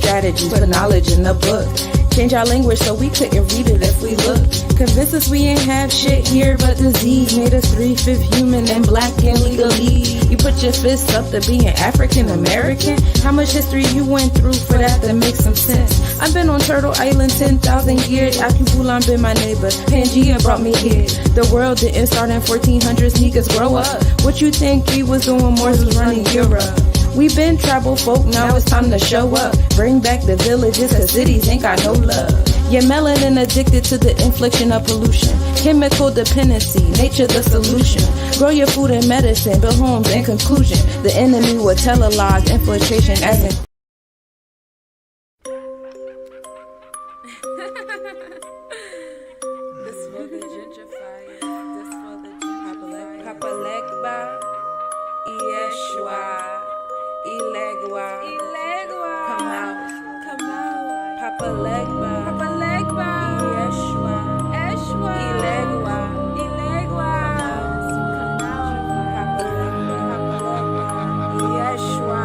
strategies, put knowledge in the book. Change our language so we couldn't read it if we look. Convince us we ain't have shit here but disease. Made us 3/5 human and black and legally. You put your fists up to being African American. How much history you went through for that to make some sense? I've been on Turtle Island 10,000 years. Acupulan been my neighbor. Pangea brought me here. The world didn't start in 1400s. Niggas grow up. What you think we was doing? Morse was running Europe. We been tribal folk, now it's time to show up. Bring back the villages, cause cities ain't got no love. Your melanin addicted to the infliction of pollution. Chemical dependency, nature the solution. Grow your food and medicine, build homes in conclusion. The enemy will televise infiltration as in this for the gentrifiers, this for the gentrifiers. Papa Legba, Yeshua. Ilegua, come out, Papa Legba, Yeshua, Ilegua, come out, Papa Legba, Yeshua,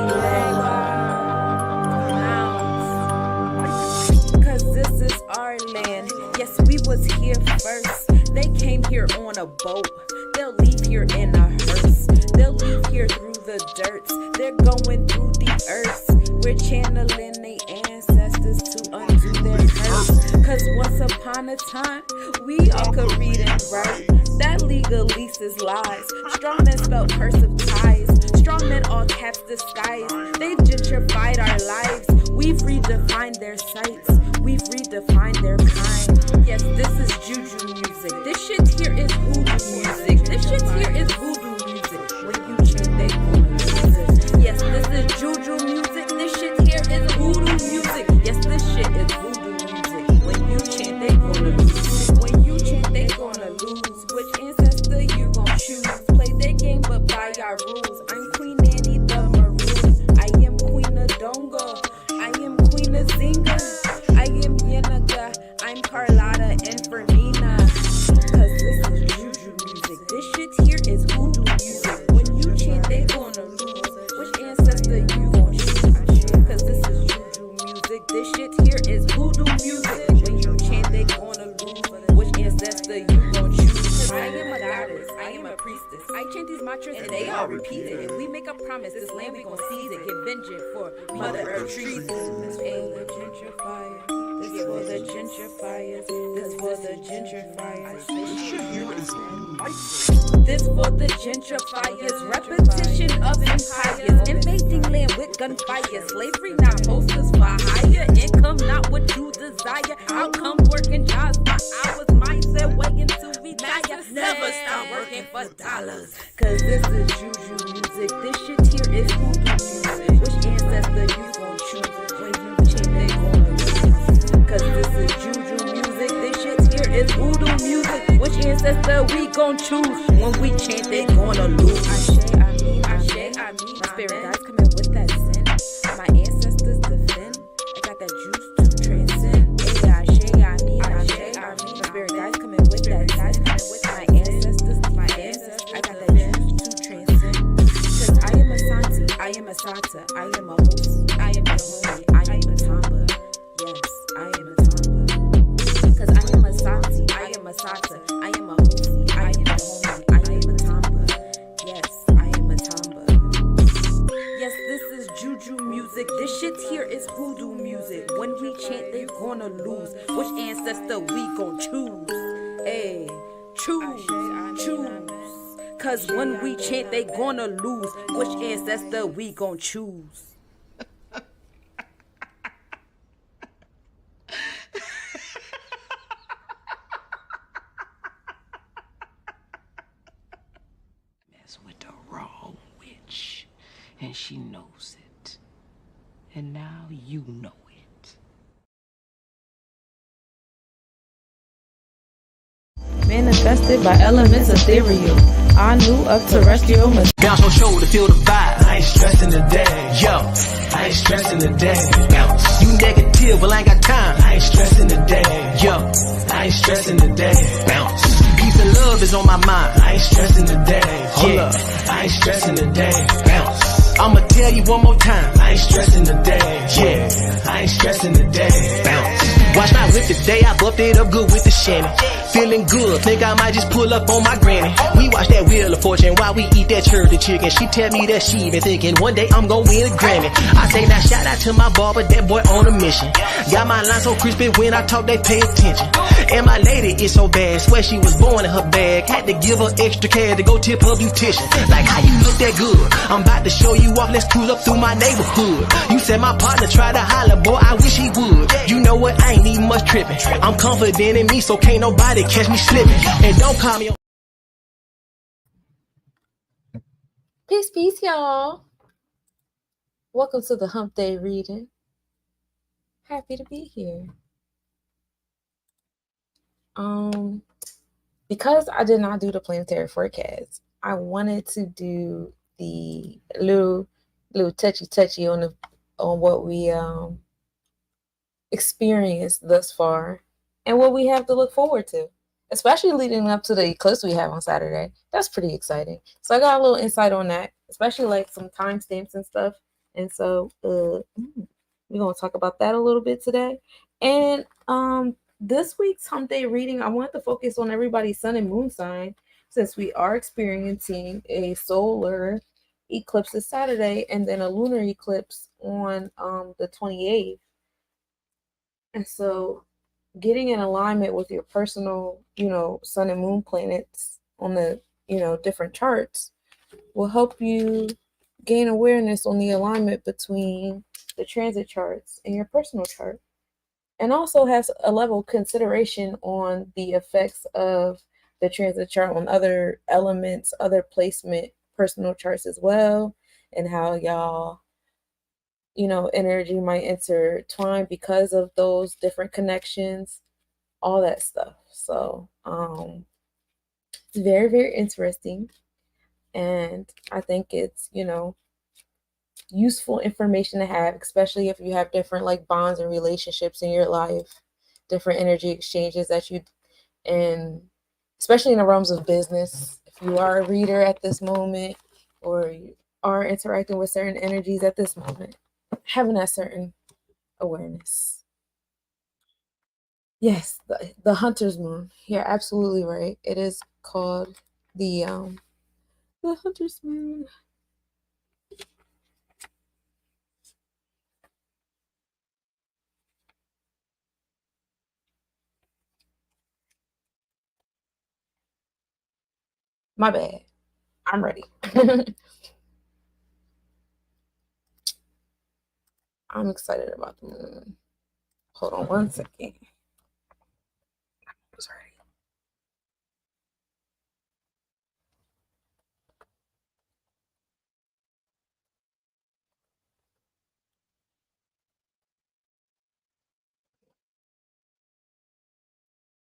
Ilegua, come out. 'Cause this is our land. Yes, we was here first. They came here on a boat. They'll leave here in a hearse. They'll leave here through the dirt. They're going through the earth. We're channeling their ancestors to undo their hurt. 'Cause once upon a time, we all could read and write. That legalese is lies. Strong men spell cursive ties. Strong men all caps disguise. They've gentrified our lives. We've redefined their sights. We've redefined their kind. Yes, this is juju music. This shit here is voodoo music. This shit here is voodoo music. When you chant, they gonna lose it. Yes, this is juju music. This shit here is voodoo music. Yes, this shit is voodoo music. When you chant, they gonna lose. When you chant, they gonna lose. Which ancestor you gon' choose? Play their game, but by our rules. I'm Queen Annie the Maroon. I am Queen of Dongo. I am Queen of Zinga. I am Yenaga. I'm Carlotta and Fernina. 'Cause this is juju music. This shit here is voodoo music. When you chant, they gonna lose. Which ancestor you gon' choose? 'Cause this is juju music. This shit here is voodoo music. When you chant, they gonna lose. Which ancestor you gon' choose? 'Cause I am a goddess. I am a priestess. I chant these mantras and they all repeat it. If we make a promise, this land we gon' seize it. Get vengeance for Mother Earth treason. This for the gentrifiers. This for the gentrifiers. This for the gentrifiers. This for the gentrifiers. Repetition of empires. Invading land with gunfire. Slavery not posters for hire. Income not what you desire. Outcome working jobs for hours. Mindset waiting to retire. Never stop working for dollars. 'Cause this is juju music. This shit here is voodoo music. Which ancestor you gon' choose? When you chant, they gonna lose. 'Cause this is juju music. This shit here is voodoo music. Which ancestor we gon' choose? When we chant, they gonna lose. Ashe, I mean. Spirit guides come in with that sin. My ancestors defend. I got that juice to transcend. Ashe, I mean. Spirit guides come in with that sin. My ancestors. I got that juice to transcend. 'Cause I am a Santi. I am a Sata. I am a host. I am a homie. I am a Tamba. Yes, I am a Tamba. 'Cause I am a Santi. I am a Sata. I am a host. I am a homie. I am a Tamba. Yes, I am a Tamba. Yes, this is juju music. This shit here is voodoo music. When we chant, they gonna lose. Which ancestor we gon' choose? Hey, choose. 'Cause when we chant, they gonna lose. Which ancestor we gon' choose? With the wrong witch, and she knows it, and now you know it. Manifested by elements ethereal. I knew of terrestrial. Bounce on shoulder, feel the vibe. I ain't stressing the day. Yo, I ain't stressing the day. Bounce. You negative, well I ain't got time. I ain't stressing the day. Yo, I ain't stressing the day. Bounce. Peace and love is on my mind. I ain't stressing the day. Hold up, I ain't stressing the day. Bounce. I'ma tell you one more time. I ain't stressing the day. stressing today. Bounce. Watch my whip today, I buffed it up good with the shanty. Feeling good, think I might just pull up on my granny. We watch that Wheel of Fortune while we eat that church chicken. She tell me that she been thinking one day I'm gonna win a Grammy. I say now shout out to my barber, that boy on a mission. Got my line so crispy when I talk they pay attention. And my lady is so bad, swear she was born in her bag. Had to give her extra cash to go tip her beautician. Like how you look that good, I'm about to show you off, let's cruise up through my neighborhood. You said my partner tried to holler, boy I wish he would. You know what, I ain't even much tripping. I'm confident in me, so can't nobody catch me slipping. And don't call me. Peace, y'all. Welcome to the Hump Day reading. Happy to be here. Because I did not do the planetary forecast, I wanted to do the little touchy on what we experienced thus far and what we have to look forward to, especially leading up to the eclipse we have on Saturday. That's pretty exciting. So I got a little insight on that, especially like some timestamps and stuff. And so we're going to talk about that a little bit today. And this week's Hump Day reading, I want to focus on everybody's sun and moon sign, since we are experiencing a solar eclipse this Saturday and then a lunar eclipse on the 28th. And so getting in alignment with your personal, sun and moon planets on the, different charts will help you gain awareness on the alignment between the transit charts and your personal chart. And also has a level of consideration on the effects of the transit chart on other elements, other placement, personal charts as well, and how y'all, energy might intertwine because of those different connections, all that stuff. So it's very, very interesting. And I think it's, useful information to have, especially if you have different like bonds and relationships in your life, different energy exchanges that you, and especially in the realms of business, if you are a reader at this moment or you are interacting with certain energies at this moment, having that certain awareness. Yes, the hunter's moon. You're absolutely right. It is called the hunter's moon. My bad. I'm ready. I'm excited about the moon. Hold on one second. Sorry.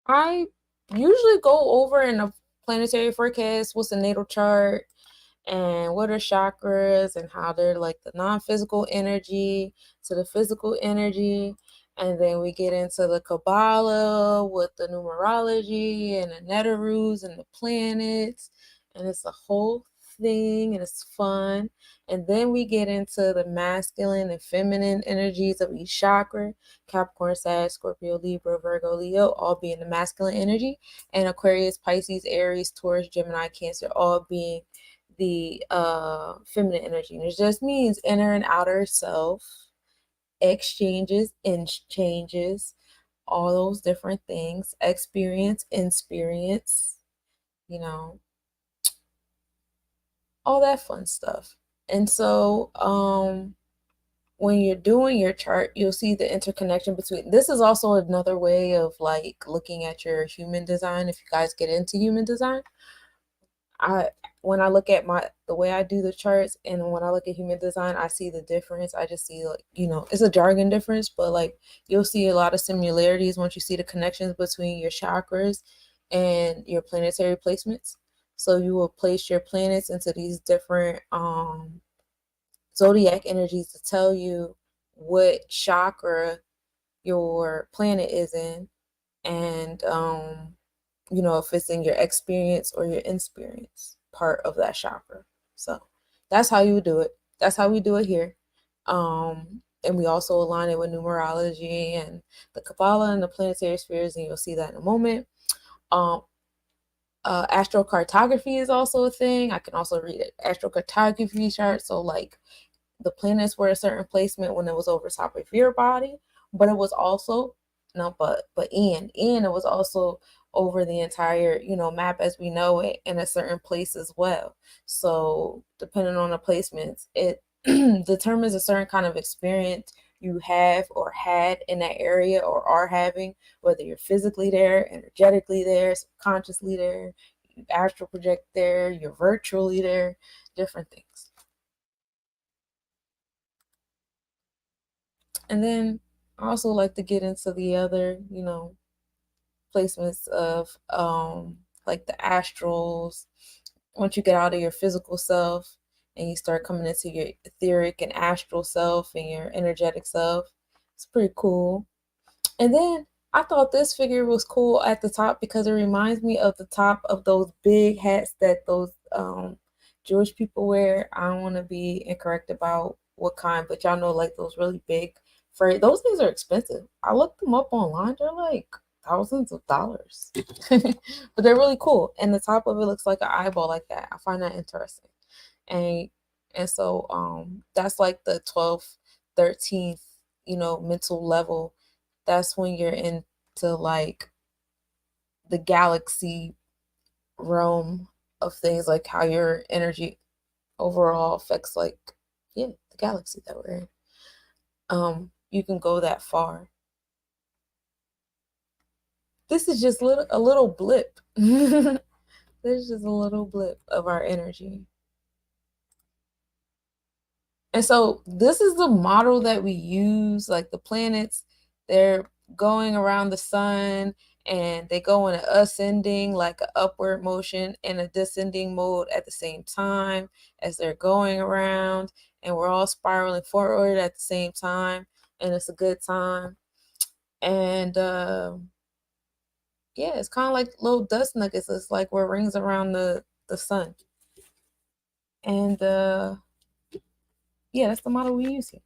I usually go over in a planetary forecast what's the natal chart and what are chakras and how they're like the non-physical energy to the physical energy. And then we get into the Kabbalah with the numerology and the Netarus and the planets. And it's a whole thing and it's fun. And then we get into the masculine and feminine energies of each chakra. Capricorn, Sag, Scorpio, Libra, Virgo, Leo, all being the masculine energy. And Aquarius, Pisces, Aries, Taurus, Gemini, Cancer, all being the feminine energy. And it just means inner and outer self, exchanges, exchanges, all those different things, experience, insperience, all that fun stuff. And so when you're doing your chart, you'll see the interconnection between, this is also another way of like looking at your human design. If you guys get into human design, when I look at the way I do the charts and when I look at human design, I see the difference. I just see like, it's a jargon difference, but like you'll see a lot of similarities once you see the connections between your chakras and your planetary placements. So you will place your planets into these different zodiac energies to tell you what chakra your planet is in, and if it's in your experience or your insperience part of that chakra. So that's how you do it. That's how we do it here. and we also align it with numerology and the Kabbalah and the planetary spheres, and you'll see that in a moment. Astrocartography is also a thing. I can also read it. Astrocartography chart. So like the planets were a certain placement when it was over top of your body, but it was also no, but it was also over the entire map as we know it in a certain place as well. So depending on the placements, it determines a certain kind of experience you have or had in that area or are having, whether you're physically there, energetically there, subconsciously there, you astral project there, you're virtually there, different things. And then I also like to get into the other, placements of like the astrals. Once you get out of your physical self and you start coming into your etheric and astral self and your energetic self, it's pretty cool. And then I thought this figure was cool at the top because it reminds me of the top of those big hats that those Jewish people wear. I don't want to be incorrect about what kind, but y'all know like those really big those things are expensive. I looked them up online. They're like thousands of dollars. But they're really cool. And the top of it looks like an eyeball like that. I find that interesting. And so that's like the 12th, 13th, mental level. That's when you're into like the galaxy realm of things, like how your energy overall affects like the galaxy that we're in. You can go that far. This is just a little blip. This is just a little blip of our energy. And so this is the model that we use, like the planets, they're going around the sun and they go in an ascending, like an upward motion, and a descending mode at the same time as they're going around, and we're all spiraling forward at the same time, and it's a good time. And it's kind of like little dust nuggets. It's like we're rings around the sun. And that's the model we use here.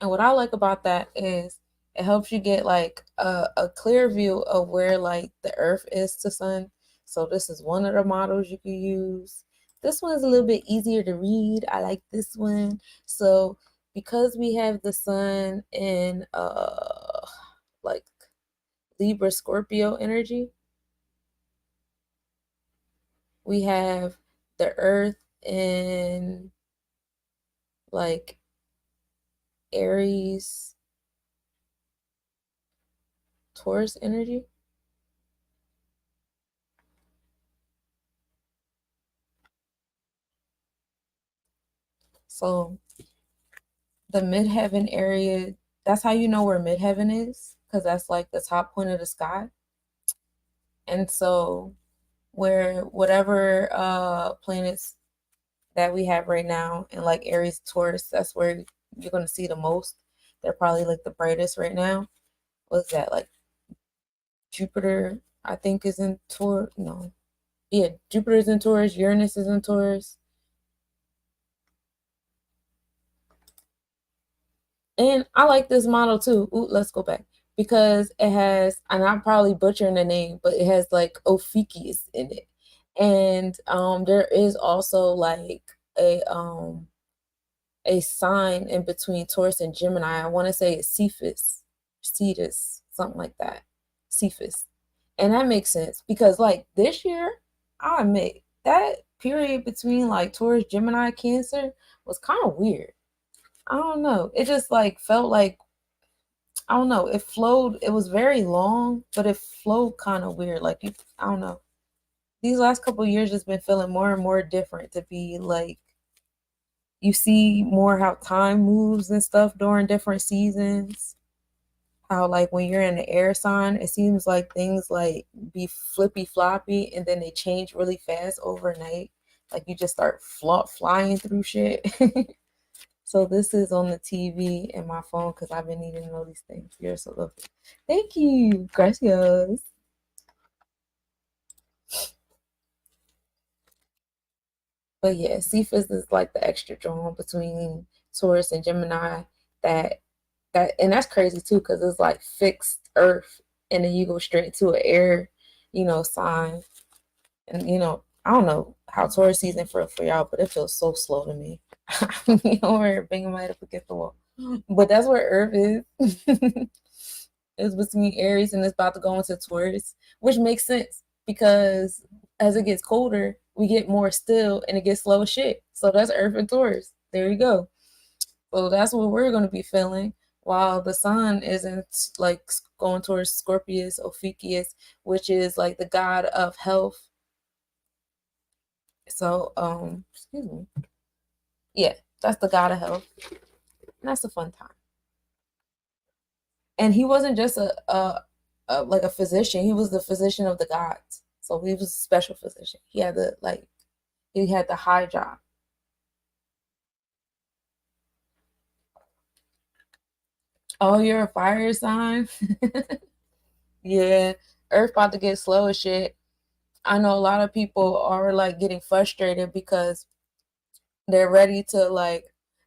And what I like about that is it helps you get like a clear view of where like the earth is to sun. So this is one of the models you can use. This one is a little bit easier to read. I like this one. So because we have the sun in like Libra Scorpio energy, we have the earth in like Aries Taurus energy. So the midheaven area, that's how you know where midheaven is, because that's like the top point of the sky. And so where whatever planets that we have right now in like Aries Taurus, that's where you're going to see the most. They're probably like the brightest right now. What's that, like Jupiter, I think, is in Taurus. No, yeah, Jupiter is in Taurus, Uranus is in Taurus. And I like this model too. Ooh, let's go back. Because it has, and I'm probably butchering the name, but it has like Ophiuchus in it. And there is also like a sign in between Taurus and Gemini. I want to say it's Cetus, something like that. Cephas. And that makes sense because like this year, I admit that period between like Taurus, Gemini, Cancer was kind of weird. I don't know. It just like felt like, I don't know. It flowed. It was very long, but it flowed kind of weird. Like I don't know. These last couple of years just been feeling more and more different to be like, you see more how time moves and stuff during different seasons. How like when you're in the air sign, it seems like things like be flippy floppy and then they change really fast overnight. Like you just start flying through shit. So this is on the TV and my phone because I've been needing to know these things. You're so lovely. Thank you. Gracias. But yeah, Cephas is like the extra drawn between Taurus and Gemini. That and that's crazy too, because it's like fixed Earth, and then you go straight to an air, sign. And I don't know how Taurus season for y'all, but it feels so slow to me. Over here banging my head up against the wall. But that's where Earth is. It's between Aries and it's about to go into Taurus, which makes sense because as it gets colder, we get more still and it gets slow as shit. So that's Earth and Taurus. There you go. So that's what we're going to be feeling while the sun isn't like going towards Scorpius, Ophiuchus, which is like the god of health. So, excuse me. Yeah, that's the god of health. And that's a fun time. And he wasn't just like a physician. He was the physician of the gods. So he was a special physician. He had the high job. Oh, you're a fire sign? Yeah. Earth about to get slow as shit. I know a lot of people are like getting frustrated because they're ready to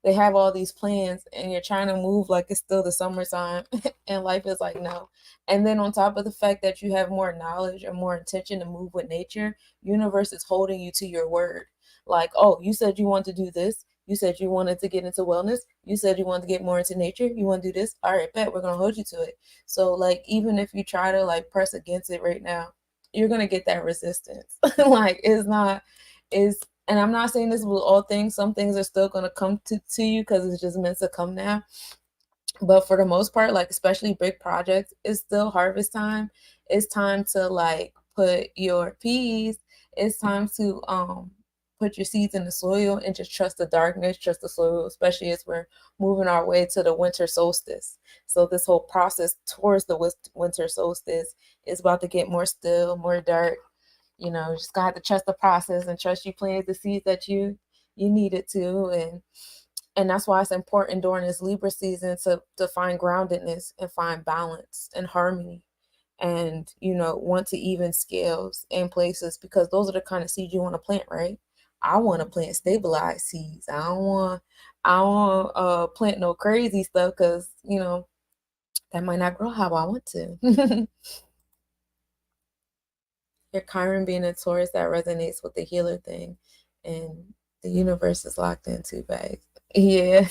they have all these plans and you're trying to move like it's still the summertime and life is like no. And then on top of the fact that you have more knowledge or more intention to move with nature, universe is holding you to your word. Like, oh, you said you want to do this. You said you wanted to get into wellness. You said you wanted to get more into nature. You want to do this. All right, bet we're going to hold you to it. So like, even if you try to like press against it right now, you're going to get that resistance. Like and I'm not saying this with all things. Some things are still going to come to you because it's just meant to come now. But for the most part, like especially big projects, it's still harvest time. It's time to like put your peas. It's time to put your seeds in the soil and just trust the darkness, trust the soil, especially as we're moving our way to the winter solstice. So this whole process towards the winter solstice is about to get more still, more dark. Just gotta have to trust the process and trust you planted the seeds that you needed to. And that's why it's important during this Libra season to find groundedness and find balance and harmony and want to even scales and places, because those are the kind of seeds you want to plant, right? I want to plant stabilized seeds. I don't want plant no crazy stuff because that might not grow how I want to. Your Chiron being a Taurus, that resonates with the healer thing, and the universe is locked in too, bags. Yeah.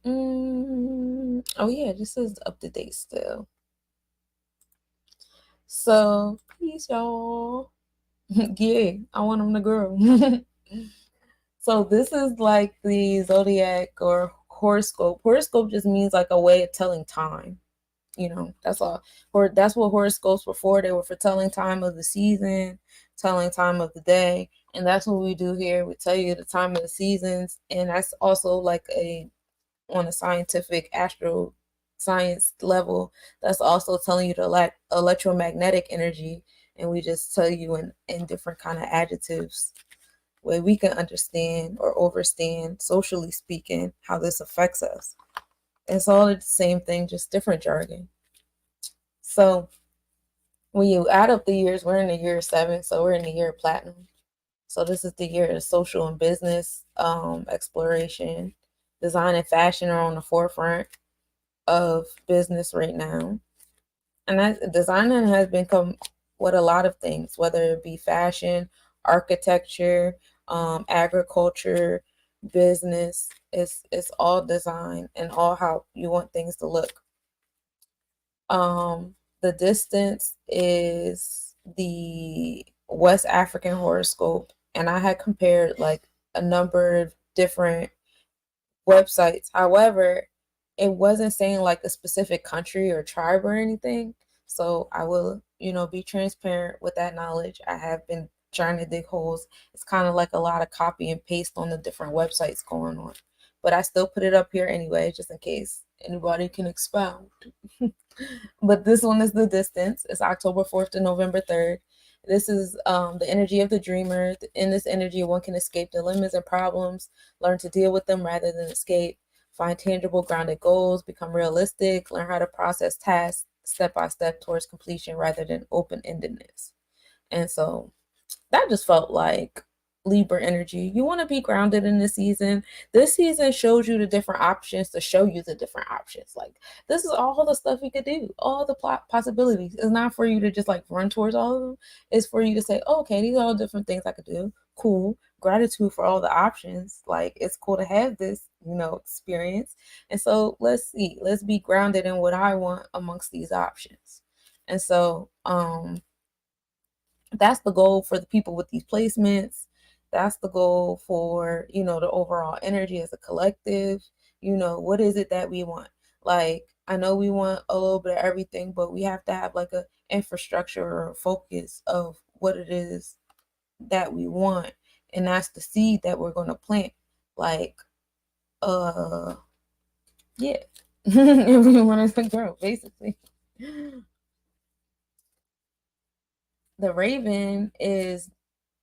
Oh yeah, this is up to date still. So peace, y'all. Yeah, I want them to grow. So this is like the zodiac or horoscope. Horoscope just means like a way of telling time. That's all. Or that's what horoscopes were for. They were for telling time of the season, telling time of the day. And that's what we do here. We tell you the time of the seasons. And that's also like on a scientific astro science level, that's also telling you the electromagnetic energy. And we just tell you in different kind of adjectives where we can understand or overstand, socially speaking, how this affects us. It's all the same thing, just different jargon. So when you add up the years, we're in the year 7, so we're in the year of platinum. So this is the year of social and business exploration. Design and fashion are on the forefront of business right now. And that designing has become with a lot of things, whether it be fashion, architecture, agriculture, business. It's all design and all how you want things to look. The distance is the West African horoscope, and I had compared like a number of different websites. However, it wasn't saying like a specific country or tribe or anything. So I will, be transparent with that knowledge. I have been trying to dig holes. It's kind of like a lot of copy and paste on the different websites going on. But I still put it up here anyway, just in case anybody can expound. But this one is the distance. It's October 4th to November 3rd. This is the energy of the dreamer. In this energy, one can escape dilemmas and problems, learn to deal with them rather than escape, find tangible, grounded goals, become realistic, learn how to process tasks step by step towards completion rather than open-endedness. And so that just felt like Libra energy. You want to be grounded in this season. This season shows you the different options to show you the different options. Like, this is all the stuff we could do, all the possibilities. It's not for you to just like run towards all of them. It's for you to say, oh, okay, these are all different things I could do. Cool. Gratitude for all the options. Like, it's cool to have this, experience. And so let's see. Let's be grounded in what I want amongst these options. And so, that's the goal for the people with these placements. That's the goal for, the overall energy as a collective. What is it that we want? Like, I know we want a little bit of everything, but we have to have like a infrastructure or a focus of what it is that we want. And that's the seed that we're going to plant. Like, yeah. If we want it to grow, basically. The Raven is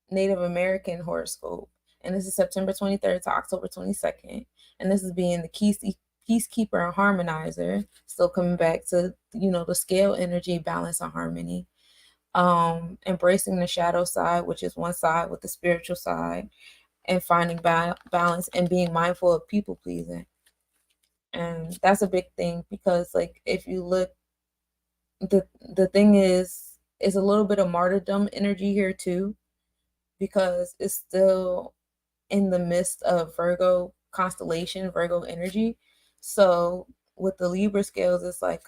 Native American horoscope, and this is September 23rd to October 22nd, and this is being the peacekeeper and harmonizer, still coming back to the scale energy, balance, and harmony. Embracing the shadow side, which is one side with the spiritual side, and finding balance and being mindful of people pleasing. And that's a big thing, because like if you look, the thing is a little bit of martyrdom energy here too, because it's still in the midst of Virgo constellation, Virgo energy. So with the Libra scales, it's like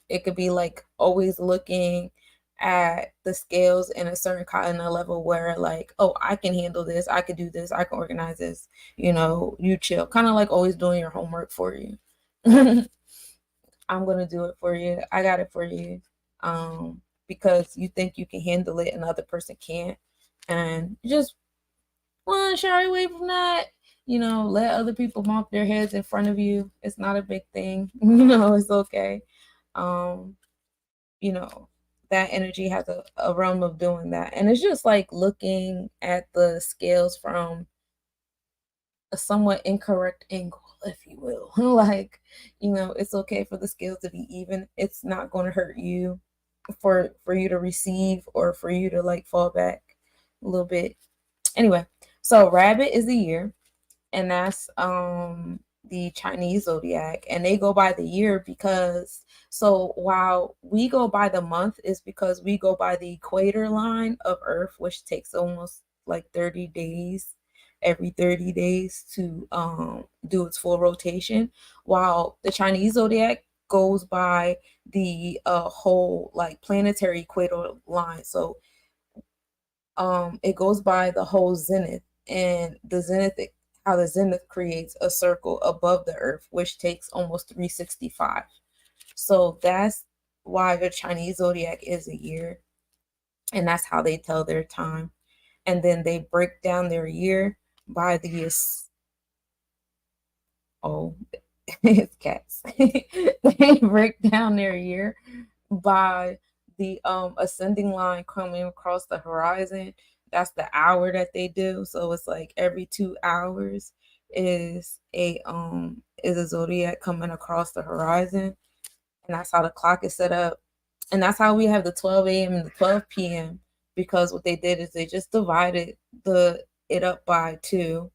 it could be like always looking at the scales in a certain kind of level where like, oh, I can handle this, I can do this, I can organize this, you chill, kind of like always doing your homework for you. I'm gonna do it for you, I got it for you, because you think you can handle it and the other person can't, and you just want to shy away from that. Let other people bump their heads in front of you. It's not a big thing. It's okay. That energy has a realm of doing that. And it's just like looking at the scales from a somewhat incorrect angle, if you will. Like, it's okay for the scales to be even. It's not going to hurt you for you to receive or for you to like fall back a little bit. Anyway, so Rabbit is the year, and that's the Chinese zodiac, and they go by the year because, so while we go by the month, is because we go by the equator line of Earth, which takes almost like 30 days, every 30 days to do its full rotation, while the Chinese zodiac goes by the whole like planetary equator line. So it goes by the whole zenith, and the zenith, how the zenith creates a circle above the earth, which takes almost 365. So that's why the Chinese zodiac is a year, and that's how they tell their time. And then they break down their year by the it's cats. They break down their year by the ascending line coming across the horizon. That's the hour that they do. So it's like every 2 hours is a zodiac coming across the horizon. And that's how the clock is set up. And that's how we have the 12 a.m. and the 12 p.m. because what they did is they just divided it up by 2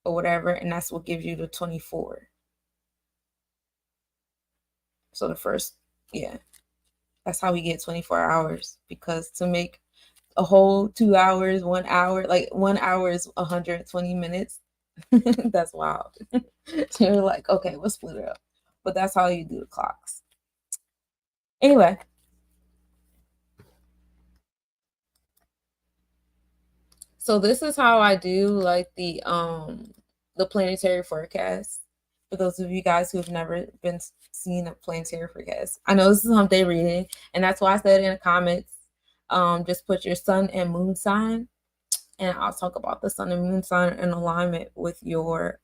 or whatever, and that's what gives you the 24. So the first, that's how we get 24 hours, because to make a whole 2 hours, 1 hour, like 1 hour is 120 minutes. That's wild. So you're like, okay, we'll split it up. But that's how you do the clocks. Anyway. So this is how I do like the planetary forecast. For those of you guys who have never been seeing a planetary forecast, I know this is hump day reading, and that's why I said in the comments, just put your sun and moon sign, and I'll talk about the sun and moon sign in alignment with your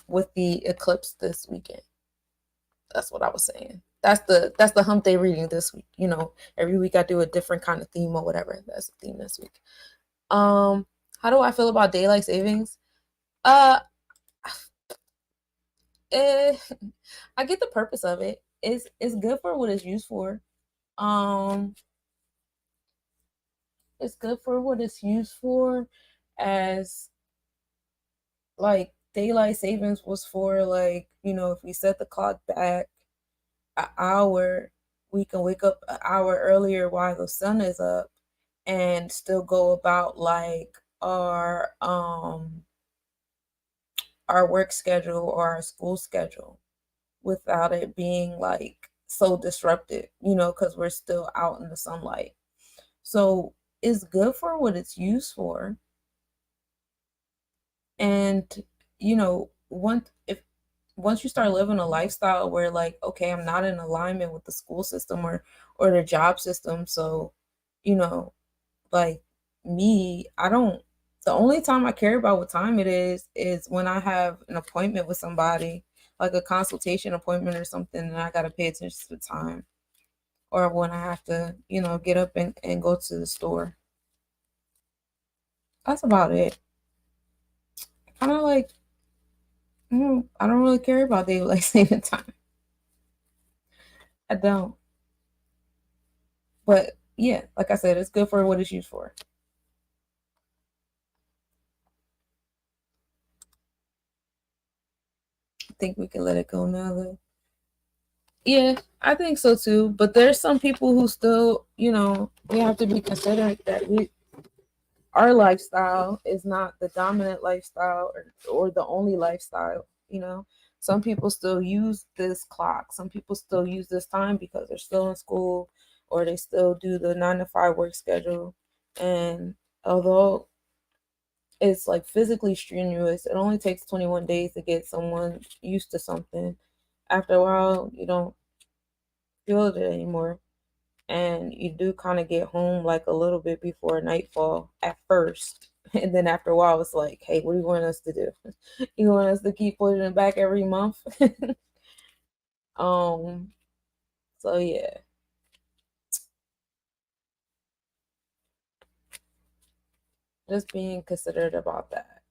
with the eclipse this weekend. That's what I was saying. That's the hump day reading this week. Every week I do a different kind of theme or whatever. That's the theme this week. How do I feel about daylight savings? I get the purpose of it. It's good for what it's used for. It's good for what it's used for, as like daylight savings was for, like, if we set the clock back an hour, we can wake up an hour earlier while the sun is up and still go about like our work schedule or our school schedule without it being like so disrupted, because we're still out in the sunlight. So it's good for what it's used for. And once you start living a lifestyle where, like, okay, I'm not in alignment with the school system or the job system, so like me, the only time I care about what time it is when I have an appointment with somebody, like a consultation appointment or something, and I got to pay attention to the time, or when I have to get up and go to the store. That's about it. Kind of like, I don't really care about daylight saving time. I don't. But yeah, like I said, it's good for what it's used for. I think we can let it go now, though. Yeah, I think so too. But there's some people who still, we have to be considerate that our lifestyle is not the dominant lifestyle or the only lifestyle. Some people still use this clock. Some people still use this time because they're still in school, or they still do the 9 to 5 work schedule. And although it's like physically strenuous, it only takes 21 days to get someone used to something. After a while, you don't feel it anymore. And you do kind of get home like a little bit before nightfall at first. And then after a while, it's like, hey, what do you want us to do? You want us to keep putting it back every month? So yeah. Just being considerate about that.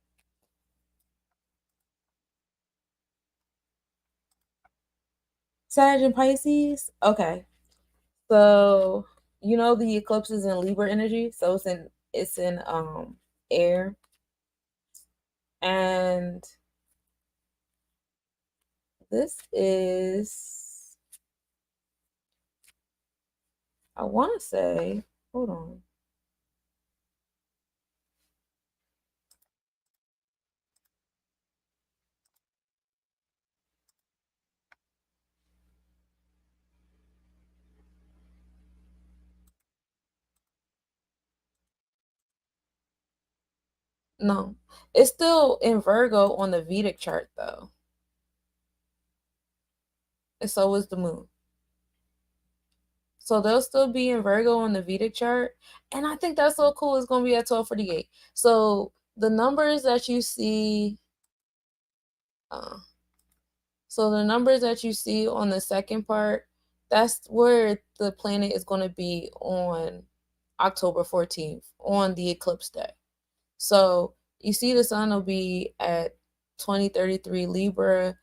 Sag and Pisces. Okay. So the eclipse is in Libra energy, so it's in air. And this is, I want to say, hold on. No, it's still in Virgo on the Vedic chart, though. And so is the moon. So they'll still be in Virgo on the Vedic chart. And I think that's so cool. It's going to be at 12:48. So the numbers that you see, the numbers that you see on the second part, that's where the planet is going to be on October 14th, on the eclipse day. So you see the sun will be at 2033 Libra.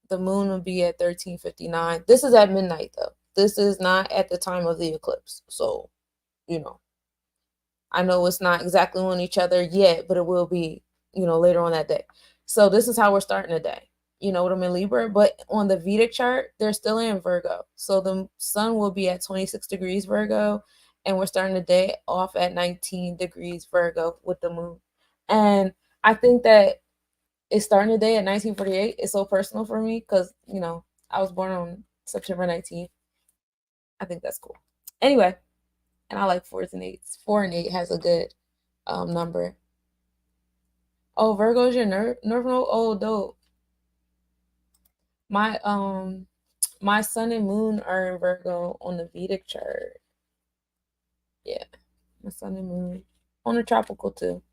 The moon will be at 1359. This is at midnight, though. This is not at the time of the eclipse. So, I know it's not exactly on each other yet, but it will be, later on that day. So this is how we're starting the day. I'm in Libra, but on the Vedic chart, they're still in Virgo. So the sun will be at 26 degrees Virgo, and we're starting the day off at 19 degrees Virgo with the moon. And I think that it's starting the day at 1948 is so personal for me because, I was born on September 19th. I think that's cool. Anyway, and I like 4s and 8s. 4 and 8 has a good number. Oh, Virgo's your nerve node? Oh, dope. My sun and moon are in Virgo on the Vedic chart. Yeah, my sun and moon on the tropical too.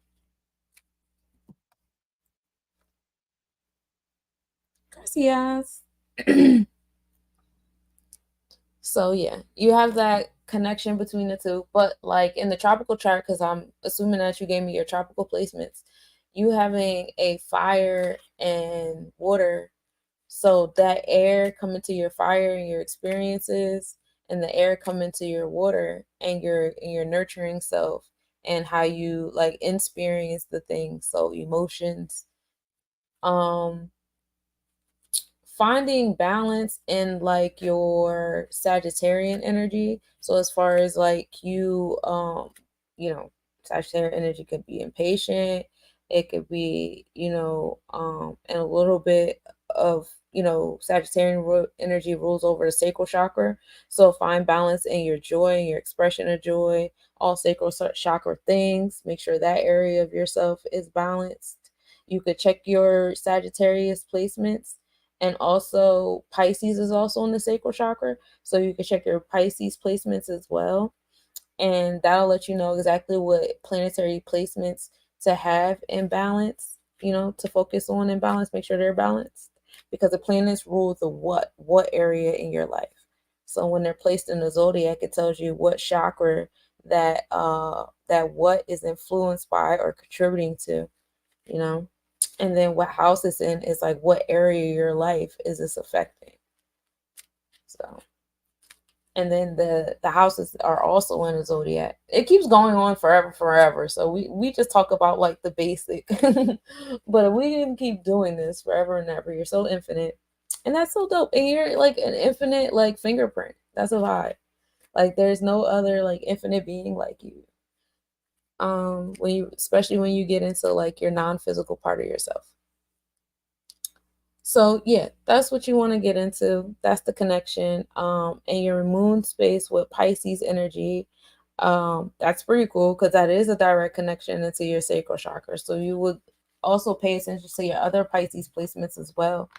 Gracias. So yeah, you have that connection between the two, but like in the tropical chart, because I'm assuming that you gave me your tropical placements, you having a fire and water So that air come into your fire and your experiences, and the air come into your water and your nurturing self, and how you like experience the things. So emotions, um finding balance in like your Sagittarian energy. So as far as like you know, Sagittarian energy could be impatient, it could be, and a little bit of, Sagittarian energy rules over the sacral chakra. So find balance in your joy and your expression of joy, all sacral chakra things. Make sure that area of yourself is balanced. You could check your Sagittarius placements, and also Pisces is also in the sacral chakra, so you can check your Pisces placements as well, and that'll let you know exactly what planetary placements to have in balance, to focus on in balance, make sure they're balanced, because the planets rule the what area in your life. So when they're placed in the zodiac, it tells you what chakra that what is influenced by or contributing to, you know and then what house it's in is like what area of your life is this affecting. So, and then the houses are also in the zodiac. It keeps going on forever. So we just talk about like the basic, but we can keep doing this forever and ever. You're so infinite, and that's so dope. And you're like an infinite like fingerprint. That's a vibe. Like there's no other like infinite being like you. Especially when you get into like your non-physical part of yourself. So yeah, that's what you want to get into. That's the connection. And your moon space with Pisces energy. That's pretty cool because that is a direct connection into your sacral chakra. So you would also pay attention to your other Pisces placements as well,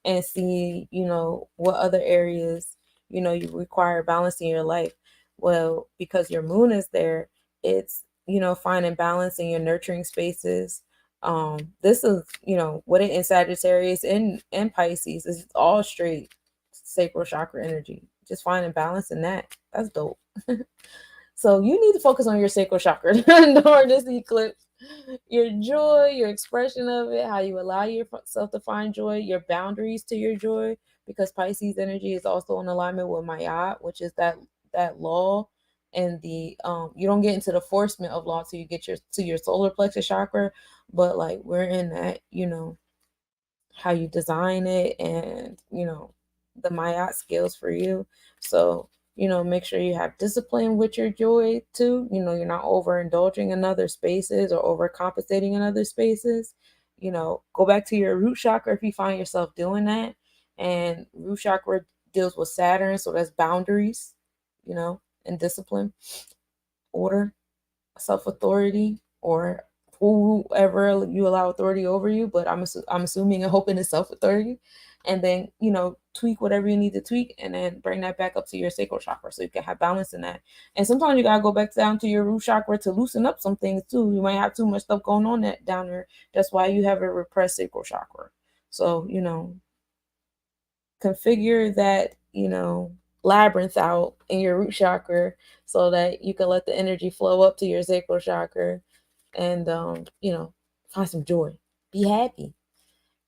and see, what other areas, you require balance in your life. Well, because your moon is there, it's, finding balance in your nurturing spaces. This is, what it in Sagittarius and Pisces is all straight sacral chakra energy. Just finding balance in that. That's dope. So you need to focus on your sacral chakra during this eclipse. Your joy, your expression of it, how you allow yourself to find joy, your boundaries to your joy, because Pisces energy is also in alignment with Mayat, which is that law, and the you don't get into the forcement of law till you get to your solar plexus chakra, but like we're in that, how you design it, and the Mayat skills for you. So make sure you have discipline with your joy too. You're not overindulging in other spaces or overcompensating in other spaces. Go back to your root chakra if you find yourself doing that. And root chakra deals with Saturn, so that's boundaries, and discipline, order, self-authority, or whoever you allow authority over you, but I'm assuming and hoping it's self-authority. And then tweak whatever you need to tweak, and then bring that back up to your sacral chakra so you can have balance in that. And sometimes you gotta go back down to your root chakra to loosen up some things too. You might have too much stuff going on down there. That's why you have a repressed sacral chakra. So configure that labyrinth out in your root chakra so that you can let the energy flow up to your sacral chakra, and find some joy, be happy,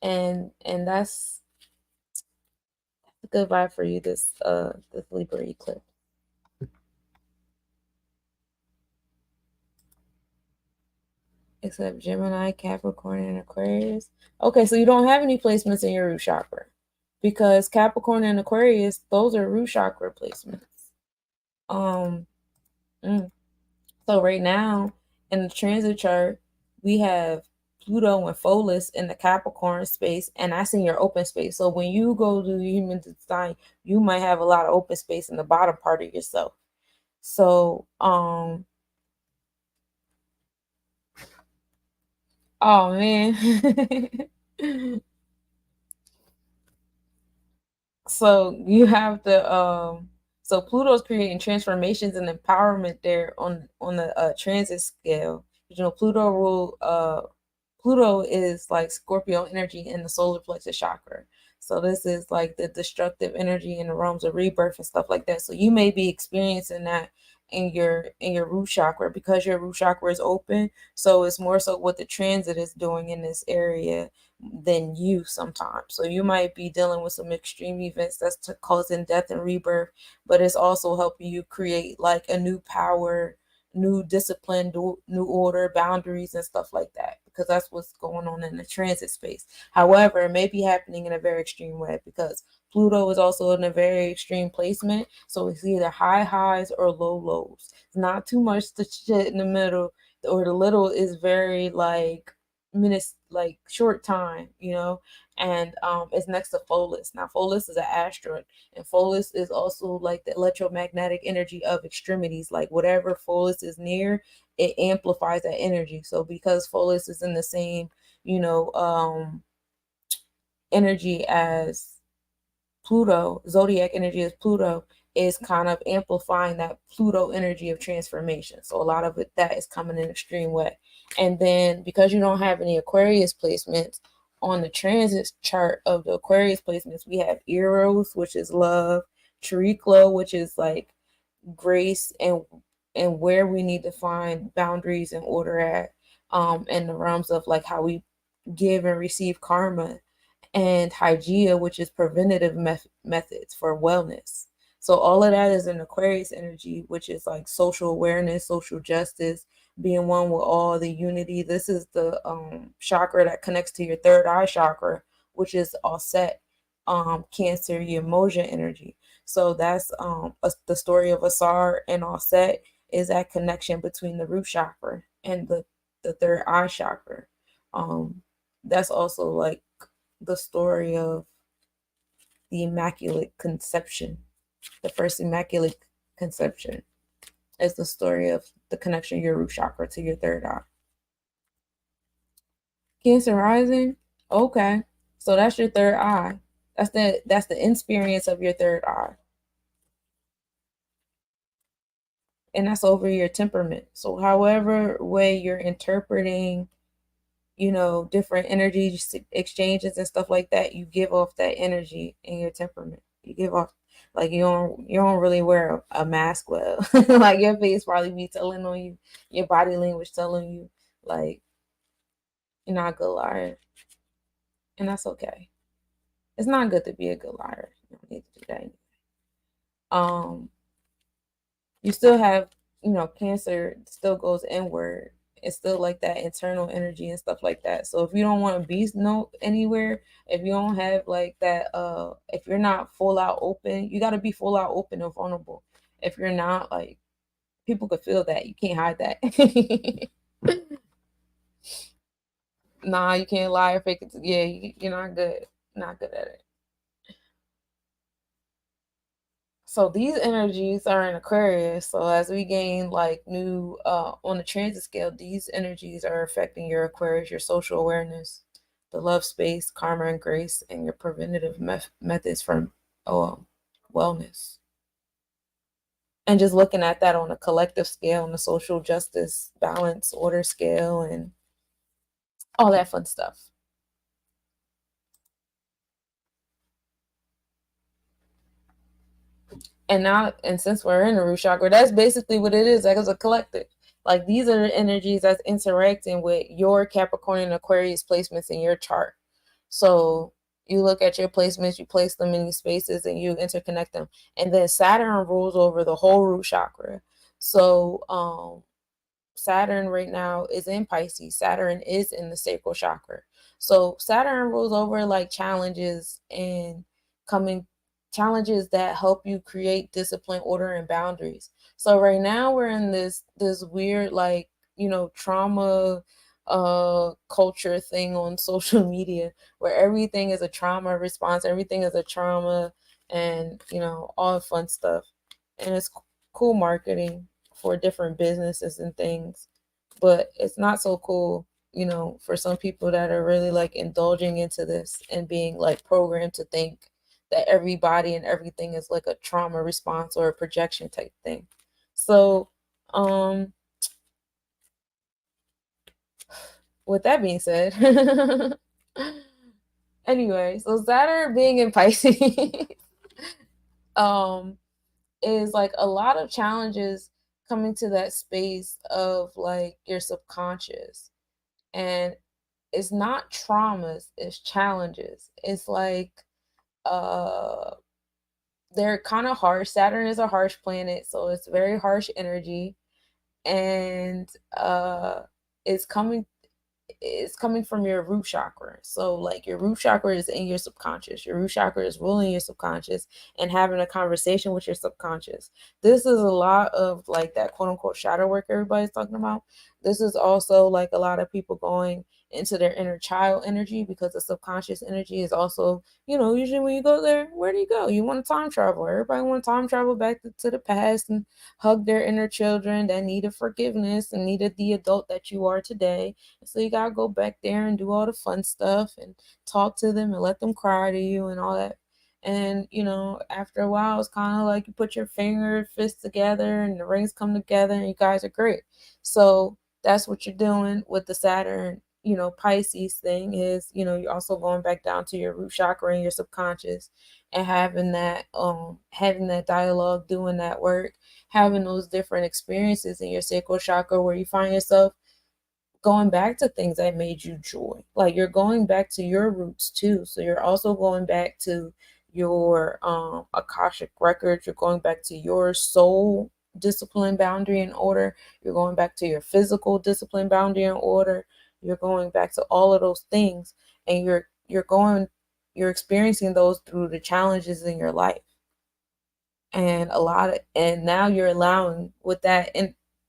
and that's a good vibe for you this Libra eclipse. Except Gemini, Capricorn, and Aquarius. Okay, so you don't have any placements in your root chakra, because Capricorn and Aquarius, those are root chakra placements. um So right now in the transit chart, we have Pluto and Pholus in the Capricorn space, and that's in your open space. So when you go to the human design, you might have a lot of open space in the bottom part of yourself. So oh man. So you have the so Pluto's creating transformations and empowerment there on the transit scale. Pluto is like Scorpio energy in the solar plexus chakra. So this is like the destructive energy in the realms of rebirth and stuff like that. So you may be experiencing that in your root chakra, because your root chakra is open. So it's more so what the transit is doing in this area, than you sometimes. So you might be dealing with some extreme events that's causing death and rebirth, but it's also helping you create like a new power, new discipline, new order, boundaries, and stuff like that, because that's what's going on in the transit space. However, it may be happening in a very extreme way because Pluto is also in a very extreme placement. So it's either high highs or low lows. It's not too much to shit in the middle, or the little is very like minutes, like short time, and it's next to Pholus. Now Pholus is an asteroid, and Pholus is also like the electromagnetic energy of extremities. Like whatever Pholus is near, it amplifies that energy. So because Pholus is in the same energy as Pluto, zodiac energy as Pluto, is kind of amplifying that Pluto energy of transformation. So a lot of it that is coming in an extreme way. And then because you don't have any Aquarius placements on the transit chart of the Aquarius placements, we have Eros, which is love, Triclo, which is like grace and where we need to find boundaries and order at in the realms of like how we give and receive karma, and Hygeia, which is preventative methods for wellness. So all of that is in Aquarius energy, which is like social awareness, social justice, being one with all, the unity. This is the chakra that connects to your third eye chakra, which is Offset, Cancer, your emotion energy. So that's the story of Asar and Offset is that connection between the root chakra and the third eye chakra. That's also like the story of the Immaculate Conception. The first Immaculate Conception is the story of the connection of your root chakra to your third eye. Cancer rising, okay. So that's your third eye. That's the experience of your third eye. And that's over your temperament. So however way you're interpreting different energy exchanges and stuff like that, you give off that energy in your temperament. You give off, like, you don't really wear a mask well. Like your face probably be telling on you, your body language telling you, like, you're not a good liar. And that's okay. It's not good to be a good liar. You don't need to do that anyway. You still have, Cancer still goes inward. It's still like that internal energy and stuff like that. So if you don't want to be anywhere, if you don't have like that, if you're not full out open, you got to be full out open and vulnerable. If you're not, like, people could feel that. You can't hide that. Nah, you can't lie or fake it. Yeah, you're not good at it. So these energies are in Aquarius. So as we gain like new on the transit scale, these energies are affecting your Aquarius, your social awareness, the love space, karma and grace, and your preventative methods for wellness. And just looking at that on a collective scale, on the social justice, balance, order scale, and all that fun stuff. And since we're in the root chakra, that's basically what it is. Like, it's a collective. Like, these are the energies that's interacting with your Capricorn and Aquarius placements in your chart. So you look at your placements, you place them in these spaces, and you interconnect them. And then Saturn rules over the whole root chakra. So Saturn right now is in Pisces. Saturn is in the sacral chakra. So Saturn rules over like challenges and challenges that help you create discipline, order, and boundaries. So right now we're in this weird, like, trauma culture thing on social media, where everything is a trauma response, everything is a trauma, and all fun stuff. And it's cool marketing for different businesses and things, but it's not so cool, for some people that are really like indulging into this and being like programmed to think that everybody and everything is like a trauma response or a projection type thing. So with that being said, anyway, so Saturn being in Pisces is like a lot of challenges coming to that space of like your subconscious. And it's not traumas, it's challenges. It's like they're kind of harsh. Saturn is a harsh planet, so it's very harsh energy, and it's coming from your root chakra. So like your root chakra is in your subconscious. Your root chakra is ruling your subconscious and having a conversation with your subconscious. This is a lot of like that quote unquote shadow work everybody's talking about. This is also like a lot of people going into their inner child energy, because the subconscious energy is also, usually when you go there, where do you go? You want to time travel. Everybody want to time travel back to the past and hug their inner children that needed forgiveness and needed the adult that you are today. So you gotta go back there and do all the fun stuff and talk to them and let them cry to you and all that. And after a while, it's kind of like you put your fists together and the rings come together and you guys are great. So that's what you're doing with the Saturn, Pisces thing is, you're also going back down to your root chakra and your subconscious and having that dialogue, doing that work, having those different experiences in your sacral chakra where you find yourself going back to things that made you joy. Like you're going back to your roots too. So you're also going back to your Akashic records. You're going back to your soul discipline, boundary, and order. You're going back to your physical discipline, boundary, and order. You're going back to all of those things, and you're experiencing those through the challenges in your life. And now you're allowing with that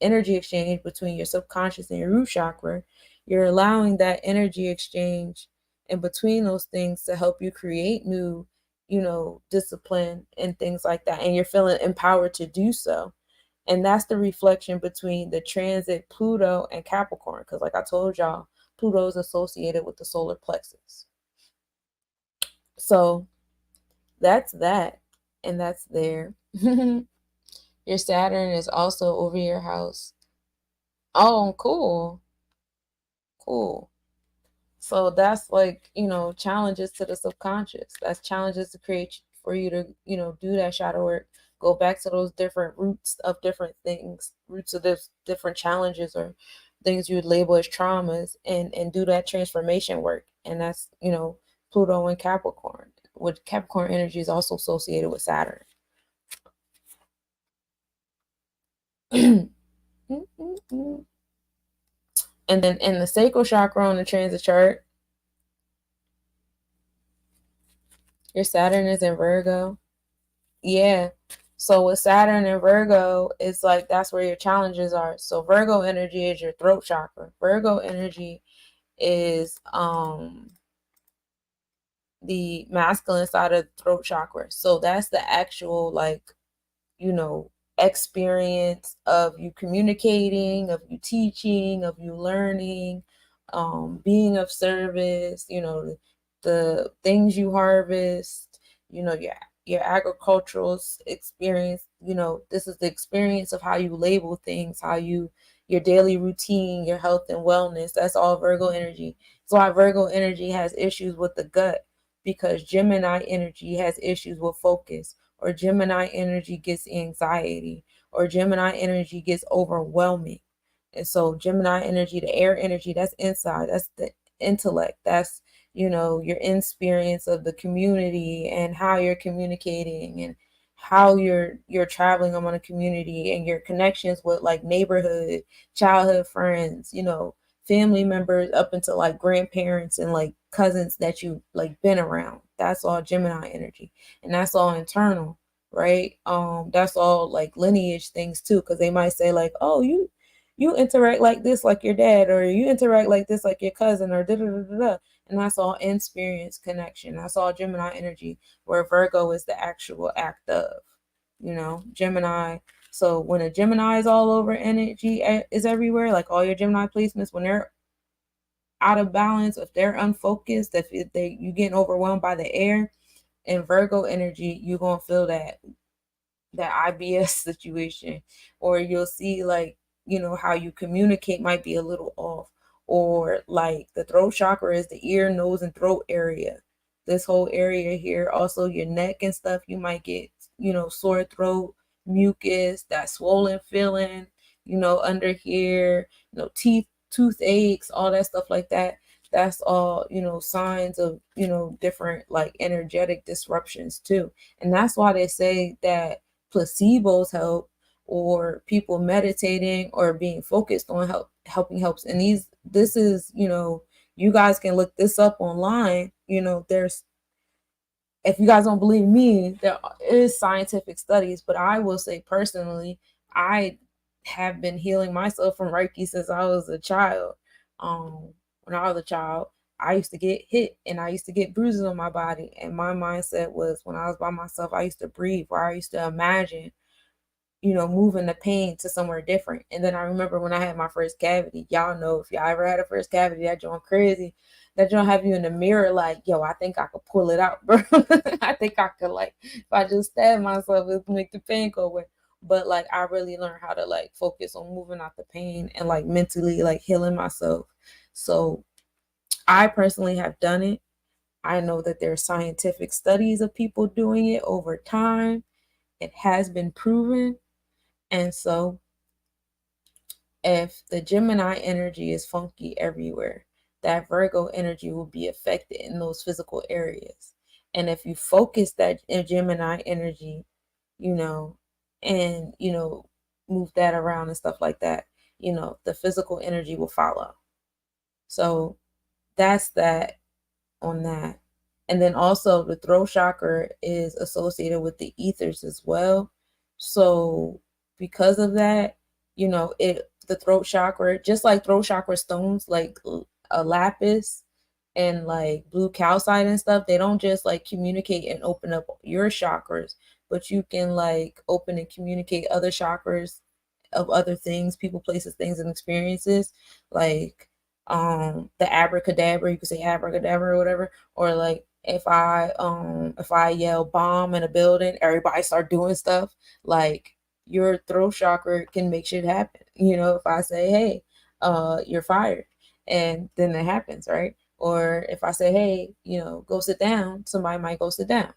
energy exchange between your subconscious and your root chakra, you're allowing that energy exchange in between those things to help you create new, discipline and things like that. And you're feeling empowered to do so. And that's the reflection between the transit Pluto and Capricorn. Because like I told y'all, Pluto is associated with the solar plexus. So that's that. And that's there. Your Saturn is also over your house. Oh, cool. Cool. So that's like, challenges to the subconscious. That's challenges to create for you to, do that shadow work. Go back to those different roots of different things, roots of this different challenges or things you would label as traumas, and do that transformation work. And that's, Pluto and Capricorn. With Capricorn energy is also associated with Saturn. And then in the sacral chakra on the transit chart, your Saturn is in Virgo. Yeah. So with Saturn and Virgo, it's like that's where your challenges are. So Virgo energy is your throat chakra. Virgo energy is the masculine side of the throat chakra. So that's the actual like, experience of you communicating, of you teaching, of you learning, being of service, the things you harvest, your agricultural experience, this is the experience of how you label things, your daily routine, your health and wellness. That's all Virgo energy. That's why Virgo energy has issues with the gut, because Gemini energy has issues with focus, or Gemini energy gets anxiety, or Gemini energy gets overwhelming. And so Gemini energy, the air energy, that's inside, that's the intellect, that's, your experience of the community and how you're communicating and how you're traveling among a community and your connections with like neighborhood, childhood friends, family members up until like grandparents and like cousins that you like been around. That's all Gemini energy, and that's all internal, right? That's all like lineage things too, because they might say like, oh, you interact like this like your dad, or you interact like this like your cousin, or da da da da da. And that's all experience connection. That's all Gemini energy, where Virgo is the actual act of, Gemini. So when a Gemini is all over, energy is everywhere, like all your Gemini placements, when they're out of balance, if they're unfocused, if you getting overwhelmed by the air, and Virgo energy, you're gonna feel that IBS situation, or you'll see like, how you communicate might be a little off, or like the throat chakra is the ear, nose, and throat area. This whole area here, also your neck and stuff, you might get, sore throat, mucus, that swollen feeling, under here, teeth, toothaches, all that stuff like that. that's all, signs of, different like energetic disruptions too. And that's why they say that placebos help, or people meditating or being focused on helping helps. And this is, you guys can look this up online. There's, if you guys don't believe me, there is scientific studies, but I will say personally, I have been healing myself from Reiki since I was a child. When I was a child, I used to get hit and I used to get bruises on my body. And my mindset was, when I was by myself, I used to breathe, or I used to imagine, moving the pain to somewhere different. And then I remember when I had my first cavity, y'all know, if y'all ever had a first cavity, that joint crazy. That joint have you in the mirror like, yo, I think I could pull it out, bro. I think I could, like, if I just stab myself, it would make the pain go away. But like, I really learned how to like focus on moving out the pain and like mentally like healing myself. So I personally have done it. I know that there are scientific studies of people doing it over time. It has been proven. And so if the Gemini energy is funky everywhere, that Virgo energy will be affected in those physical areas. And if you focus that Gemini energy, and, move that around and stuff like that, the physical energy will follow. So that's that on that. And then also the throat chakra is associated with the ethers as well. So because of that, the throat chakra, just like throat chakra stones, like a lapis and like blue calcite and stuff, they don't just like communicate and open up your chakras, but you can like open and communicate other chakras of other things, people, places, things, and experiences. Like the abracadabra, you could say abracadabra or whatever, or like if I yell bomb in a building, everybody start doing stuff. Like your throat chakra can make shit happen. If I say, hey, you're fired, and then it happens, right? Or if I say, hey, go sit down, somebody might go sit down.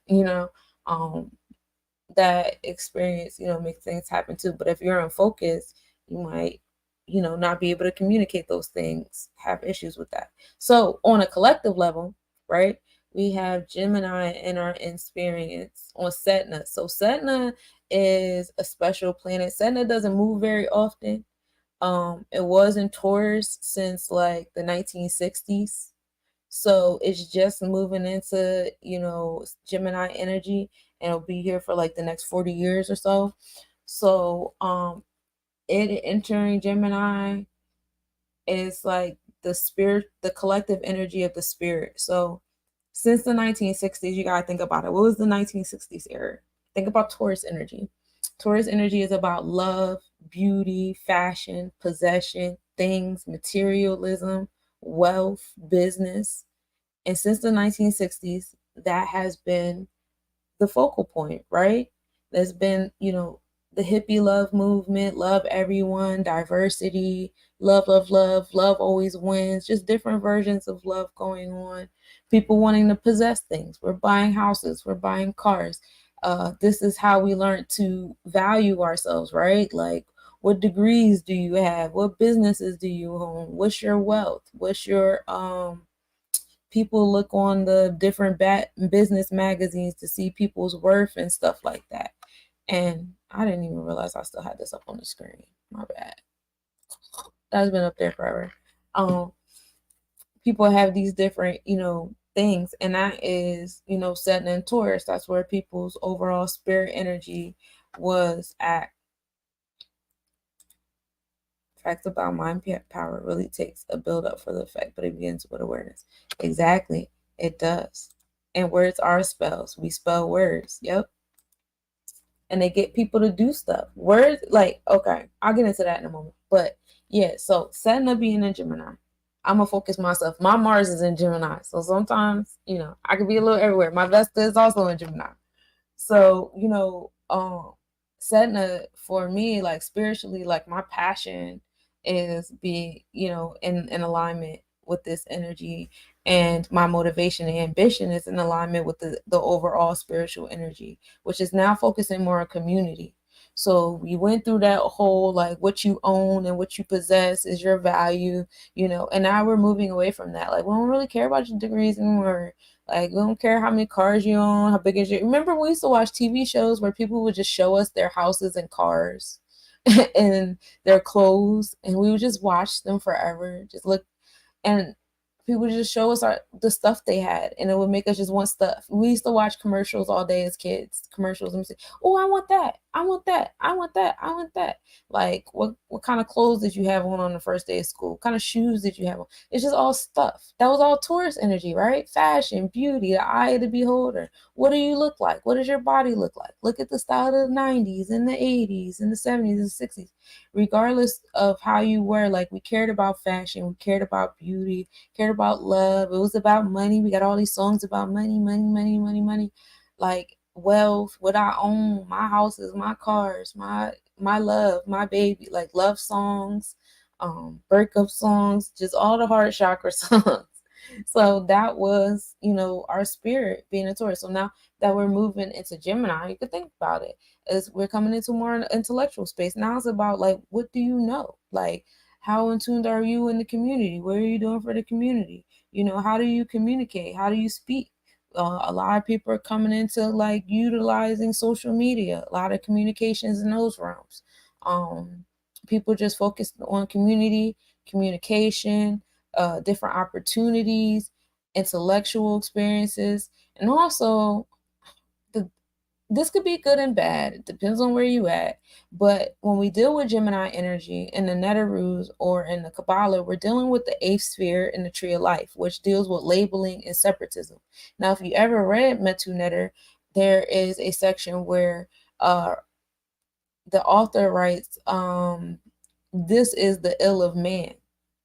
That experience, makes things happen too. But if you're unfocused, you might, not be able to communicate those things, have issues with that. So on a collective level, right, we have Gemini in our experience on Setna. So Setna is a special planet. Setna doesn't move very often. It was in Taurus since like the 1960s. So it's just moving into, Gemini energy, and it'll be here for like the next 40 years or so. So it entering Gemini is like the spirit, the collective energy of the spirit. So since the 1960s, you gotta think about it. What was the 1960s era? Think about Taurus energy. Taurus energy is about love, beauty, fashion, possession, things, materialism, wealth, business. And since the 1960s, that has been the focal point, right? There's been, the hippie love movement, love everyone, diversity, love, love, love, love always wins, just different versions of love going on. People wanting to possess things. We're buying houses, we're buying cars. This is how we learn to value ourselves, right? Like, what degrees do you have? What businesses do you own? What's your wealth? What's your people look on the different business magazines to see people's worth and stuff like that. And I didn't even realize I still had this up on the screen. My bad. That's been up there forever. People have these different, things, and that is, setting in Taurus. That's where people's overall spirit energy was at. Facts about mind power really takes a build up for the effect, but it begins with awareness. Exactly, it does. And words are spells. We spell words. Yep. And they get people to do stuff. Words, like, okay, I'll get into that in a moment. But yeah, so setting up being in Gemini, I'm gonna focus myself. My Mars is in Gemini, so sometimes, I could be a little everywhere. My Vesta is also in Gemini. So, Setna for me, like spiritually, like my passion is being, in alignment with this energy, and my motivation and ambition is in alignment with the overall spiritual energy, which is now focusing more on community. So we went through that whole like what you own and what you possess is your value, and now we're moving away from that. Like we don't really care about your degrees anymore. Like we don't care how many cars you own, how big is your. Remember we used to watch TV shows where people would just show us their houses and cars and their clothes, and we would just watch them forever, just look, and people would just show us the stuff they had, and it would make us just want stuff. We used to watch commercials all day as kids, commercials, and we say, "Oh, I want that, I want that, I want that, I want that." Like, what kind of clothes did you have on the first day of school? What kind of shoes did you have on? It's just all stuff. That was all tourist energy, right? Fashion, beauty, the eye of the beholder. What do you look like? What does your body look like? Look at the style of the 90s and the 80s and the 70s and 60s. Regardless of how you were, like, we cared about fashion, we cared about beauty, cared about love. It was about money. We got all these songs about money, money, money, money, money. Like wealth, what I own, my houses, my cars, my love, my baby, like love songs, breakup songs, just all the heart chakra songs. So that was, our spirit being a Taurus. So now that we're moving into Gemini, you could think about it as we're coming into more intellectual space. Now it's about like, what do you know? Like, how in tuned are you in the community? What are you doing for the community? How do you communicate? How do you speak? A lot of people are coming into like utilizing social media, a lot of communications in those realms. People just focused on community, communication, different opportunities, intellectual experiences, and also this could be good and bad. It depends on where you at. But when we deal with Gemini energy in the Netarus or in the Kabbalah, we're dealing with the eighth sphere in the Tree of Life, which deals with labeling and separatism. Now, if you ever read Metu Neter, there is a section where the author writes, this is the ill of man,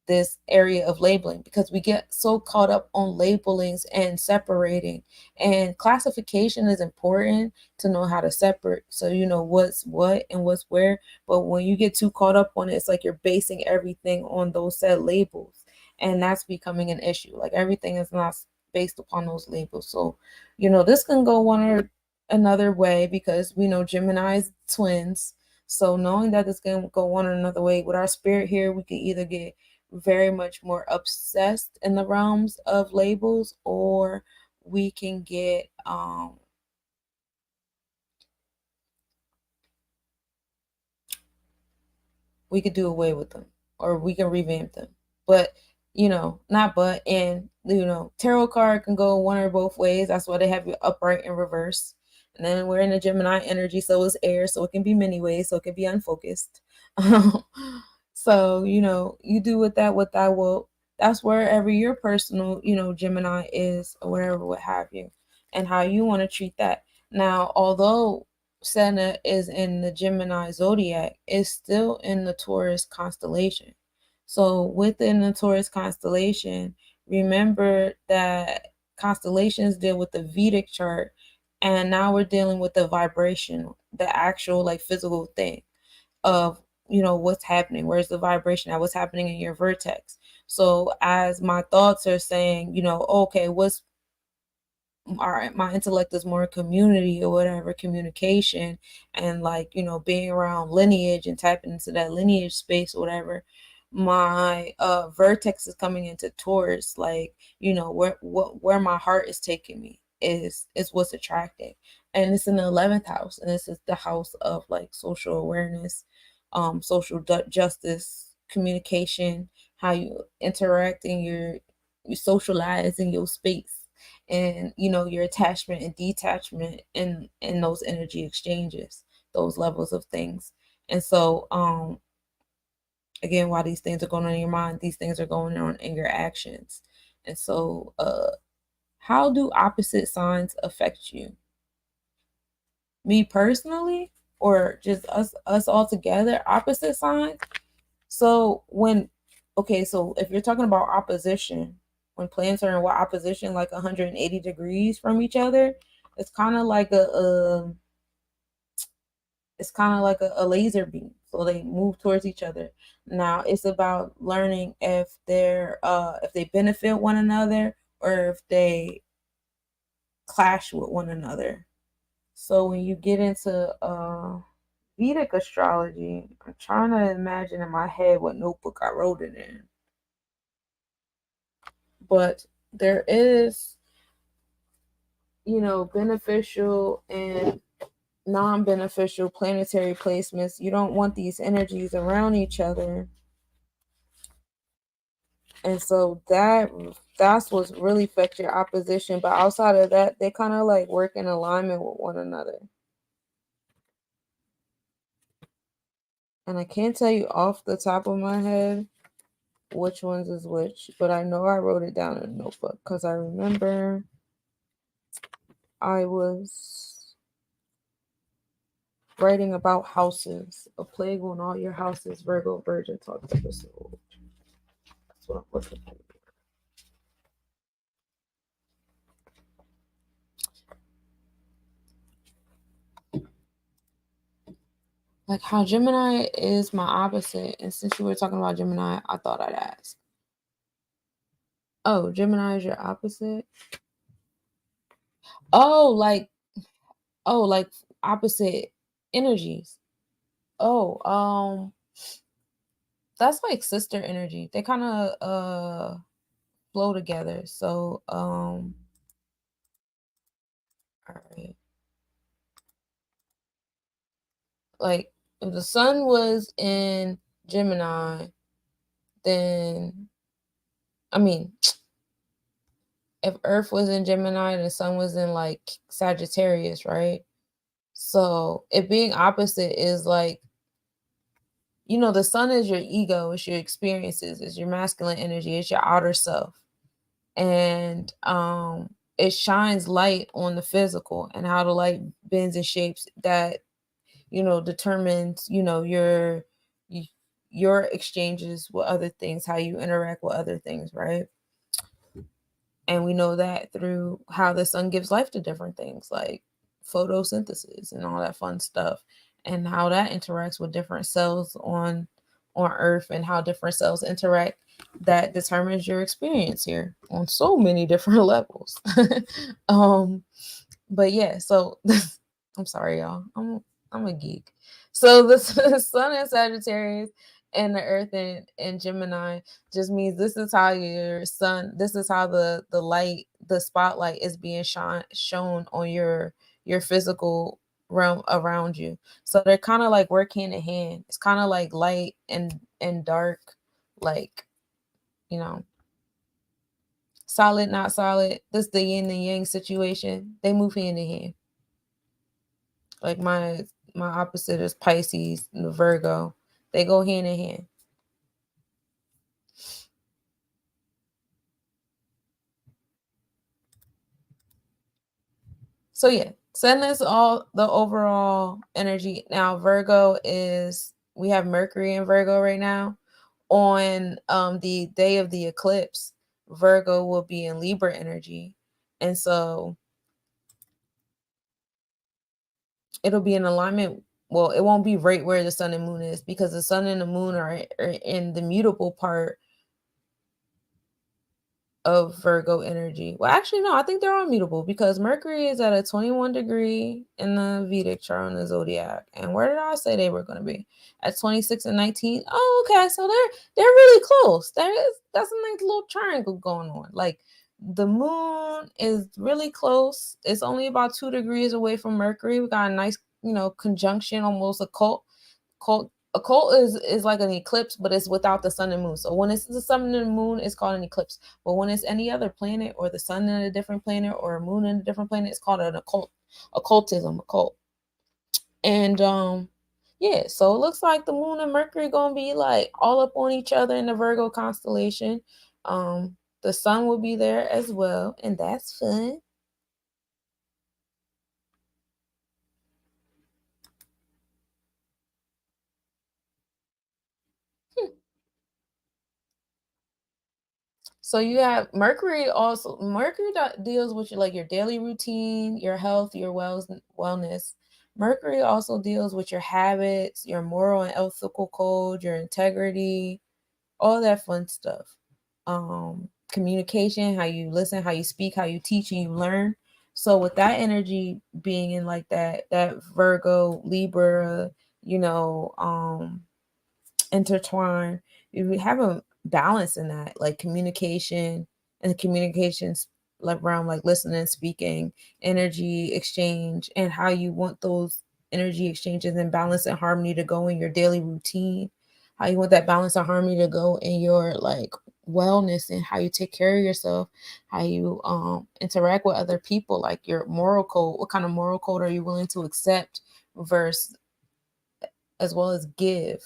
this area of labeling, because we get so caught up on labelings and separating, and classification is important to know how to separate, so you know what's what and what's where. But when you get too caught up on it, it's like you're basing everything on those set labels, and that's becoming an issue. Like everything is not based upon those labels. So this can go one or another way, because we know Gemini is twins. So knowing that it's going to go one or another way with our spirit here, we could either get very much more obsessed in the realms of labels, or we can get we could do away with them, or we can revamp them. But not but, and tarot card can go one or both ways. That's why they have you upright and reverse. And then we're in the Gemini energy, so it's air, so it can be many ways, so it can be unfocused. So you do with that what that will. That's wherever your personal Gemini is, or whatever, what have you, and how you want to treat that. Now, although Senna is in the Gemini zodiac, is still in the Taurus constellation. So within the Taurus constellation, remember that constellations deal with the Vedic chart, and now we're dealing with the vibration, the actual like physical thing of what's happening. Where's the vibration at? What's happening in your vertex? So as my thoughts are saying, okay, what's all right, my intellect is more community or whatever, communication, and like being around lineage and tapping into that lineage space or whatever. My vertex is coming into Taurus, like where my heart is taking me is what's attracting, and it's in the 11th house, and this is the house of like social awareness, social justice, communication, how you interact in you socialize in your space, and your attachment and detachment in those energy exchanges, those levels of things. And so again, while these things are going on in your mind, these things are going on in your actions. And so how do opposite signs affect you? Me personally, or just us all together? Opposite signs. So so if you're talking about opposition, when planets are in what opposition, like 180 degrees from each other, it's kind of like a laser beam. So they move towards each other. Now it's about learning if they benefit one another, or if they clash with one another. So when you get into Vedic astrology. I'm trying to imagine in my head what notebook I wrote it in. But there is, beneficial and non-beneficial planetary placements. You don't want these energies around each other. And so that's what's really affect your opposition. But outside of that, they kind of like work in alignment with one another. And I can't tell you off the top of my head which ones is which, but I know I wrote it down in a notebook because I remember I was writing about houses, a plague on all your houses, Virgo Virgin Talk episode. That's what I'm looking for. Like how Gemini is my opposite. And since you were talking about Gemini, I thought I'd ask. Oh, Gemini is your opposite? Oh, like opposite energies. Oh, that's like sister energy. They kind of flow together. So all right. Like if the sun was in Gemini, then I mean if Earth was in Gemini and the sun was in like Sagittarius, right? So it being opposite is like, the sun is your ego, it's your experiences, it's your masculine energy, it's your outer self. And it shines light on the physical and how the light bends and shapes that, determines, your exchanges with other things, how you interact with other things, right? And we know that through how the sun gives life to different things like photosynthesis and all that fun stuff, and how that interacts with different cells on Earth, and how different cells interact, that determines your experience here on so many different levels. But yeah, so I'm sorry, y'all. I'm a geek. So the sun in Sagittarius and the Earth in Gemini just means this is how this is how the light, the spotlight is being shown on your physical realm around you. So they're kind of like work hand in hand. It's kind of like light and dark, like, solid, not solid. This the yin and yang situation. They move hand in hand. Like my opposite is Pisces and Virgo. They go hand in hand. So yeah, send us all the overall energy. Now Virgo we have Mercury in Virgo right now. On the day of the eclipse, Virgo will be in Libra energy. And so it'll be in alignment. Well, it won't be right where the sun and moon is, because the sun and the moon are in the mutable part of Virgo energy. Well, actually, no, I think they're all mutable, because Mercury is at a 21 degree in the Vedic chart on the zodiac. And where did I say they were going to be? At 26 and 19. Oh, okay. So they're really close. That's a nice little triangle going on. Like the moon is really close. It's only about 2 degrees away from Mercury. We got a nice, conjunction, almost occult. Occult is like an eclipse, but it's without the sun and moon. So when it's the sun and the moon, it's called an eclipse. But when it's any other planet, or the sun in a different planet, or a moon in a different planet, it's called an occultism. And yeah, so it looks like the moon and Mercury gonna be like all up on each other in the Virgo constellation. The sun will be there as well, and that's fun. So you have Mercury also. Mercury deals with your daily routine, your health, your wellness. Mercury also deals with your habits, your moral and ethical code, your integrity, all that fun stuff. Communication, how you listen, how you speak, how you teach, and you learn. So with that energy being in like that Virgo, Libra, intertwine. You have a balance in that, like communication and the communications like realm, like listening, speaking, energy exchange, and how you want those energy exchanges and balance and harmony to go in your daily routine. How you want that balance and harmony to go in your like wellness and how you take care of yourself, how you interact with other people, like your moral code. What kind of moral code are you willing to accept versus as well as give,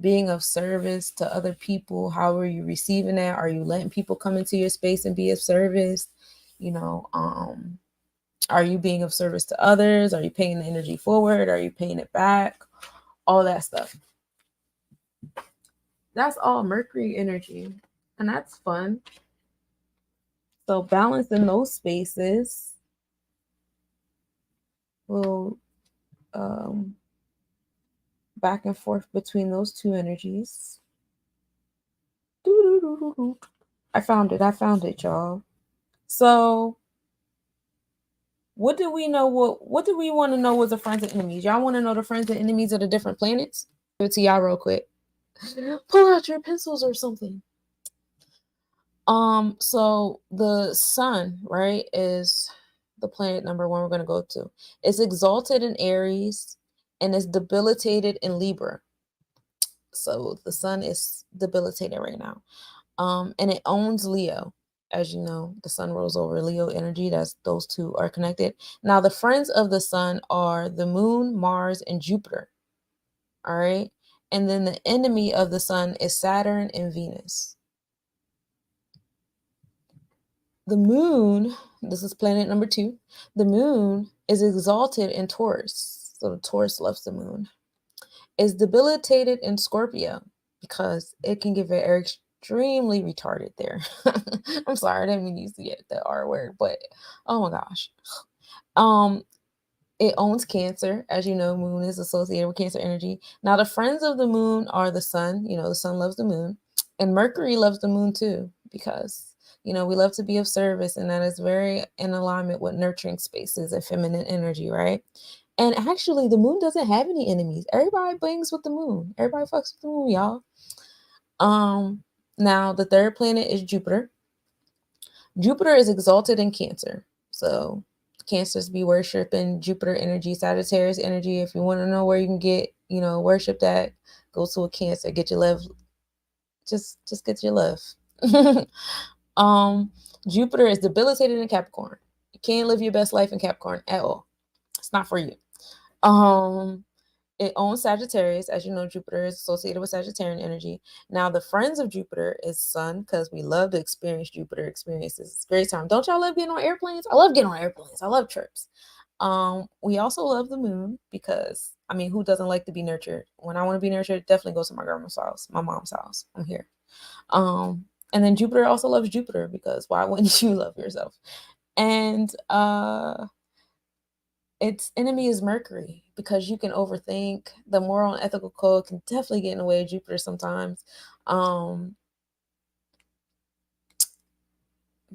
being of service to other people. How are you receiving that? Are you letting people come into your space and be of service? Are you being of service to others? Are you paying the energy forward? Are you paying it back? All that stuff. That's all Mercury energy. And that's fun. So balance in those spaces will back and forth between those two energies. I found it, y'all. So what do we know? What do we want to know was the friends and enemies? Y'all want to know the friends and enemies of the different planets? Give it to y'all real quick. Pull out your pencils or something. So the sun, right, is the planet number one we're going to go to. It's exalted in Aries and is debilitated in Libra. So the sun is debilitated right now. And it owns Leo. As you know, the sun rolls over Leo energy. Those two are connected. Now, the friends of the sun are the moon, Mars, and Jupiter. All right. And then the enemy of the sun is Saturn and Venus. The moon, this is planet number 2. The moon is exalted in Taurus. So Taurus loves the moon. Is debilitated in Scorpio because it can get very extremely retarded there. I'm sorry, I didn't mean to use the R word, but oh my gosh. It owns Cancer. As you know, moon is associated with Cancer energy. Now, the friends of the moon are the sun. The sun loves the moon. And Mercury loves the moon too, because, we love to be of service. And that is very in alignment with nurturing spaces and feminine energy, right? And actually, the moon doesn't have any enemies. Everybody bangs with the moon. Everybody fucks with the moon, y'all. Now, the third planet is Jupiter. Jupiter is exalted in Cancer. So Cancers be worshiping Jupiter energy, Sagittarius energy. If you want to know where you can get, worship that, go to a Cancer. Get your love. Just get your love. Jupiter is debilitated in Capricorn. You can't live your best life in Capricorn at all. It's not for you. It owns Sagittarius. As you know, Jupiter is associated with Sagittarian energy. Now, the friends of Jupiter is Sun, because we love to experience Jupiter experiences. It's a great time. Don't y'all love getting on airplanes? I love getting on airplanes. I love trips. We also love the moon because, who doesn't like to be nurtured? When I want to be nurtured, definitely go to my grandma's house, my mom's house. I'm here. And then Jupiter also loves Jupiter because why wouldn't you love yourself? And its enemy is Mercury because you can overthink. The moral and ethical code can definitely get in the way of Jupiter sometimes. The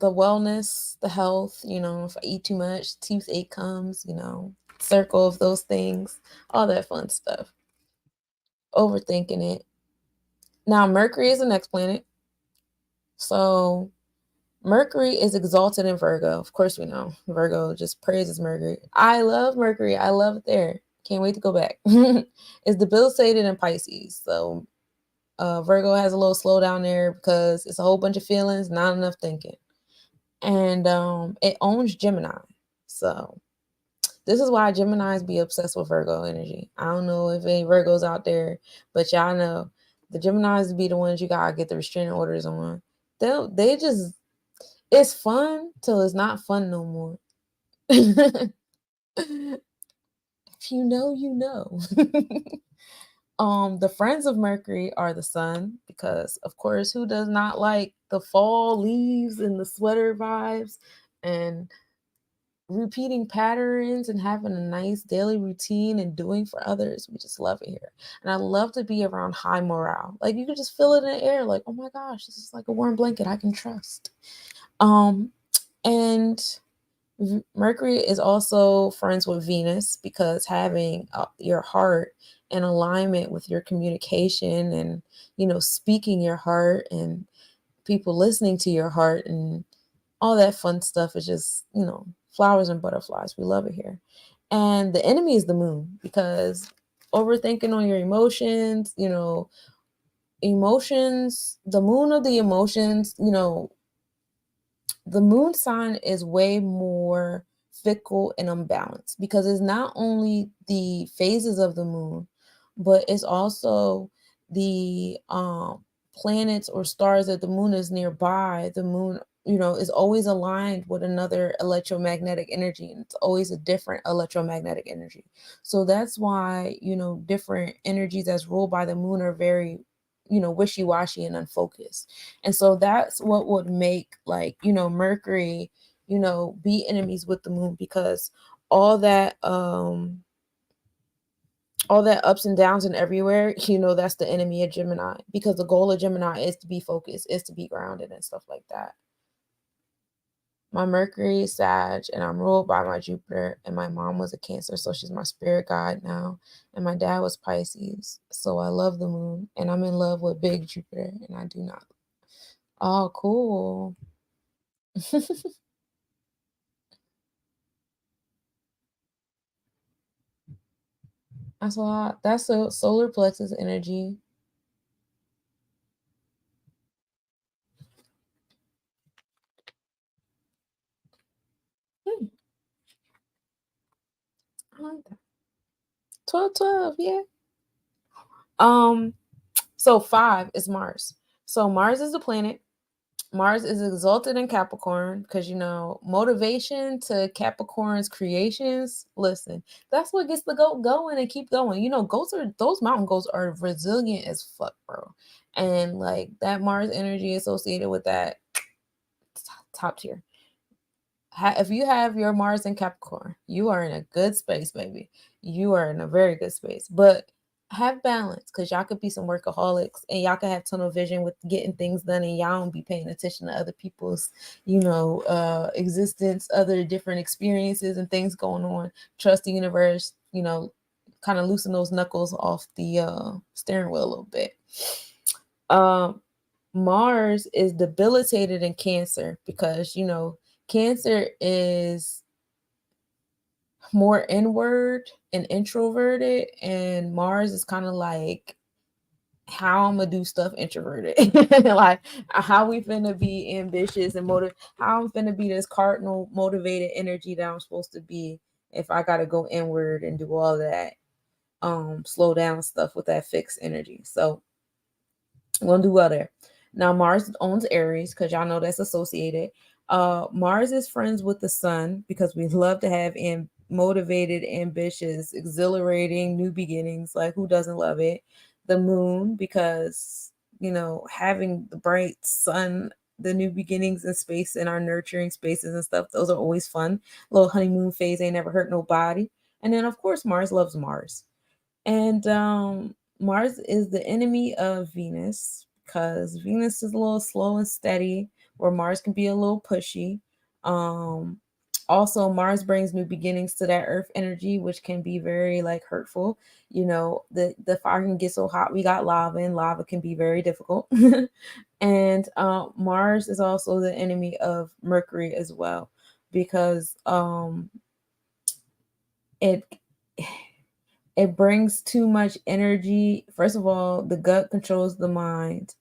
wellness, the health, if I eat too much, toothache comes, circle of those things, all that fun stuff. Overthinking it. Now, Mercury is the next planet. So Mercury is exalted in Virgo. Of course, we know Virgo just praises Mercury. I love Mercury. I love it there. Can't wait to go back. It's debilitated in Pisces. So Virgo has a little slowdown there because it's a whole bunch of feelings, not enough thinking. And it owns Gemini. So this is why Geminis be obsessed with Virgo energy. I don't know if any Virgos out there, but y'all know the Geminis be the ones you gotta get the restraining orders on. They just, it's fun till it's not fun no more. If you know, you know. The friends of Mercury are the sun, because of course, who does not like the fall leaves and the sweater vibes and repeating patterns and having a nice daily routine and doing for others? We just love it here. And I love to be around high morale. Like, you can just feel it in the air, like, oh my gosh, this is like a warm blanket I can trust. And Mercury is also friends with Venus, because having your heart in alignment with your communication and, speaking your heart and people listening to your heart and all that fun stuff is just, flowers and butterflies. We love it here. And the enemy is the moon, because overthinking on your emotions, emotions, the moon of the emotions, the moon sign is way more fickle and unbalanced, because it's not only the phases of the moon, but it's also the planets or stars that the moon is nearby. The moon, is always aligned with another electromagnetic energy, and it's always a different electromagnetic energy. So that's why, different energies that's ruled by the moon are very, wishy-washy and unfocused. And so that's what would make, like, Mercury, be enemies with the moon, because all that ups and downs and everywhere, that's the enemy of Gemini, because the goal of Gemini is to be focused, is to be grounded and stuff like that. My Mercury is Sag, and I'm ruled by my Jupiter, and my mom was a Cancer, so she's my spirit guide now, and my dad was Pisces, so I love the moon, and I'm in love with big Jupiter, and I do not. Oh, cool. That's a lot. That's a solar plexus energy. Hmm, I like that. 12, yeah. So 5 is Mars. So Mars is the planet. Mars is exalted in Capricorn, because, motivation to Capricorn's creations. Listen, that's what gets the goat going and keep going. Those mountain goats are resilient as fuck, bro. And like that Mars energy associated with that, top tier. If you have your Mars in Capricorn, you are in a good space, baby. You are in a very good space. But have balance, because y'all could be some workaholics and y'all could have tunnel vision with getting things done, and y'all don't be paying attention to other people's, existence, other different experiences and things going on. Trust the universe, kind of loosen those knuckles off the steering wheel a little bit. Mars is debilitated in Cancer, because, Cancer is more inward and introverted, and Mars is kind of like how I'm gonna do stuff introverted. Like how we finna be ambitious and how I'm finna be this cardinal motivated energy that I'm supposed to be if I gotta go inward and do all that slow down stuff with that fixed energy. So I'm gonna do well there. Now Mars owns Aries, because y'all know that's associated. Mars is friends with the sun, because we love to have motivated, ambitious, exhilarating new beginnings. Like, who doesn't love it? The moon, because having the bright sun, the new beginnings in space and our nurturing spaces and stuff, those are always fun. Little honeymoon phase ain't never hurt nobody. And then of course Mars loves Mars. And Mars is the enemy of Venus, because Venus is a little slow and steady, where Mars can be a little pushy. Also, Mars brings new beginnings to that Earth energy, which can be very like hurtful. The fire can get so hot, we got lava, and lava can be very difficult. And Mars is also the enemy of Mercury as well, because it it brings too much energy. First of all, the gut controls the mind,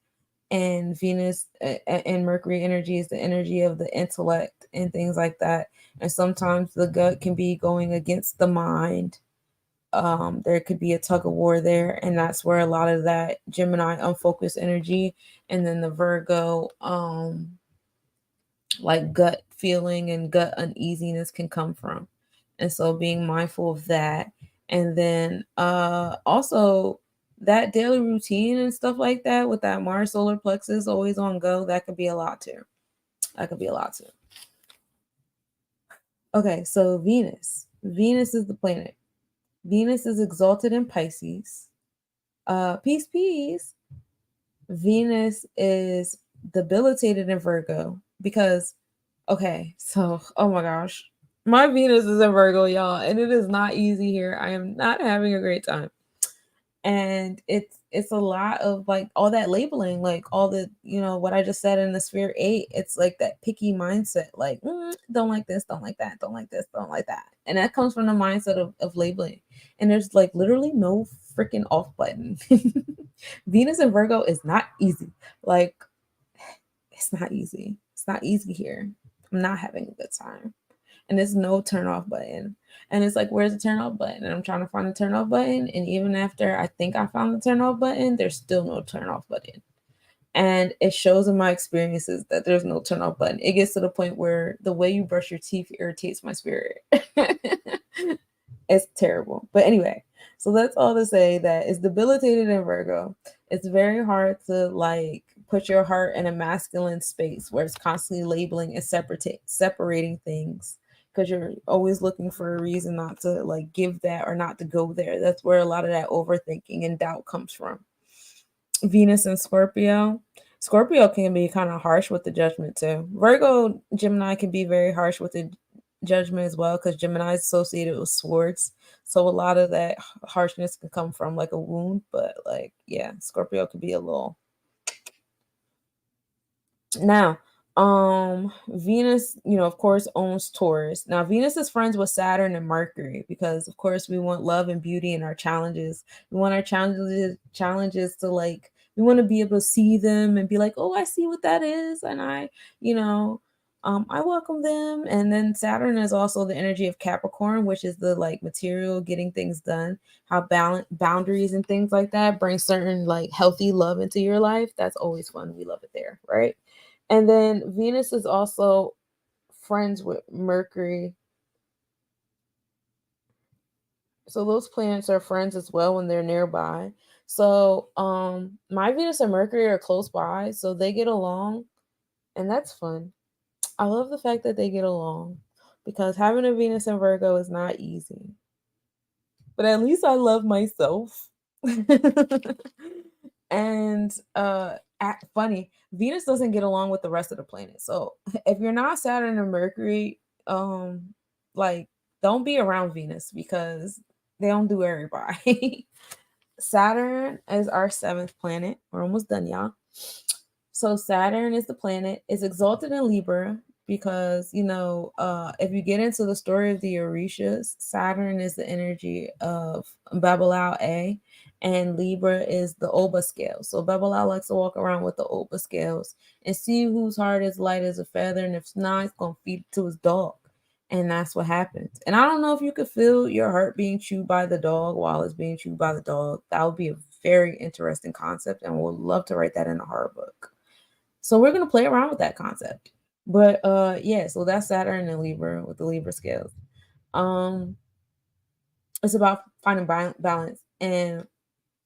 and Venus and Mercury energy is the energy of the intellect and things like that. And sometimes the gut can be going against the mind. There could be a tug of war there, and that's where a lot of that Gemini unfocused energy, and then the Virgo like gut feeling and gut uneasiness can come from. And so being mindful of that. And then also that daily routine and stuff like that with that Mars solar plexus always on go, that could be a lot too. That could be a lot too. Okay, so Venus. Venus is the planet. Venus is exalted in Pisces. Peace. Venus is debilitated in Virgo, because okay, so oh my gosh, my Venus is in Virgo, y'all, and it is not easy here. I am not having a great time. And it's a lot of like all that labeling, like all the, what I just said in the sphere 8. It's like that picky mindset, like, don't like this, don't like that, don't like this, don't like that. And that comes from the mindset of labeling. And there's like literally no freaking off button. Venus and Virgo is not easy. Like, it's not easy. It's not easy here. I'm not having a good time. And there's no turn off button. And it's like, where's the turn off button? And I'm trying to find the turn off button. And even after I think I found the turn off button, there's still no turn off button. And it shows in my experiences that there's no turn off button. It gets to the point where the way you brush your teeth irritates my spirit. It's terrible. But anyway, so that's all to say that it's debilitated in Virgo. It's very hard to like put your heart in a masculine space where it's constantly labeling and separating things, because you're always looking for a reason not to like give that or not to go there. That's where a lot of that overthinking and doubt comes from. Venus and Scorpio. Scorpio can be kind of harsh with the judgment too. Virgo, Gemini can be very harsh with the judgment as well, because Gemini is associated with swords. So a lot of that harshness can come from like a wound. But like, yeah, Scorpio could be a little. Now, Venus, of course, owns Taurus. Now, Venus is friends with Saturn and Mercury because, of course, we want love and beauty in our challenges. We want our challenges to like, we want to be able to see them and be like, oh, I see what that is, and I welcome them. And then Saturn is also the energy of Capricorn, which is the like material, getting things done, how boundaries and things like that bring certain like healthy love into your life. That's always fun. We love it there, right? And then Venus is also friends with Mercury. So those planets are friends as well when they're nearby. So my Venus and Mercury are close by, so they get along, and that's fun. I love the fact that they get along, because having a Venus and Virgo is not easy. But at least I love myself. And funny, Venus doesn't get along with the rest of the planets. So if you're not Saturn and Mercury, like, don't be around Venus, because they don't do everybody. Saturn is our 7th planet. We're almost done, y'all. So Saturn is the planet. It's exalted in Libra because, if you get into the story of the Orishas, Saturn is the energy of Babylao A, and Libra is the Oba scale. So Babylao likes to walk around with the Oba scales and see whose heart is light as a feather, and if it's not, it's going to feed it to his dog. And that's what happens. And I don't know if you could feel your heart being chewed by the dog while it's being chewed by the dog. That would be a very interesting concept, and would love to write that in a horror book. So we're going to play around with that concept. But yeah, so that's Saturn and Libra with the Libra scales. It's about finding balance. And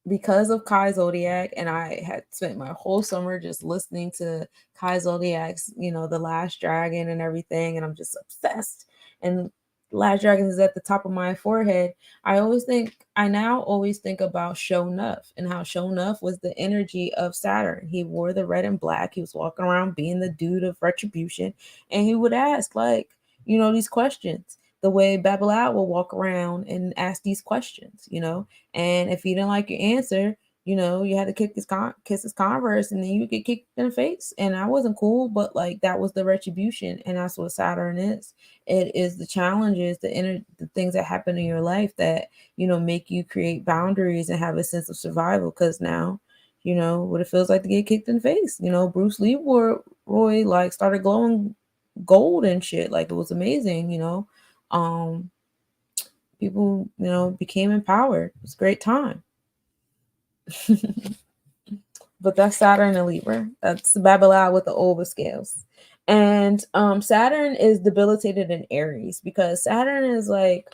because of Kai Zodiac, and I had spent my whole summer just listening to Kai Zodiac's, The Last Dragon and everything, and I'm just obsessed. And Last Dragon is at the top of my forehead. I now always think about Shonuff, and how Shonuff was the energy of Saturn. He wore the red and black. He was walking around being the dude of retribution, and he would ask these questions the way Babylon will walk around and ask these questions, and if he didn't like your answer, you had to kiss his Converse, and then you get kicked in the face. And I wasn't cool, but like, that was the retribution. And that's what Saturn is. It is the challenges, the things that happen in your life that, make you create boundaries and have a sense of survival. Because now, what it feels like to get kicked in the face. Bruce Lee Roy like started glowing gold and shit. Like, it was amazing, people, became empowered. It was a great time. But that's Saturn and Libra. That's Babylon with the Oba scales. And Saturn is debilitated in Aries, because Saturn is like,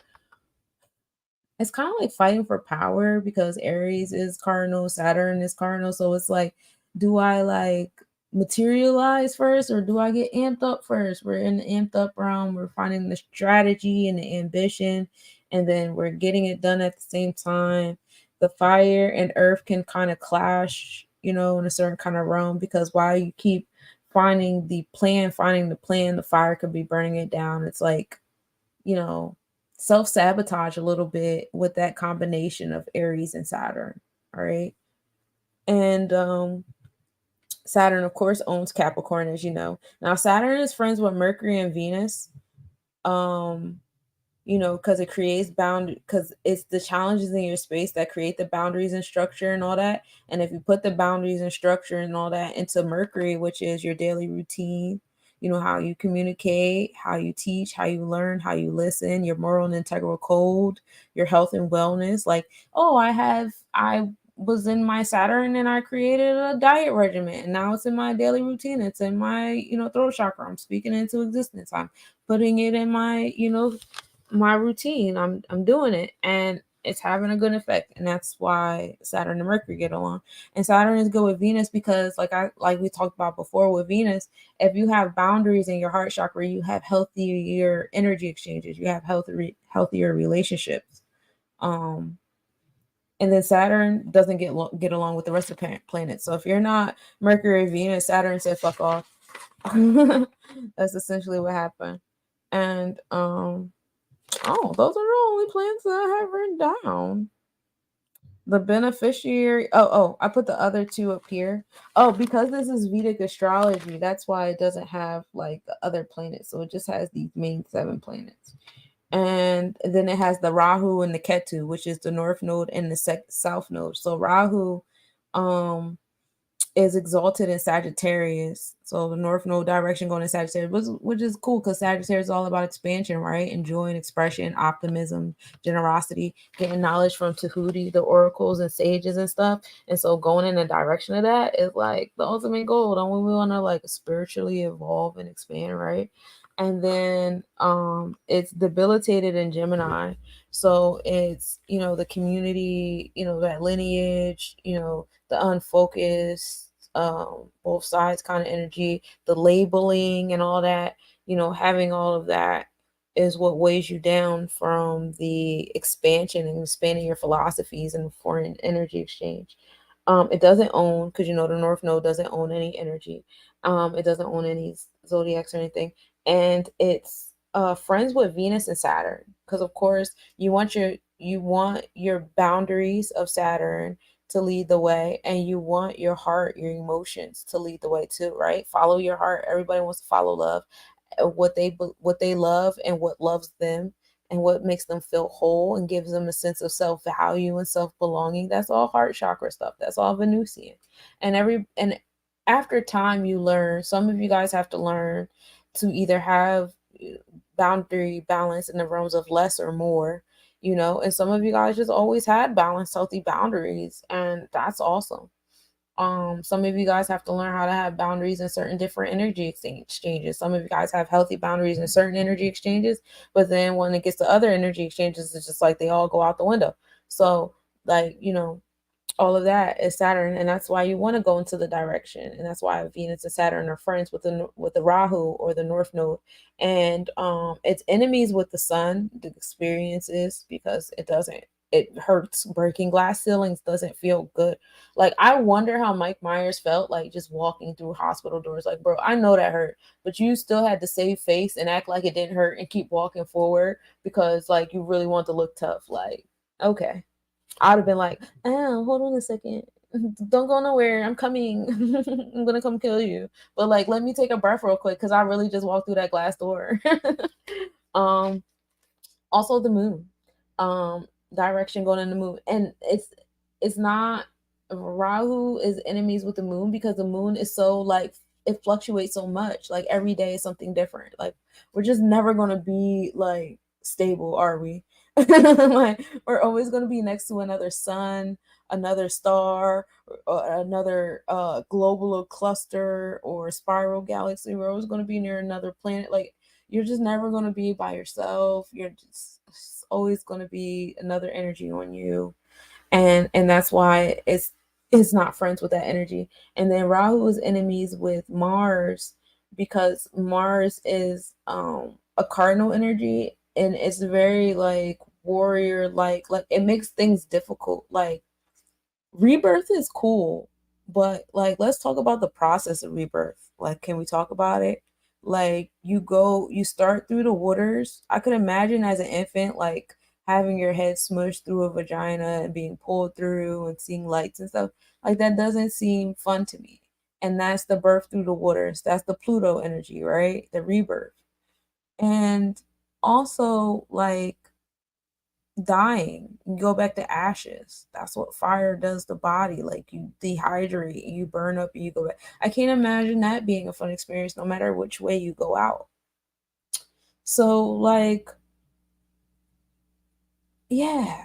it's kind of like fighting for power, because Aries is cardinal, Saturn is cardinal. So it's like, do I like materialize first, or do I get amped up first? We're in the amped up realm. We're finding the strategy and the ambition, and then we're getting it done at the same time. The fire and earth can kind of clash, in a certain kind of realm, because while you keep finding the plan, the fire could be burning it down. It's like, self-sabotage a little bit with that combination of Aries and Saturn. All right. And Saturn, of course, owns Capricorn, as you know. Now, Saturn is friends with Mercury and Venus. Because it creates because it's the challenges in your space that create the boundaries and structure and all that. And if you put the boundaries and structure and all that into Mercury, which is your daily routine, how you communicate, how you teach, how you learn, how you listen, your moral and integral code, your health and wellness. Like, oh, I was in my Saturn and I created a diet regimen, and now it's in my daily routine. It's in my, throat chakra. I'm speaking into existence. I'm putting it in my routine. I'm doing it, and it's having a good effect. And that's why Saturn and Mercury get along. And Saturn is good with Venus because like we talked about before with Venus, if you have boundaries in your heart chakra, you have healthier energy exchanges, you have healthier relationships. And then Saturn doesn't get along with the rest of the planets. So if you're not Mercury, Venus, Saturn said fuck off. That's essentially what happened. And those are the only planets that I have written down. The beneficiary. I put the other two up here. Oh, because this is Vedic astrology, that's why it doesn't have like the other planets. So it just has these main 7 planets. And then it has the Rahu and the Ketu, which is the north node and the south node. So Rahu is exalted in Sagittarius. So the north node direction going to Sagittarius, which is cool because Sagittarius is all about expansion, right? Enjoying expression, optimism, generosity, getting knowledge from Tahuti, the oracles and sages and stuff. And so going in the direction of that is like the ultimate goal. Don't we want to like spiritually evolve and expand, right? And then it's debilitated in Gemini. So it's, the community, that lineage, the unfocused, both sides kind of energy, the labeling and all that, having all of that is what weighs you down from the expansion and expanding your philosophies and foreign energy exchange. It doesn't own, because the North Node doesn't own any energy. It doesn't own any zodiacs or anything. And it's friends with Venus and Saturn, because of course you want your boundaries of Saturn to lead the way, and you want your heart, your emotions to lead the way too, right? Follow your heart. Everybody wants to follow love, what they love and what loves them and what makes them feel whole and gives them a sense of self-value and self-belonging. That's all heart chakra stuff. That's all Venusian. And after time you learn, some of you guys have to learn to either have boundary balance in the realms of less or more, and some of you guys just always had balanced, healthy boundaries, and that's awesome. Some of you guys have to learn how to have boundaries in certain different energy exchanges. Some of you guys have healthy boundaries in certain energy exchanges, but then when it gets to other energy exchanges, it's just like they all go out the window. So like, all of that is Saturn, and that's why you want to go into the direction, and that's why Venus and Saturn are friends with the Rahu or the North Node, and it's enemies with the Sun. The experiences, because it hurts. Breaking glass ceilings doesn't feel good. Like, I wonder how Mike Myers felt like just walking through hospital doors. Like, bro, I know that hurt, but you still had to save face and act like it didn't hurt and keep walking forward because like you really want to look tough. Like, okay. I'd have been like, oh, hold on a second. Don't go nowhere. I'm coming. I'm going to come kill you. But like, let me take a breath real quick because I really just walked through that glass door. Also the moon. Direction going in the moon. And it's not, Rahu is enemies with the moon because the moon is so like, it fluctuates so much. Like every day is something different. Like we're just never going to be like stable, are we? Like we're always going to be next to another sun, another star, or another globular cluster or spiral galaxy. We're always going to be near another planet. Like you're just never going to be by yourself. You're just always going to be another energy on you, and that's why it's not friends with that energy. And then Rahu is enemies with Mars because Mars is a cardinal energy, and it's very like warrior, like it makes things difficult. Like rebirth is cool, but like let's talk about the process of rebirth. Like, can we talk about it? Like you start through the waters. I could imagine as an infant, like having your head smushed through a vagina and being pulled through and seeing lights and stuff. Like that doesn't seem fun to me. And that's the birth through the waters. That's the Pluto energy, right? The rebirth. And also like dying, you go back to ashes. That's what fire does to body. Like you dehydrate, you burn up, and you go back. I can't imagine that being a fun experience no matter which way you go out. So like, yeah.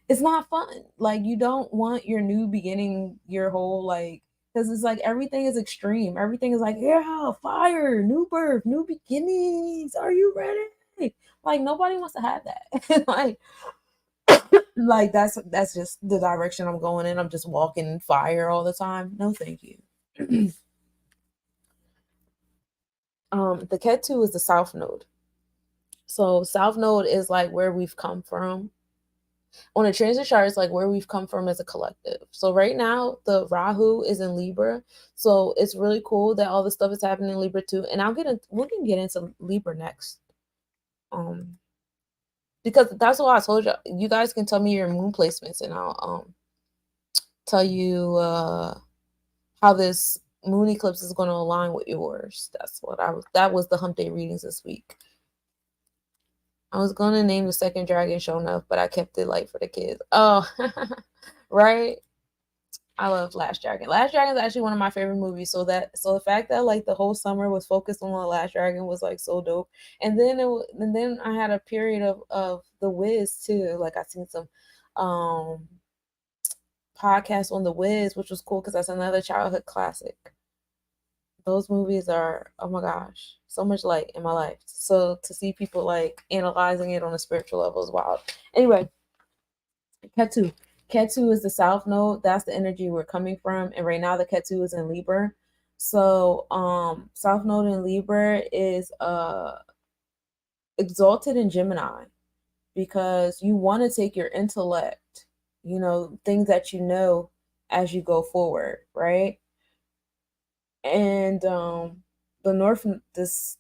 It's not fun. Like you don't want your new beginning, your whole like, because it's like everything is extreme. Everything is like, yeah, fire, new birth, new beginnings. Are you ready? Like nobody wants to have that. Like that's just the direction I'm going in. I'm just walking in fire all the time. No, thank you. The Ketu is the South Node. So South Node is like where we've come from. On a transit chart, it's like where we've come from as a collective. So right now, the Rahu is in Libra. So it's really cool that all this stuff is happening in Libra too. And we can get into Libra next. Because that's what I told you. You guys can tell me your moon placements and I'll tell you how this moon eclipse is going to align with yours. That was the hump day readings this week. I was going to name the second dragon show enough, but I kept it light for the kids. Oh, right. I love Last Dragon. Last Dragon is actually one of my favorite movies. So the fact that like the whole summer was focused on the Last Dragon was like so dope. And then I had a period of The Wiz too. Like I seen some podcasts on The Wiz, which was cool because that's another childhood classic. Those movies are, oh my gosh, so much light in my life. So to see people like analyzing it on a spiritual level is wild. Anyway, Ketu. Ketu is the South Node. That's the energy we're coming from. And right now the Ketu is in Libra. So South Node in Libra is exalted in Gemini because you want to take your intellect, things that you know as you go forward, right? And the north node is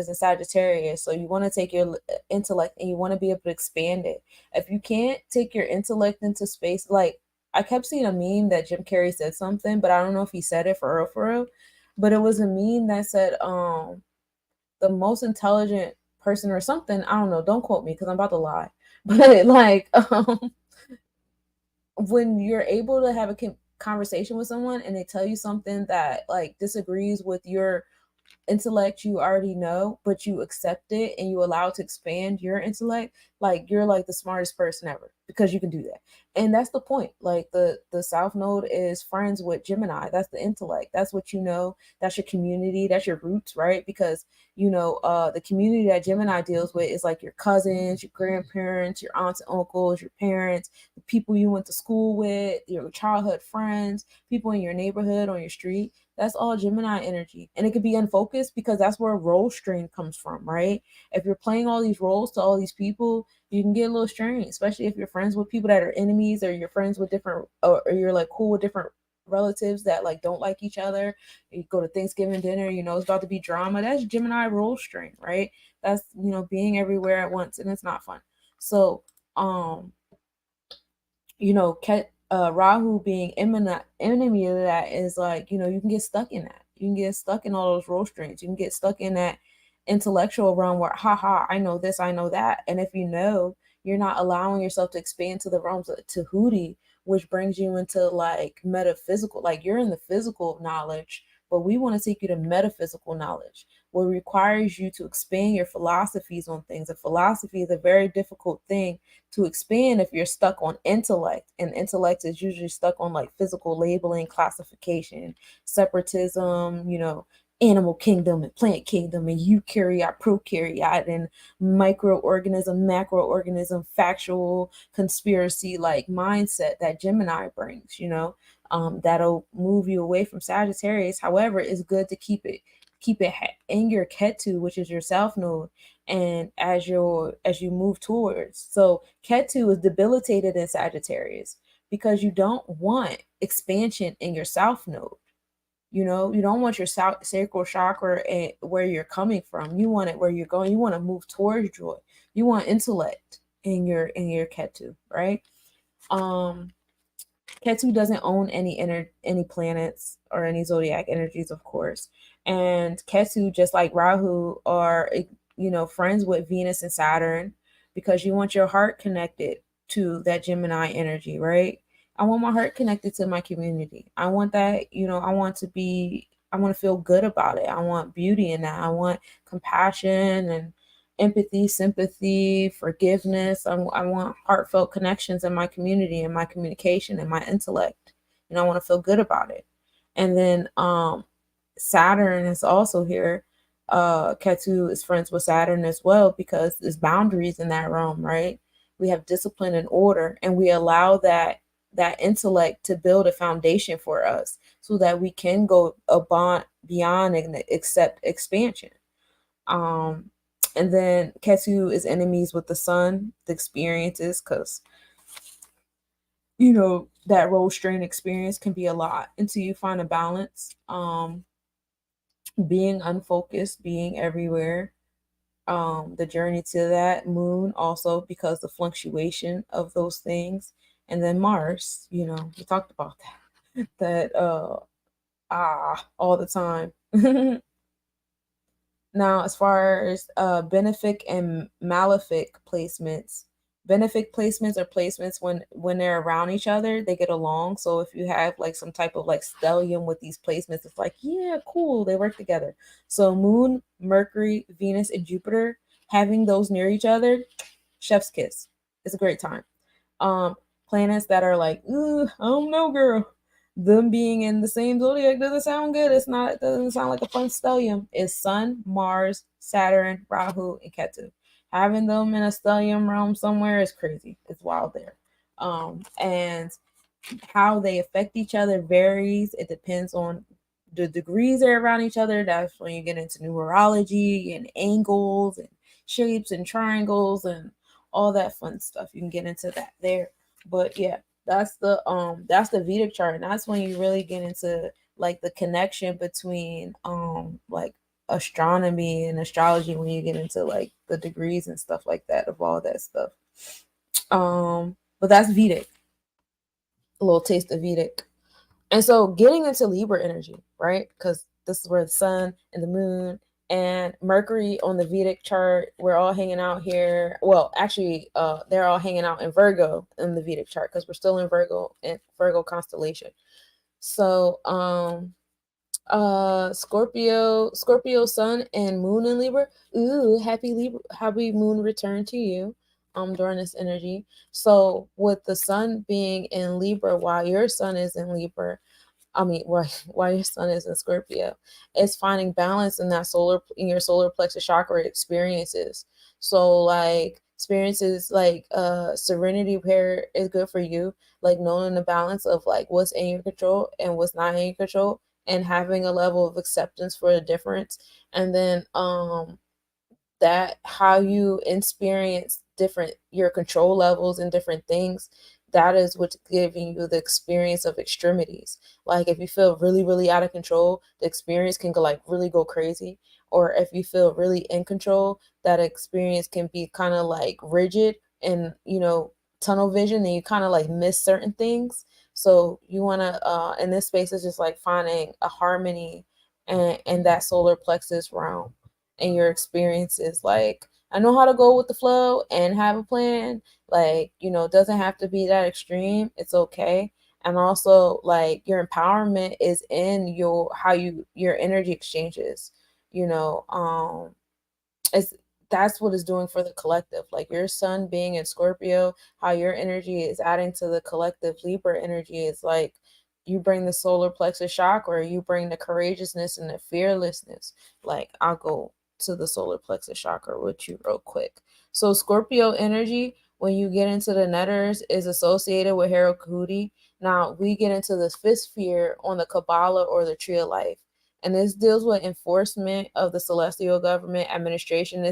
in Sagittarius, so you want to take your intellect and you want to be able to expand it. If you can't take your intellect into space, like I kept seeing a meme that Jim Carrey said something, but I don't know if he said it for real, but it was a meme that said the most intelligent person or something, I don't know, don't quote me because I'm about to lie, but like when you're able to have a conversation with someone and they tell you something that like disagrees with your intellect you already know, but you accept it and you allow it to expand your intellect, like you're like the smartest person ever because you can do that. And that's the point. Like the South Node is friends with Gemini. That's the intellect. That's what you know. That's your community. That's your roots, right? Because the community that Gemini deals with is like your cousins, your grandparents, your aunts and uncles, your parents, the people you went to school with, your childhood friends, people in your neighborhood, on your street. That's all Gemini energy. And it could be unfocused because that's where role strain comes from, right? If you're playing all these roles to all these people, you can get a little strained, especially if you're friends with people that are enemies or you're friends with different, or you're like cool with different relatives that like don't like each other. You go to Thanksgiving dinner, it's about to be drama. That's Gemini role strain, right? That's, being everywhere at once and it's not fun. So, Rahu being enemy of that is like, you can get stuck in that. You can get stuck in all those role strings. You can get stuck in that intellectual realm where, I know this, I know that. And if you're not allowing yourself to expand to the realms of Tahuti, which brings you into like metaphysical, like you're in the physical knowledge, but we want to take you to metaphysical knowledge, what requires you to expand your philosophies on things. And philosophy is a very difficult thing to expand if you're stuck on intellect. And intellect is usually stuck on like physical labeling, classification, separatism, animal kingdom and plant kingdom and eukaryote, prokaryote, and microorganism, macroorganism, factual conspiracy like mindset that Gemini brings, that'll move you away from Sagittarius. However, it's good to keep it in your Ketu, which is your South Node, and as you move towards. So Ketu is debilitated in Sagittarius because you don't want expansion in your South Node. You don't want your sacral chakra where you're coming from. You want it where you're going. You want to move towards joy. You want intellect in your Ketu, right? Ketu doesn't own any planets or any zodiac energies, of course. And Ketu, just like Rahu, are friends with Venus and Saturn, because you want your heart connected to that Gemini energy, right? I want my heart connected to my community. I want that, I want to feel good about it. I want beauty in that. I want compassion and empathy, sympathy, forgiveness. I want heartfelt connections in my community and my communication and my intellect. And I want to feel good about it. And then Saturn is also here. Ketu is friends with Saturn as well, because there's boundaries in that realm, right? We have discipline and order, and we allow that intellect to build a foundation for us so that we can go beyond and accept expansion. And then Ketu is enemies with the sun, the experiences, because that role strain experience can be a lot until you find a balance. Being unfocused, being everywhere, the journey to that. Moon also, because the fluctuation of those things. And then Mars, we talked about that all the time. Now, as far as benefic and malefic placements, benefic placements are placements when they're around each other, they get along. So if you have like some type of like stellium with these placements, it's like, yeah, cool, they work together. So Moon, Mercury, Venus, and Jupiter, having those near each other, chef's kiss. It's a great time. Planets that are like, I don't know, girl, them being in the same zodiac doesn't sound good. It doesn't sound like a fun stellium. It's Sun, Mars, Saturn, Rahu, and Ketu. Having them in a stellium realm somewhere is crazy. It's wild there. And how they affect each other varies. It depends on the degrees they're around each other. That's when you get into numerology and angles and shapes and triangles and all that fun stuff. You can get into that there. But yeah, that's the Vedic chart, and that's when you really get into like the connection between like astronomy and astrology, when you get into like the degrees and stuff like that of all that stuff. But that's Vedic. A little taste of Vedic. And so getting into Libra energy, right? Because this is where the sun and the moon and Mercury on the Vedic chart, we're all hanging out here. Well, actually, they're all hanging out in Virgo in the Vedic chart, because we're still in Virgo constellation. So Scorpio sun and moon in Libra. Ooh, happy moon return to you during this energy. So with the sun being in Libra while your sun is in Libra, why your sun is in Scorpio, it's finding balance in your solar plexus chakra experiences. So like experiences like serenity prayer is good for you, like knowing the balance of like what's in your control and what's not in your control, and having a level of acceptance for the difference. And then that how you experience your control levels and different things, that is what's giving you the experience of extremities. Like if you feel really, really out of control, the experience can go crazy. Or if you feel really in control, that experience can be kind of like rigid and, tunnel vision, and you kind of like miss certain things. So you want to, in this space, is just like finding a harmony in that solar plexus realm and your experiences. Like, I know how to go with the flow and have a plan. Like, it doesn't have to be that extreme. It's okay. And also, like, your empowerment is in your energy exchanges. It's that's what it's doing for the collective. Like your sun being in Scorpio, how your energy is adding to the collective Libra energy is like you bring the solar plexus chakra, you bring the courageousness and the fearlessness. Like I'll go to the solar plexus chakra with you real quick. So Scorpio energy, when you get into the netters, is associated with Herakuti. Now we get into the fifth sphere on the Kabbalah or the Tree of Life. And this deals with enforcement of the celestial government administration.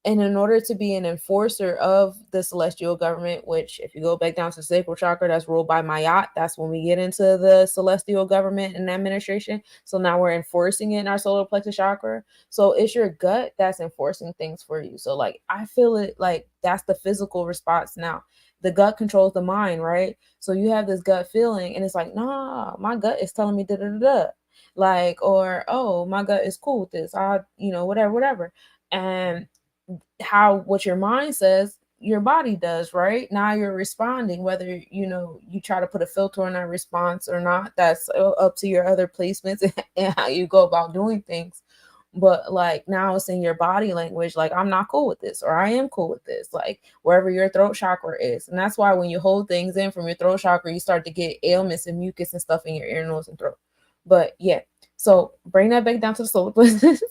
And in order to be an enforcer of the celestial government, which if you go back down to the sacral chakra, that's ruled by Mayat, that's when we get into the celestial government and administration. So now we're enforcing it in our solar plexus chakra. So it's your gut that's enforcing things for you. So like I feel it like that's the physical response now. The gut controls the mind, right? So you have this gut feeling and it's like, nah, my gut is telling me da da da da. Like, or oh, my gut is cool with this. Whatever. And how what your mind says your body does, right? Now you're responding, whether you try to put a filter on that response or not, that's up to your other placements and how you go about doing things. But like now it's in your body language, like I'm not cool with this or I am cool with this, like wherever your throat chakra is. And that's why when you hold things in from your throat chakra, you start to get ailments and mucus and stuff in your ear, nose, and throat. But yeah, so bring that back down to the solar plexus.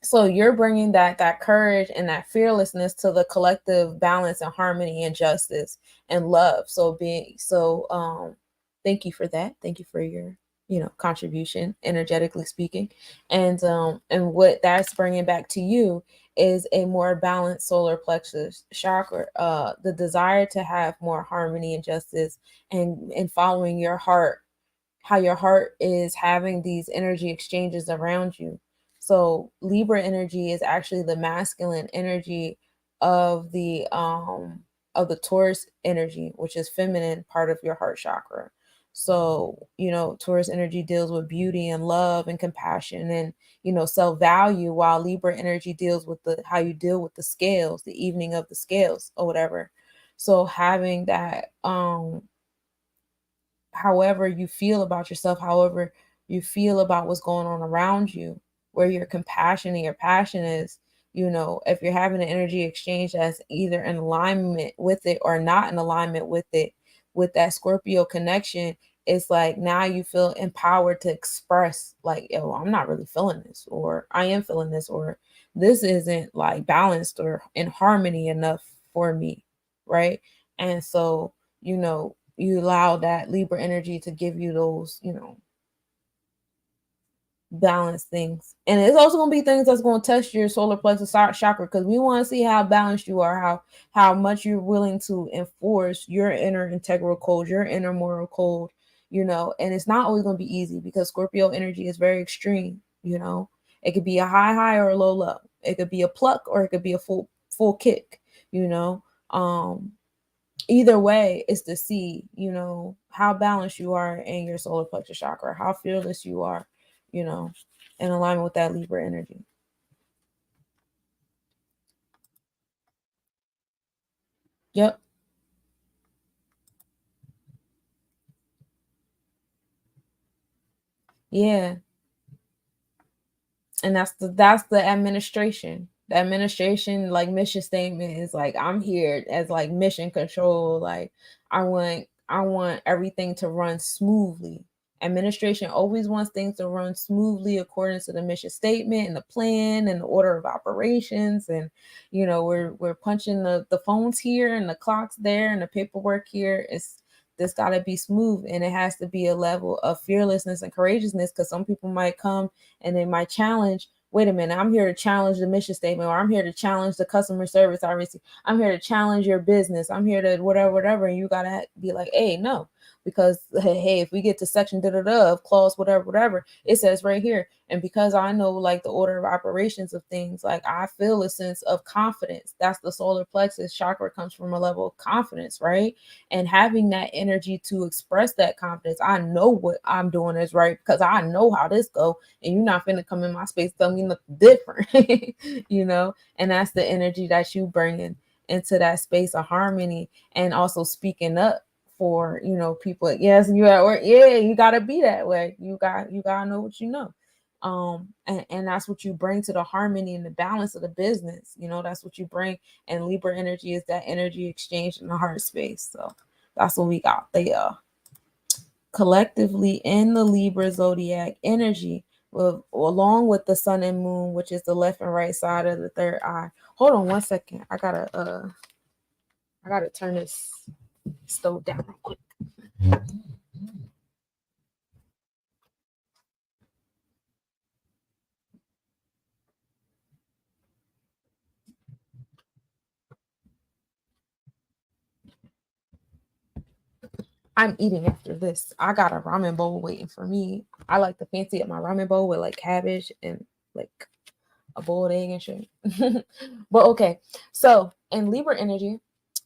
So you're bringing that courage and that fearlessness to the collective balance and harmony and justice and love. Thank you for that. Thank you for your contribution, energetically speaking. And what that's bringing back to you is a more balanced solar plexus chakra, the desire to have more harmony and justice, and following your heart, how your heart is having these energy exchanges around you. So Libra energy is actually the masculine energy of the Taurus energy, which is feminine part of your heart chakra. So, Taurus energy deals with beauty and love and compassion and, self-value, while Libra energy deals with how you deal with the scales, the evening of the scales or whatever. So having that however you feel about yourself, however you feel about what's going on around you, where your compassion and your passion is, if you're having an energy exchange that's either in alignment with it or not in alignment with it, with that Scorpio connection, it's like now you feel empowered to express like, yo, I'm not really feeling this, or I am feeling this, or this isn't like balanced or in harmony enough for me, right? And so, you allow that Libra energy to give you those, balanced things. And it's also going to be things that's going to test your solar plexus chakra, because we want to see how balanced you are, how much you're willing to enforce your inner integral code, your inner moral code, and it's not always going to be easy because Scorpio energy is very extreme. It could be a high or a low. It could be a pluck or it could be a full kick, either way is to see, how balanced you are in your solar plexus chakra, how fearless you are, in alignment with that Libra energy. Yep. Yeah. And that's the administration. The administration like mission statement is like, I'm here as like mission control. Like I want everything to run smoothly. Administration always wants things to run smoothly according to the mission statement and the plan and the order of operations. And we're punching the phones here and the clocks there and the paperwork here. This got to be smooth, and it has to be a level of fearlessness and courageousness, because some people might come and they might challenge, wait a minute, I'm here to challenge the mission statement, or I'm here to challenge the customer service I receive. I'm here to challenge your business. I'm here to whatever. And you got to be like, hey, no, because hey, if we get to section of clause whatever, it says right here. And because I know like the order of operations of things, like I feel a sense of confidence. That's the solar plexus chakra, comes from a level of confidence, right? And having that energy to express that confidence. I know what I'm doing is right because I know how this go, and you're not finna come in my space tell me nothing different. And that's the energy that you bring into that space of harmony, and also speaking up for people. Yes, you at work. Yeah, you gotta be that way. You gotta know what you know. And that's what you bring to the harmony and the balance of the business. That's what you bring. And Libra energy is that energy exchange in the heart space. So that's what we got. They collectively in the Libra zodiac energy, along with the sun and moon, which is the left and right side of the third eye. Hold on one second. I gotta turn this stove down real quick. I'm eating after this. I got a ramen bowl waiting for me. I like to fancy up my ramen bowl with like cabbage and like a boiled egg and shit. But okay, so in Libra energy,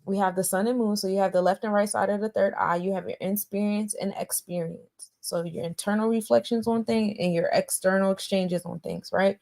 we have the sun and moon. So you have the left and right side of the third eye. You have your experience and experience. So your internal reflections on things and your external exchanges on things, right?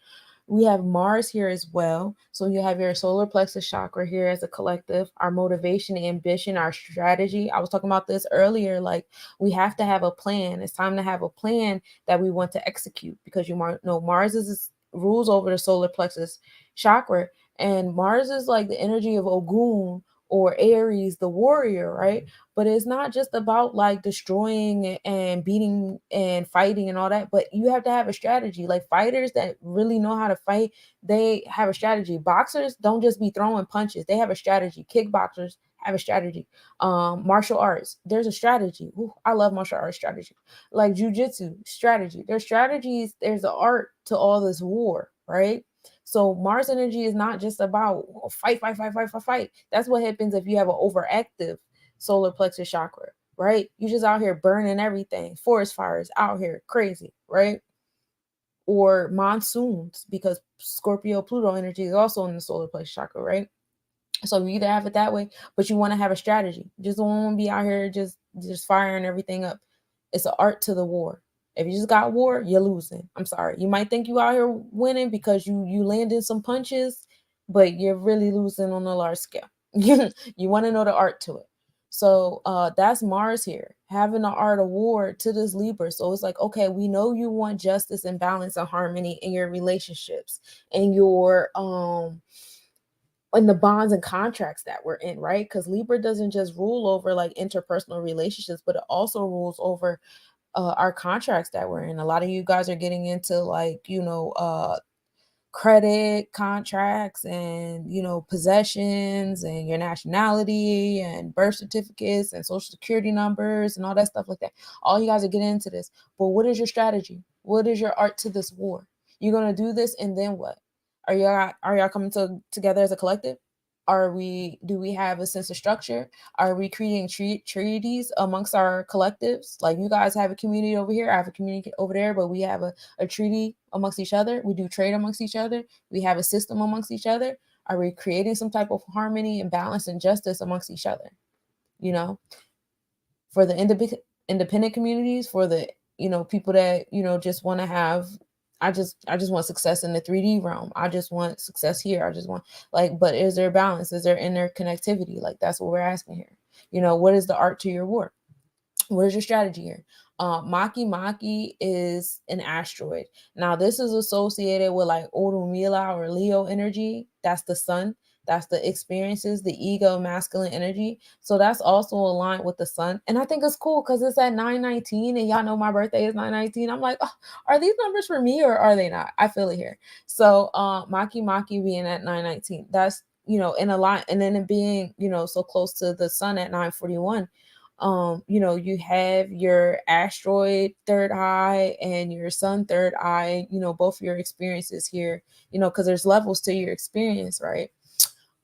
We have Mars here as well. So you have your solar plexus chakra here as a collective, our motivation, ambition, our strategy. I was talking about this earlier. Like, we have to have a plan. It's time to have a plan that we want to execute, because you know Mars is rules over the solar plexus chakra, and Mars is like the energy of Ogun or Aries, the warrior, right? But it's not just about like destroying and beating and fighting and all that, but you have to have a strategy. Like, fighters that really know how to fight, they have a strategy. Boxers don't just be throwing punches, they have a strategy. Kickboxers have a strategy. Martial arts, there's a strategy. Ooh, I love martial arts strategy. Like jujitsu, strategy. There's strategies, there's an art to all this war, right? So Mars energy is not just about fight, fight, fight, fight, fight, fight. That's what happens if you have an overactive solar plexus chakra, right? You just out here burning everything. Forest fires out here, crazy, right? Or monsoons, because Scorpio Pluto energy is also in the solar plexus chakra, right? So you either have it that way, but you want to have a strategy. Just don't want to be out here just firing everything up. It's an art to the war. If you just got war, you're losing. I'm sorry. You might think you out here winning because you landed some punches, but you're really losing on a large scale. You want to know the art to it. So that's Mars here, having the art of war to this Libra. So it's like, okay, we know you want justice and balance and harmony in your relationships and your in the bonds and contracts that we're in, right? Because Libra doesn't just rule over like interpersonal relationships, but it also rules over our contracts that we're in. A lot of you guys are getting into like, credit contracts and, possessions and your nationality and birth certificates and social security numbers and all that stuff like that. All you guys are getting into this. But what is your strategy? What is your art to this war? You're going to do this, and then what? Are y'all coming together as a collective? Do we have a sense of structure? Are we creating treaties amongst our collectives? Like, you guys have a community over here, I have a community over there, but we have a treaty amongst each other. We do trade amongst each other. We have a system amongst each other. Are we creating some type of harmony and balance and justice amongst each other? For the independent communities, for the people that just want to have, I just want success in the 3D realm. I just want success here. I just want, like, but is there balance? Is there interconnectivity? Like, that's what we're asking here. What is the art to your war? What is your strategy here? Maki Maki is an asteroid. Now, this is associated with like Orumila or Leo energy. That's the sun. That's the experiences, the ego, masculine energy. So that's also aligned with the sun. And I think it's cool because it's at 919, and y'all know my birthday is 919. I'm like, oh, are these numbers for me or are they not? I feel it here. So Maki Maki being at 919, that's, in a line. And then it being, so close to the sun at 941. You have your asteroid third eye and your sun third eye, both your experiences here, because there's levels to your experience, right?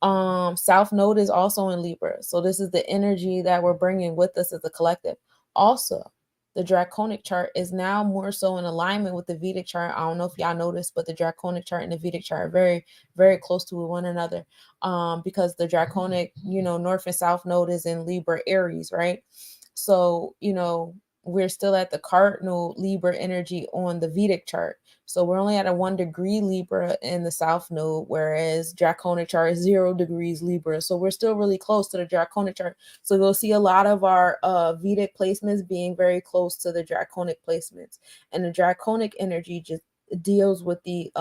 South node is also in Libra. So this is the energy that we're bringing with us as a collective. Also, the draconic chart is now more so in alignment with the Vedic chart. I don't know if y'all noticed, but the draconic chart and the Vedic chart are very, very close to one another. Because the draconic, north and south node is in Libra Aries, right? So, we're still at the cardinal Libra energy on the Vedic chart. So we're only at a 1 degree Libra in the south node, whereas draconic chart is 0 degrees Libra. So we're still really close to the draconic chart. So you'll see a lot of our Vedic placements being very close to the draconic placements. And the draconic energy just deals with the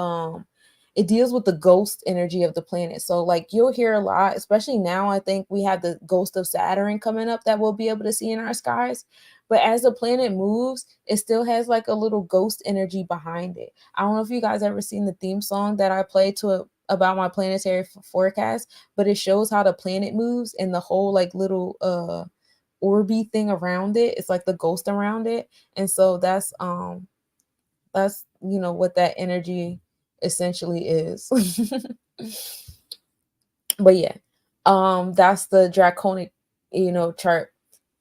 ghost energy of the planet. So like, you'll hear a lot, especially now. I think we have the ghost of Saturn coming up that we'll be able to see in our skies. But as the planet moves, it still has like a little ghost energy behind it. I don't know if you guys ever seen the theme song that I played about my planetary forecast, but it shows how the planet moves and the whole like little orby thing around it. It's like the ghost around it. And so that's what that energy essentially is. But yeah, that's the draconic chart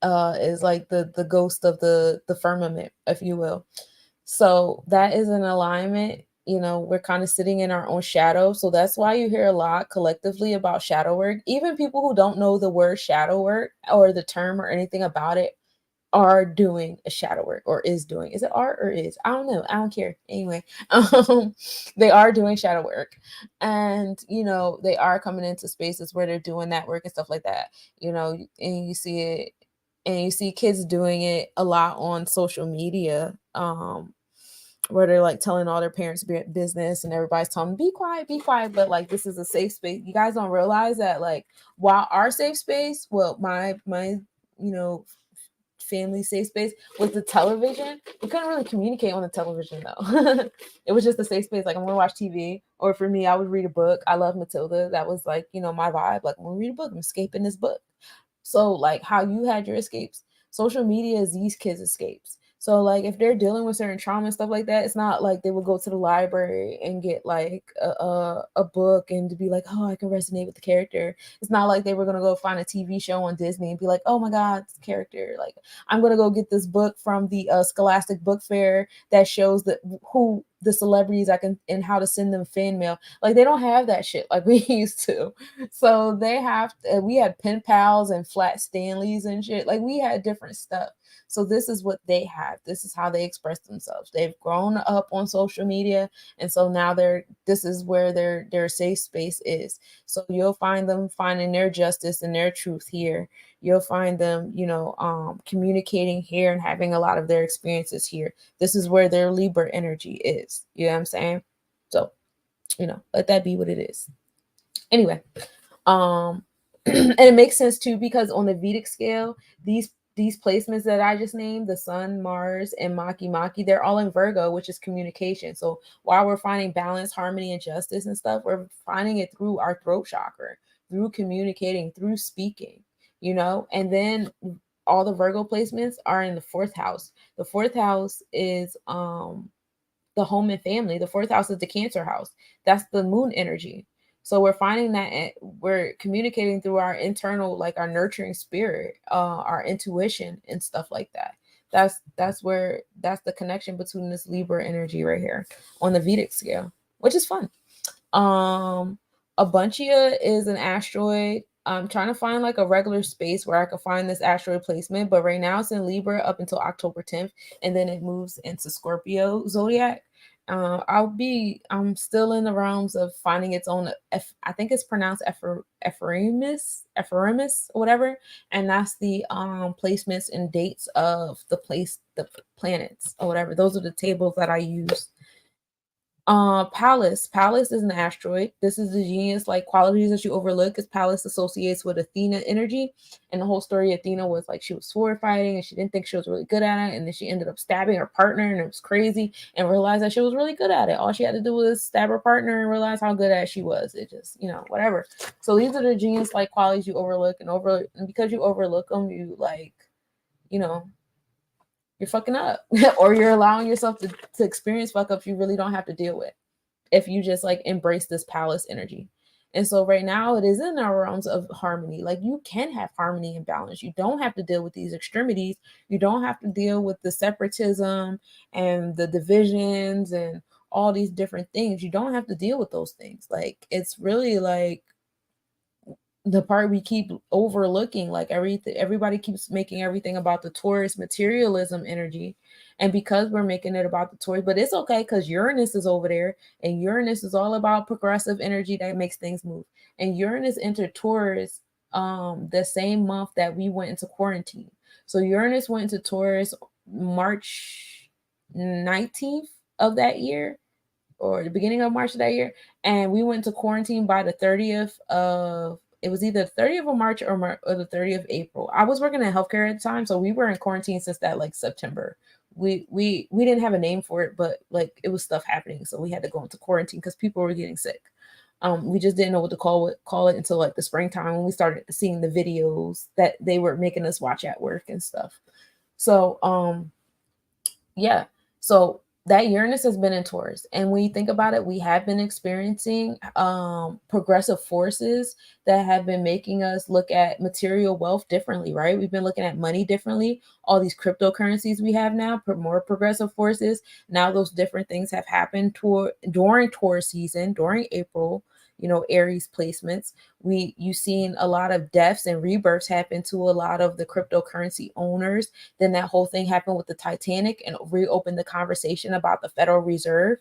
is like the ghost of the firmament, if you will. So that is an alignment. We're kind of sitting in our own shadow. So that's why you hear a lot collectively about shadow work. Even people who don't know the word shadow work or the term or anything about it are doing a shadow work, or is doing. Is it art or is? I don't know. I don't care. Anyway, they are doing shadow work, and they are coming into spaces where they're doing that work and stuff like that. And you see it, and you see kids doing it a lot on social media. Where they're like telling all their parents business, and everybody's telling them, be quiet, but like, this is a safe space. You guys don't realize that, like, while our safe space, well, my family safe space was the television. We couldn't really communicate on the television though. It was just a safe space. Like, I'm gonna watch TV, or for me, I would read a book. I love Matilda. That was like, my vibe. Like, I'm gonna read a book. I'm escaping this book. So like how you had your escapes, social media is these kids' escapes. So like if they're dealing with certain trauma and stuff like that, it's not like they would go to the library and get like a book and to be like, oh, I can resonate with the character. It's not like they were gonna go find a TV show on Disney and be like, oh my God, this character. Like, I'm gonna go get this book from the Scholastic Book Fair that shows who the celebrities I can and how to send them fan mail. Like, they don't have that shit like we used to. So we had pen pals and flat Stanleys and shit. Like, we had different stuff. So this is what they have. This is how they express themselves. They've grown up on social media, and so now this is where their safe space is. So you'll find them finding their justice and their truth here. You'll find them, communicating here and having a lot of their experiences here. This is where their Libra energy is. You know what I'm saying? So, let that be what it is. Anyway, and it makes sense too, because on the Vedic scale, these placements that I just named, the Sun, Mars, and Maki, they're all in Virgo, which is communication. So while we're finding balance, harmony, and justice and stuff, we're finding it through our throat chakra, through communicating, through speaking, and then all the Virgo placements are in the 4th house. The 4th house is the home and family. The 4th house is the Cancer house. That's the moon energy. So we're finding that we're communicating through our internal, like our nurturing spirit, our intuition and stuff like that. That's the connection between this Libra energy right here on the Vedic scale, which is fun. Abuntia is an asteroid. I'm trying to find like a regular space where I could find this asteroid placement, but right now it's in Libra up until October 10th, and then it moves into Scorpio zodiac. I'm still in the realms of finding its own. I think it's pronounced Epheremis, or whatever, and that's the placements and dates of the planets or whatever. Those are the tables that I use. Pallas is an asteroid. This is the genius like qualities that you overlook, because Pallas associates with Athena energy, and the whole story of Athena was like she was sword fighting and she didn't think she was really good at it, and then she ended up stabbing her partner, and it was crazy, and realized that she was really good at it. All she had to do was stab her partner and realize how good at she was. It just, whatever. So these are the genius like qualities you overlook, and because you overlook them, you like, you're fucking up or you're allowing yourself to experience fuck ups you really don't have to deal with if you just like embrace this Pallas energy. And so right now it is in our realms of harmony. Like, you can have harmony and balance. You don't have to deal with these extremities. You don't have to deal with the separatism and the divisions and all these different things. You don't have to deal with those things. Like, it's really like the part we keep overlooking. Like, everybody keeps making everything about the Taurus materialism energy, and because we're making it about the Taurus, but it's okay because Uranus is over there, and Uranus is all about progressive energy that makes things move. And Uranus entered Taurus the same month that we went into quarantine. So Uranus went into Taurus March 19th of that year, or the beginning of March of that year, and we went to quarantine by the 30th of, it was either 30th of March or the 30th of April. I was working in healthcare at the time, so we were in quarantine since that like September. We didn't have a name for it, but like it was stuff happening, so we had to go into quarantine because people were getting sick. We just didn't know what to call it until like the springtime, when we started seeing the videos that they were making us watch at work and stuff. So yeah, so that Uranus has been in Taurus. And when you think about it, we have been experiencing progressive forces that have been making us look at material wealth differently, right? We've been looking at money differently. All these cryptocurrencies we have now, more progressive forces. Now those different things have happened during Taurus season, during April, Aries placements. You've seen a lot of deaths and rebirths happen to a lot of the cryptocurrency owners. Then that whole thing happened with the Titanic and reopened the conversation about the Federal Reserve.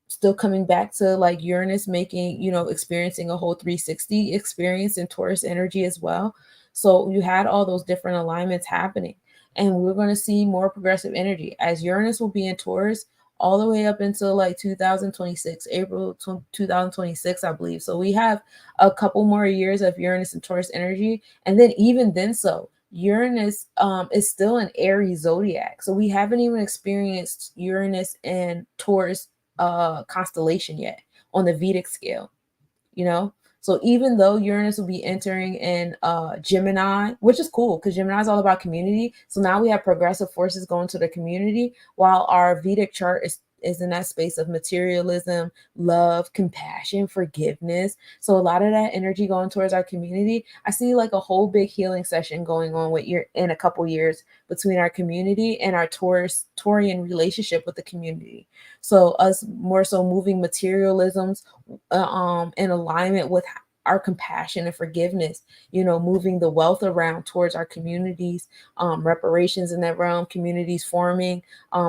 Still coming back to like Uranus making, experiencing a whole 360 experience in Taurus energy as well. So you had all those different alignments happening. And we're going to see more progressive energy as Uranus will be in Taurus all the way up until like 2026, April 2026, I believe. So we have a couple more years of Uranus and Taurus energy. And then even then, Uranus is still an Aries zodiac. So we haven't even experienced Uranus and Taurus constellation yet on the Vedic scale, So even though Uranus will be entering in Gemini, which is cool because Gemini is all about community. So now we have progressive forces going to the community while our Vedic chart is in that space of materialism, love, compassion, forgiveness. So a lot of that energy going towards our community. I see like a whole big healing session going on in a couple years between our community and our Taurian relationship with the community. So us more so moving materialisms in alignment with our compassion and forgiveness, moving the wealth around towards our communities, reparations in that realm, communities forming,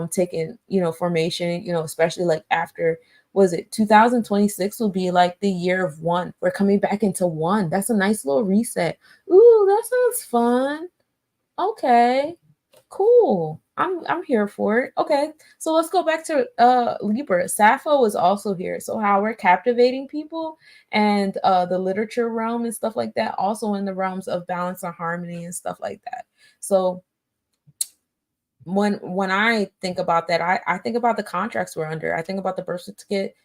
taking, formation, especially like after, was it 2026 will be like the year of one. We're coming back into one. That's a nice little reset. Ooh, that sounds fun. Okay, cool. I'm here for it. Okay, so let's go back to Libra. Sappho is also here. So how we're captivating people and the literature realm and stuff like that, also in the realms of balance and harmony and stuff like that. So when I think about that, I think about the contracts we're under. I think about the birth certificate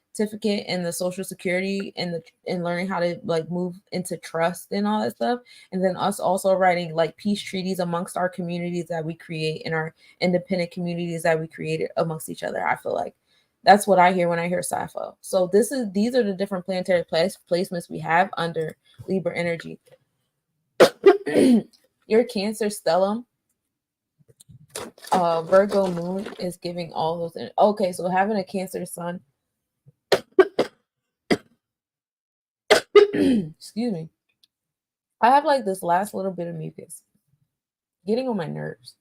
and the social security and learning how to like move into trust and all that stuff. And then us also writing like peace treaties amongst our communities that we create in our independent communities that we created amongst each other. I feel like that's what I hear when I hear Sappho. So these are the different planetary placements we have under Libra energy. Your Cancer stellium, Virgo moon is giving all those. Okay, so having a Cancer sun. Excuse me. I have like this last little bit of mucus getting on my nerves.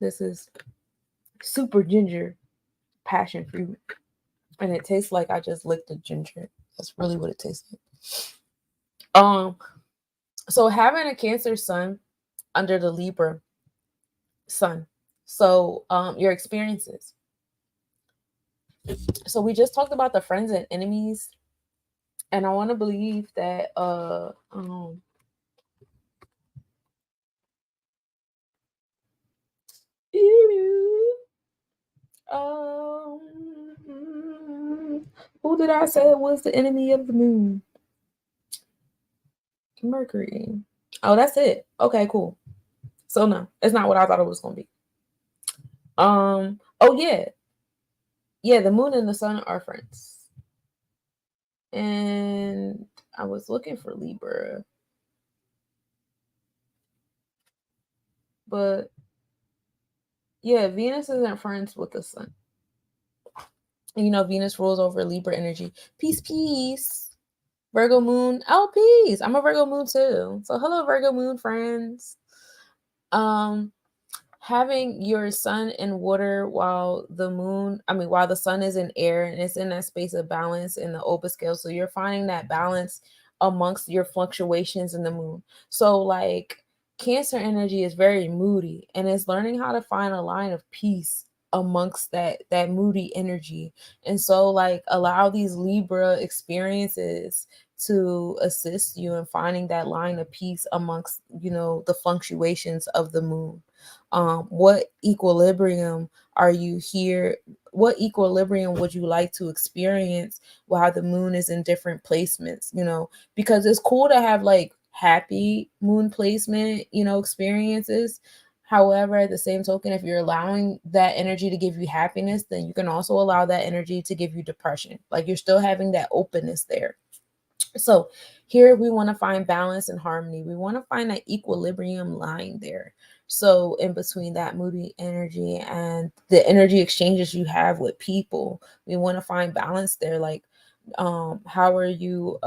This is super ginger passion fruit. And it tastes like I just licked a ginger. That's really what it tastes like. So having a Cancer sun under the Libra sun. So your experiences. So we just talked about the friends and enemies. And I want to believe that who did I say was the enemy of the moon? Mercury. Oh, that's it. Okay, cool. So no, it's not what I thought it was gonna be. Oh yeah. Yeah, the moon and the sun are friends. And I was looking for Libra. But yeah, Venus isn't friends with the sun. And, Venus rules over Libra energy. Peace, peace. Virgo moon. Oh, peace. I'm a Virgo moon too. So hello, Virgo moon friends. Having your sun in water while the sun is in air and it's in that space of balance in the Oba scale. So you're finding that balance amongst your fluctuations in the moon. So like Cancer energy is very moody and it's learning how to find a line of peace amongst that moody energy. And so like allow these Libra experiences to assist you in finding that line of peace amongst, the fluctuations of the moon. What equilibrium are you here? What equilibrium would you like to experience while the moon is in different placements? Because it's cool to have like happy moon placement, experiences. However, at the same token, if you're allowing that energy to give you happiness, then you can also allow that energy to give you depression. Like you're still having that openness there. So here we want to find balance and harmony. We want to find that equilibrium line there. So in between that moody energy and the energy exchanges you have with people, we want to find balance there. Like, how are you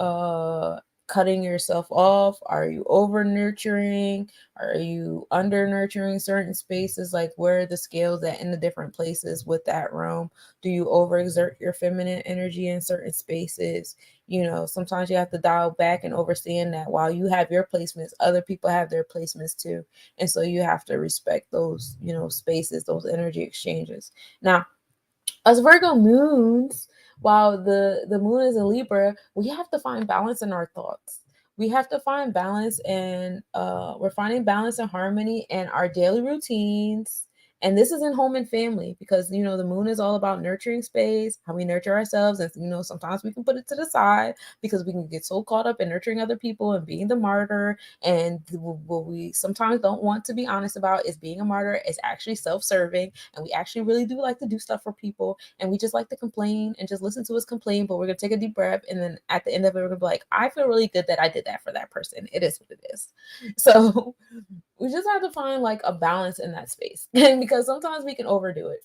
cutting yourself off? Are you over nurturing? Are you under nurturing certain spaces? Like, where are the scales at in the different places with that realm? Do you overexert your feminine energy in certain spaces? Sometimes you have to dial back and understand that while you have your placements, other people have their placements too. And so you have to respect those, spaces, those energy exchanges. Now, as Virgo moons, while the moon is in Libra, we have to find balance in our thoughts. We have to find balance, and we're finding balance and harmony in our daily routines. And this is in home and family, because the moon is all about nurturing space, how we nurture ourselves. And sometimes we can put it to the side because we can get so caught up in nurturing other people and being the martyr. And what we sometimes don't want to be honest about is being a martyr is actually self-serving, and we actually really do like to do stuff for people, and we just like to complain and just listen to us complain. But we're gonna take a deep breath, and then at the end of it, we're gonna be like, I feel really good that I did that for that person. It is what it is. So we just have to find like a balance in that space. And because sometimes we can overdo it.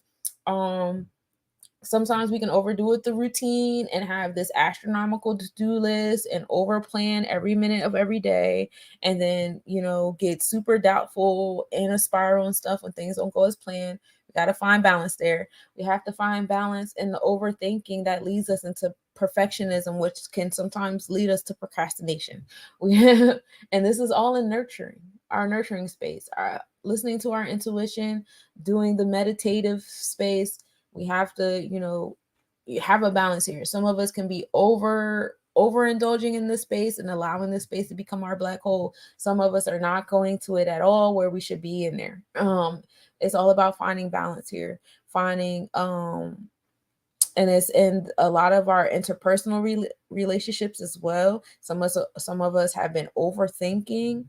Sometimes we can overdo it, the routine, and have this astronomical to-do list and over plan every minute of every day, and then get super doubtful in a spiral and stuff when things don't go as planned. We got to find balance there. We have to find balance in the overthinking that leads us into perfectionism, which can sometimes lead us to procrastination. And this is all in our nurturing space, our listening to our intuition, doing the meditative space. We have to, have a balance here. Some of us can be overindulging in this space and allowing this space to become our black hole. Some of us are not going to it at all where we should be in there. It's all about finding balance here, finding and it's in a lot of our interpersonal relationships as well. Some of us have been overthinking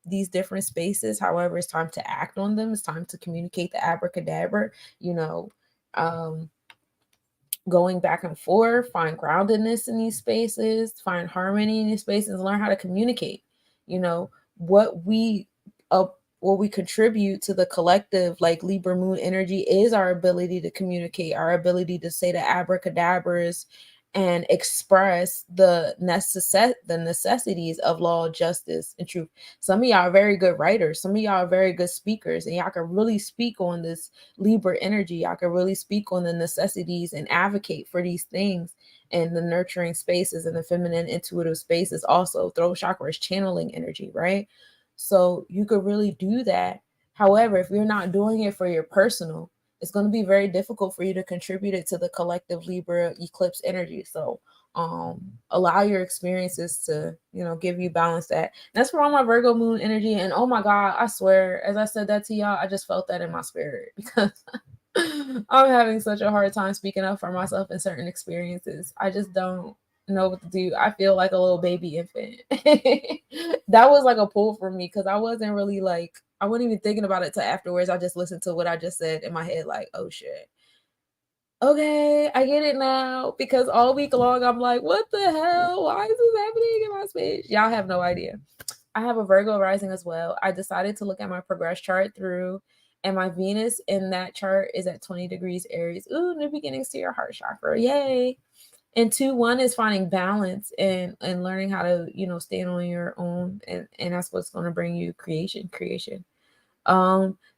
these different spaces. However, it's time to act on them. It's time to communicate the abracadabra, going back and forth, find groundedness in these spaces, find harmony in these spaces, learn how to communicate. What we contribute to the collective, like Libra moon energy, is our ability to communicate, our ability to say the abracadabras and express the necessities of law, justice, and truth. Some of y'all are very good writers. Some of y'all are very good speakers, and y'all can really speak on this Libra energy. Y'all can really speak on the necessities and advocate for these things in the nurturing spaces and the feminine intuitive spaces. Also, throat chakra is channeling energy, right? So you could really do that. However, if you're not doing it for your personal, it's going to be very difficult for you to contribute it to the collective Libra eclipse energy. So allow your experiences to, give you balance. That's for all my Virgo moon energy. And oh my God, I swear, as I said that to y'all, I just felt that in my spirit, because I'm having such a hard time speaking up for myself in certain experiences. I just don't know what to do. I feel like a little baby infant. That was like a pull for me, because I wasn't really like, I wasn't even thinking about it till afterwards. I just listened to what I just said in my head, like, oh shit. Okay, I get it now. Because all week long, I'm like, what the hell? Why is this happening in my space? Y'all have no idea. I have a Virgo rising as well. I decided to look at my progress chart through, and my Venus in that chart is at 20 degrees Aries. Ooh, new beginnings to your heart chakra. Yay. And 2-1 is finding balance and learning how to, stand on your own. And that's what's going to bring you creation.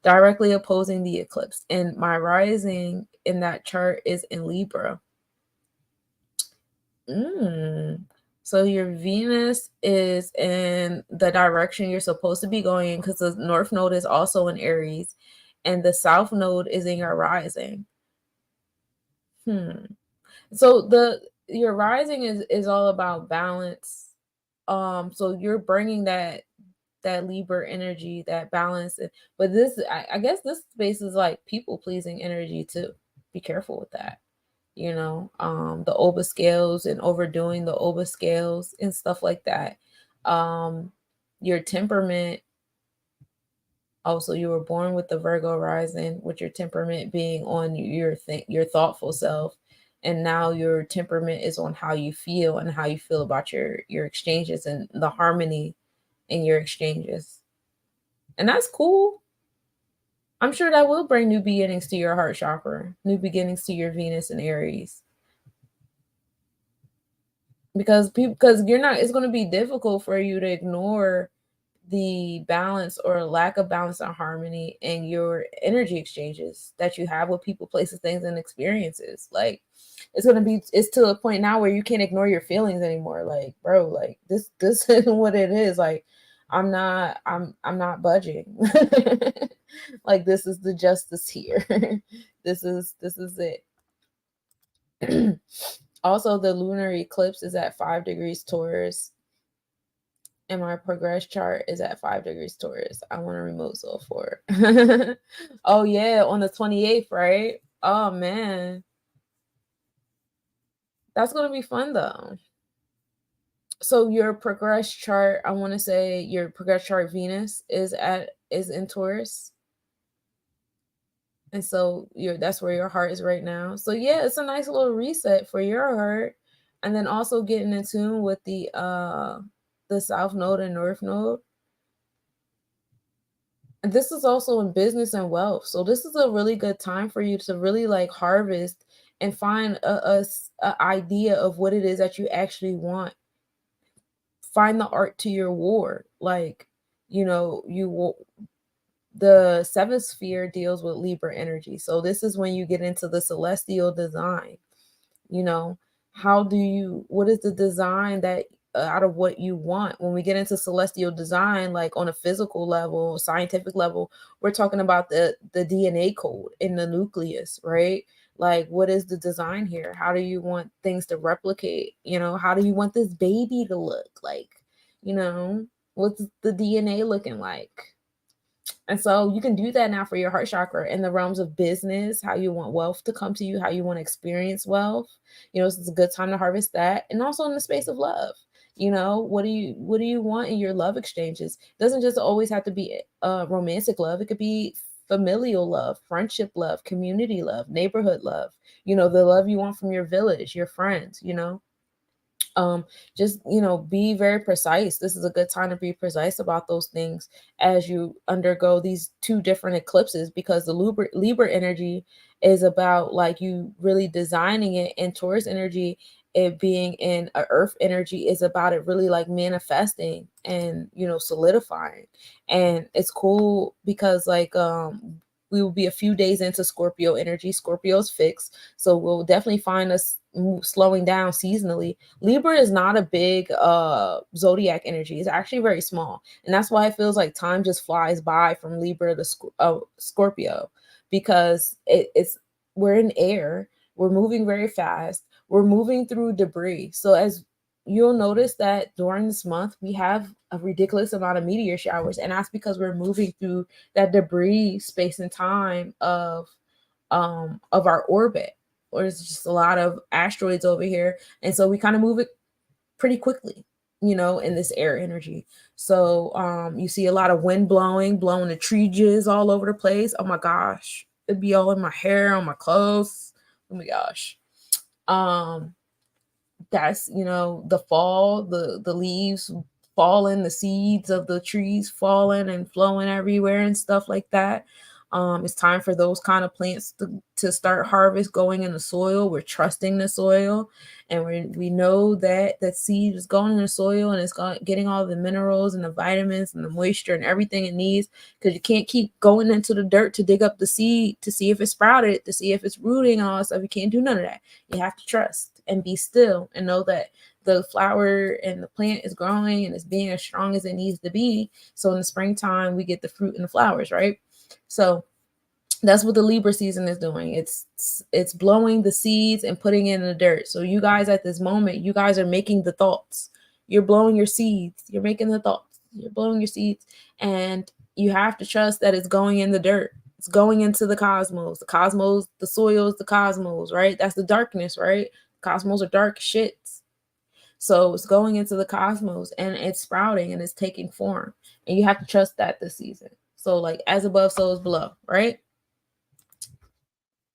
Directly opposing the eclipse. And my rising in that chart is in Libra. So your Venus is in the direction you're supposed to be going in, because the North Node is also in Aries, and the South Node is in your rising. So your rising is all about balance. So you're bringing that Libra energy, that balance. But this, I guess this space is like people pleasing energy too. Be careful with that. The Oba scales and overdoing the Oba scales and stuff like that. Your temperament. Also, you were born with the Virgo rising, with your temperament being on your thoughtful self, and now your temperament is on how you feel and how you feel about your exchanges and the harmony in your exchanges, and that's cool. I'm sure that will bring new beginnings to your heart chakra, new beginnings to your Venus and Aries, because you're not. It's going to be difficult for you to ignore the balance or lack of balance and harmony in your energy exchanges that you have with people, places, things, and experiences. Like it's to a point now where you can't ignore your feelings anymore. Like, bro, like this isn't what it is. Like, I'm not budging. Like, this is the justice here. This is it. Also, the lunar eclipse is at 5 degrees Taurus, and my progress chart is at 5 degrees Taurus. I want a remote soul for it. Oh yeah, on the 28th, right? Oh man. That's gonna be fun though. So your progress chart, I want to say your progress chart Venus is in Taurus. And so that's where your heart is right now. So yeah, it's a nice little reset for your heart. And then also getting in tune with the South Node and North Node. And this is also in business and wealth. So this is a really good time for you to really like harvest and find a idea of what it is that you actually want. Find the art to your war. Like, the seventh sphere deals with Libra energy. So this is when you get into the celestial design. What is the design that out of what you want? When we get into celestial design, like on a physical level, scientific level, we're talking about the DNA code in the nucleus, right? Like, what is the design here? How do you want things to replicate? How do you want this baby to look like? What's the DNA looking like? And so you can do that now for your heart chakra in the realms of business, how you want wealth to come to you, how you want to experience wealth. This is a good time to harvest that. And also in the space of love. What do you want in your love exchanges? It doesn't just always have to be romantic love. It could be familial love, friendship love, community love, neighborhood love, the love you want from your village, your friends, just be very precise. This is a good time to be precise about those things as you undergo these two different eclipses, because the Libra energy is about like you really designing it, and Taurus energy, it being in a earth energy, is about it really like manifesting and solidifying. And it's cool because like we will be a few days into Scorpio energy. Scorpio's fixed, so we'll definitely find us slowing down seasonally. Libra is not a big zodiac energy. It's actually very small, and that's why it feels like time just flies by from Libra to Scorpio, because we're in air, we're moving very fast, we're moving through debris. So as you'll notice that during this month we have a ridiculous amount of meteor showers, and that's because we're moving through that debris space and time of our orbit. Or there's just a lot of asteroids over here, and so we kind of move it pretty quickly, in this air energy. So you see a lot of wind blowing the tree jizz all over the place. Oh my gosh, it'd be all in my hair, on my clothes. Oh my gosh. That's the fall, the leaves falling, the seeds of the trees falling and flowing everywhere and stuff like that. It's time for those kind of plants to start harvest going in the soil. We're trusting the soil, and we know that that seed is going in the soil, and it's getting all the minerals and the vitamins and the moisture and everything it needs, because you can't keep going into the dirt to dig up the seed to see if it's sprouted, to see if it's rooting and all that stuff. You can't do none of that. You have to trust and be still and know that the flower and the plant is growing and it's being as strong as it needs to be. So in the springtime, we get the fruit and the flowers, right? So that's what the Libra season is doing. It's blowing the seeds and putting it in the dirt. So you guys at this moment, you guys are making the thoughts. You're blowing your seeds. You're making the thoughts. You're blowing your seeds. And you have to trust that it's going in the dirt. It's going into the cosmos. The cosmos, the soil is the cosmos, right? That's the darkness, right? Cosmos are dark shits. So it's going into the cosmos and it's sprouting and it's taking form. And you have to trust that this season. So like as above, so is below, right?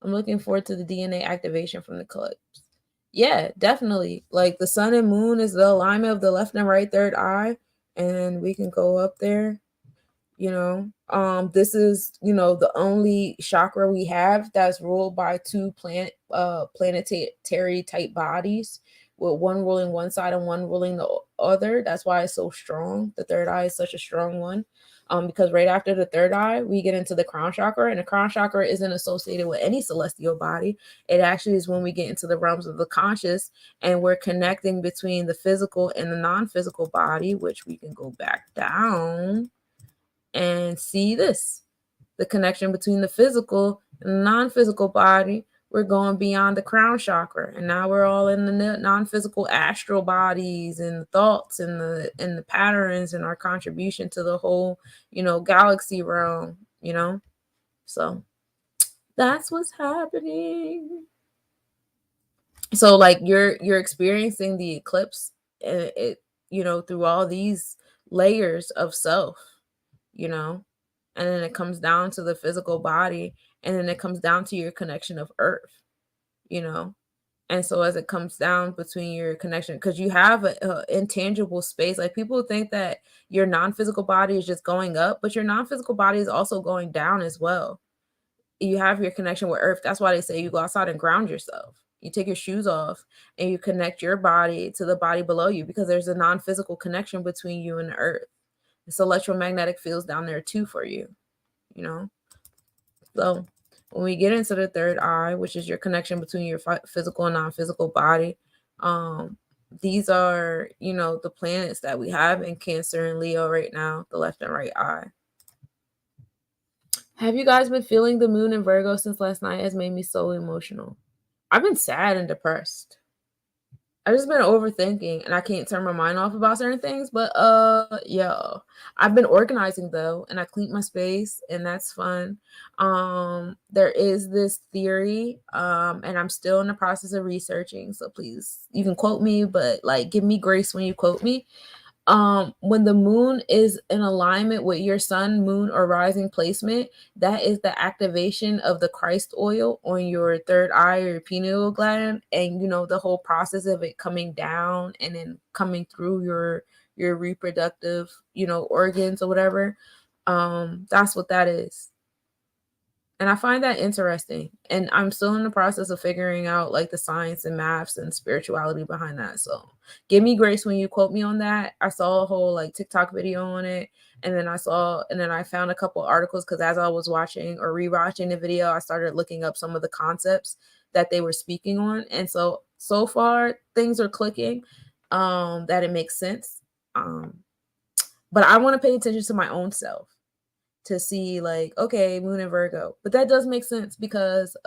I'm looking forward to the DNA activation from the eclipse. Yeah, definitely. Like the sun and moon is the alignment of the left and right third eye. And we can go up there. This is the only chakra we have that's ruled by two planetary type bodies, with one ruling one side and one ruling the other. That's why it's so strong. The third eye is such a strong one, because right after the third eye we get into the crown chakra, and the crown chakra isn't associated with any celestial body. It actually is when we get into the realms of the conscious, and we're connecting between the physical and the non-physical body, which we can go back down and see this, the connection between the physical and the non-physical body. We're going beyond the crown chakra, and now we're all in the non-physical astral bodies and thoughts and the patterns and our contribution to the whole galaxy realm. So that's what's happening. So like you're experiencing the eclipse, through all these layers of self, and then it comes down to the physical body, and then it comes down to your connection of earth, and so as it comes down between your connection, because you have a intangible space. Like people think that your non-physical body is just going up, but your non-physical body is also going down as well. You have your connection with earth. That's why they say you go outside and ground yourself. You take your shoes off and you connect your body to the body below you, because there's a non-physical connection between you and the earth. It's electromagnetic fields down there too for you, So when we get into the third eye, which is your connection between your physical and non-physical body, these are, the planets that we have in Cancer and Leo right now, the left and right eye. Have you guys been feeling the moon in Virgo since last night? Has made me so emotional. I've been sad and depressed. I've just been overthinking, and I can't turn my mind off about certain things. But yeah, I've been organizing though, and I cleaned my space, and that's fun. There is this theory, and I'm still in the process of researching. So please, you can quote me, but like, give me grace when you quote me. When the moon is in alignment with your sun, moon, or rising placement, that is the activation of the Christ oil on your third eye or your pineal gland, and the whole process of it coming down and then coming through your reproductive organs or whatever. That's what that is. And I find that interesting. And I'm still in the process of figuring out like the science and maths and spirituality behind that. So give me grace when you quote me on that. I saw a whole like TikTok video on it. And then I found a couple articles, because as I was watching or rewatching the video, I started looking up some of the concepts that they were speaking on. And so far things are clicking, that it makes sense. But I want to pay attention to my own self, to see like, okay, moon in Virgo. But that does make sense, because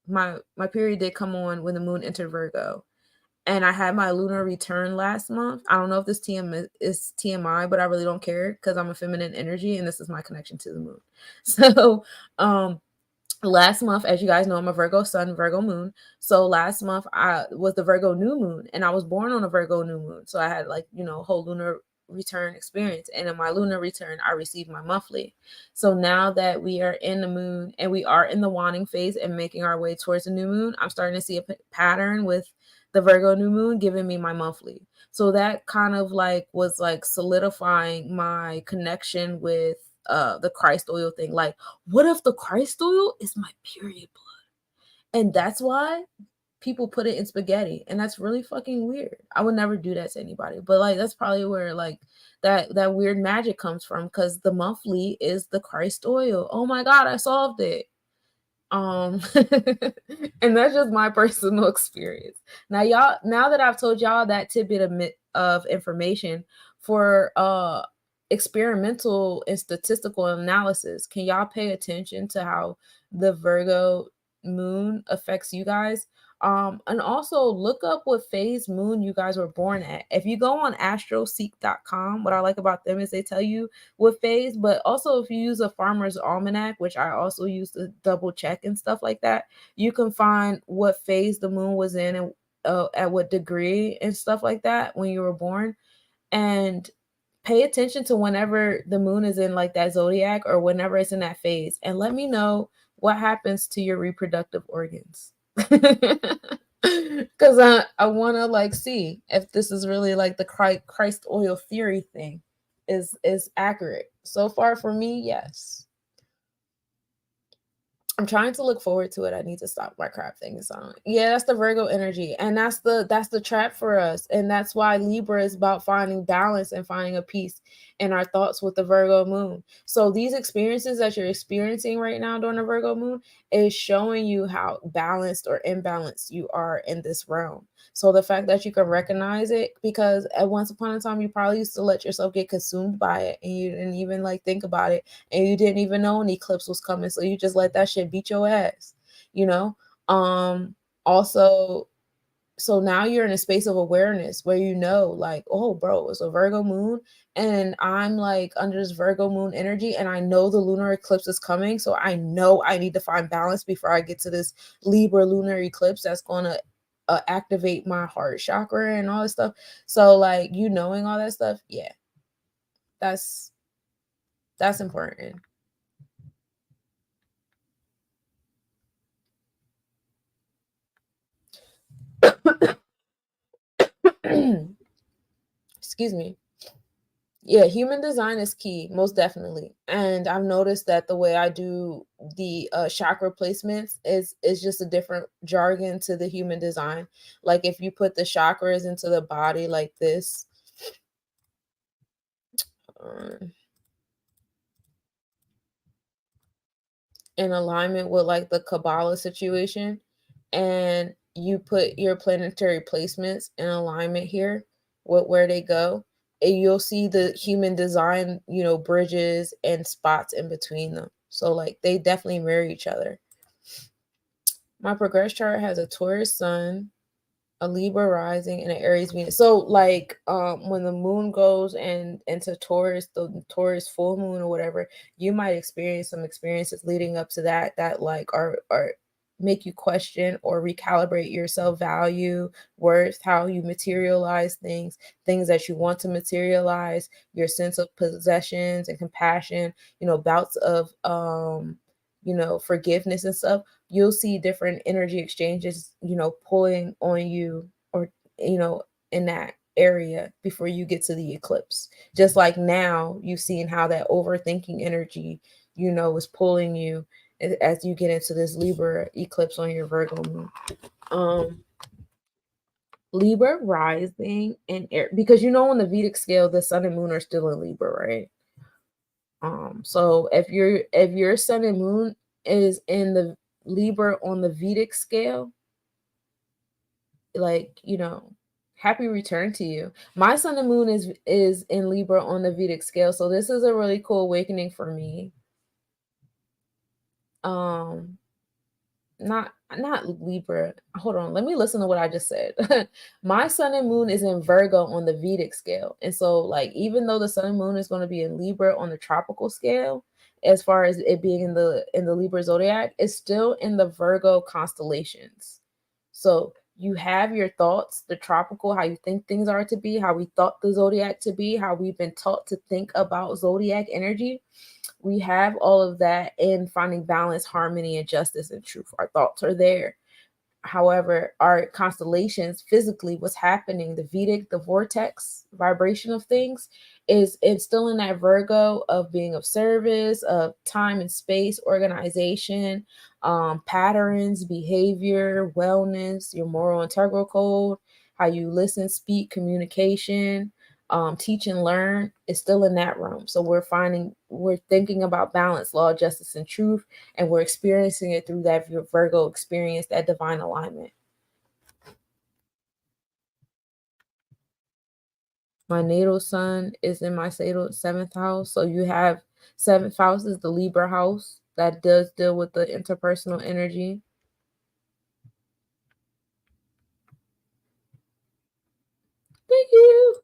my period did come on when the moon entered Virgo, and I had my lunar return last month. I don't know if this is TMI, but I really don't care, because I'm a feminine energy and this is my connection to the moon. So last month, as you guys know, I'm a Virgo sun, Virgo moon. So last month I was the Virgo new moon, and I was born on a Virgo new moon. So I had like, whole lunar return experience, and in my lunar return I received my monthly. So now that we are in the moon and we are in the waning phase and making our way towards the new moon, I'm starting to see a pattern with the Virgo new moon giving me my monthly. So that kind of like was like solidifying my connection with the Christ oil thing. Like, what if the Christ oil is my period blood? And that's why people put it in spaghetti, and that's really fucking weird. I would never do that to anybody, but like that's probably where like that weird magic comes from, because the monthly is the Christ oil. Oh my god, I solved it. And that's just my personal experience. Now that I've told y'all that tidbit of information for experimental and statistical analysis, can y'all pay attention to how the Virgo moon affects you guys? And also look up what phase moon you guys were born at. If you go on astroseek.com, what I like about them is they tell you what phase, but also if you use a farmer's almanac, which I also use to double check and stuff like that, you can find what phase the moon was in at what degree and stuff like that when you were born, and pay attention to whenever the moon is in like that zodiac or whenever it's in that phase, and let me know what happens to your reproductive organs. Because I want to like see if this is really like the Christ oil theory thing is accurate. So far for me, yes. I'm trying to look forward to it. I need to stop my crap thing on. Yeah, that's the Virgo energy. And that's the trap for us. And that's why Libra is about finding balance and finding a peace in our thoughts with the Virgo moon. So these experiences that you're experiencing right now during the Virgo moon is showing you how balanced or imbalanced you are in this realm. So the fact that you can recognize it, because at once upon a time you probably used to let yourself get consumed by it and you didn't even like think about it, and you didn't even know an eclipse was coming, so you just let that shit beat your ass, you know. Also, so now you're in a space of awareness where you know, like, oh bro, it's a Virgo moon and I'm like under this Virgo moon energy, and I know the lunar eclipse is coming, so I know I need to find balance before I get to this Libra lunar eclipse that's going to activate my heart chakra and all this stuff. So like, you knowing all that stuff, yeah, that's important. Excuse me. Yeah, human design is key, most definitely. And I've noticed that the way I do the chakra placements is just a different jargon to the human design. Like if you put the chakras into the body like this, um, in alignment with like the Kabbalah situation, and you put your planetary placements in alignment here with where they go, and you'll see the human design, bridges and spots in between them. So like they definitely mirror each other. My progress chart has a Taurus sun, a Libra rising, and an Aries Venus. So like when the moon goes and into Taurus, the Taurus full moon or whatever, you might experience some experiences leading up to that like are make you question or recalibrate your self-value, worth, how you materialize things that you want to materialize, your sense of possessions and compassion, bouts of forgiveness and stuff. You'll see different energy exchanges, pulling on you, or in that area before you get to the eclipse. Just like now you've seen how that overthinking energy, is pulling you as you get into this Libra eclipse on your Virgo moon. Libra rising in air, because on the Vedic scale the sun and moon are still in Libra, right? So if your sun and moon is in the Libra on the Vedic scale, like, happy return to you. My sun and moon is in Libra on the Vedic scale, so this is a really cool awakening for me. Not Libra. Hold on, let me listen to what I just said. My sun and moon is in Virgo on the Vedic scale. And so like, even though the sun and moon is going to be in Libra on the tropical scale, as far as it being in the Libra zodiac, it's still in the Virgo constellations. So you have your thoughts, the tropical, how you think things are to be, how we thought the zodiac to be, how we've been taught to think about zodiac energy. We have all of that in finding balance, harmony, and justice and truth. Our thoughts are there. However, our constellations, physically, what's happening, the Vedic, the vortex vibration of things, is it's still in that Virgo of being of service, of time and space, organization, patterns, behavior, wellness, your moral integral code, how you listen, speak, communication, teach and learn is still in that realm. So we're thinking about balance, law, justice, and truth, and we're experiencing it through that Virgo experience, that divine alignment. My natal sun is in my seventh house. So you have seventh house is the Libra house that does deal with the interpersonal energy. Thank you.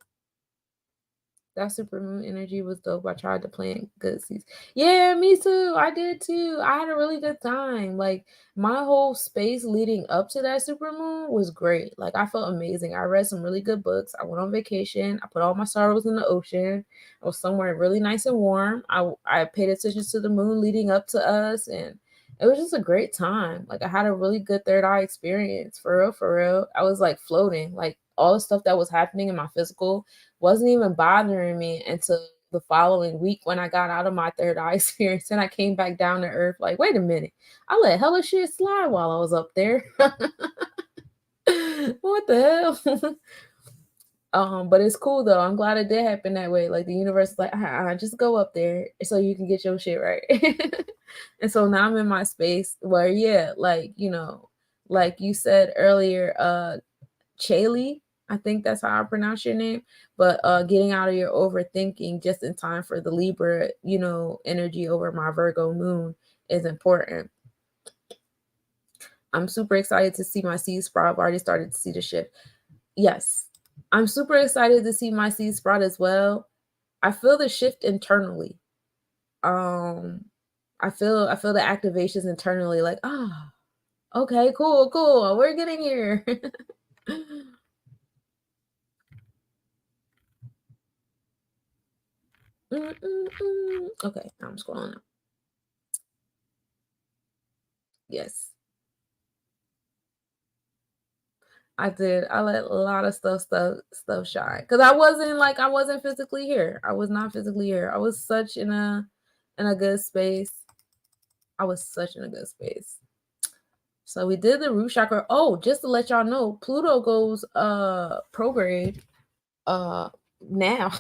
That supermoon energy was dope. I tried to plant good seeds. Yeah, me too. I did too. I had a really good time. Like my whole space leading up to that supermoon was great. Like I felt amazing. I read some really good books. I went on vacation. I put all my sorrows in the ocean. I was somewhere really nice and warm. I paid attention to the moon leading up to us, and it was just a great time. Like I had a really good third eye experience. For real, for real. I was like floating. Like all the stuff that was happening in my physical wasn't even bothering me until the following week when I got out of my third eye experience and I came back down to earth. Like, wait a minute, I let hella shit slide while I was up there. What the hell? But it's cool though. I'm glad it did happen that way. Like the universe is like, just go up there so you can get your shit right. And so now I'm in my space where, yeah, like, like you said earlier, Chaley, I think that's how I pronounce your name, but getting out of your overthinking just in time for the Libra, energy over my Virgo moon is important. I'm super excited to see my seed sprout. I've already started to see the shift. Yes, I'm super excited to see my seed sprout as well. I feel the shift internally. I feel the activations internally, like, okay, cool, we're getting here. Okay, I'm scrolling up. Yes, I did. I let a lot of stuff shine because I wasn't physically here. I was not physically here. I was such in a good space. I was such in a good space. So we did the root chakra. Oh, just to let y'all know, Pluto goes prograde now.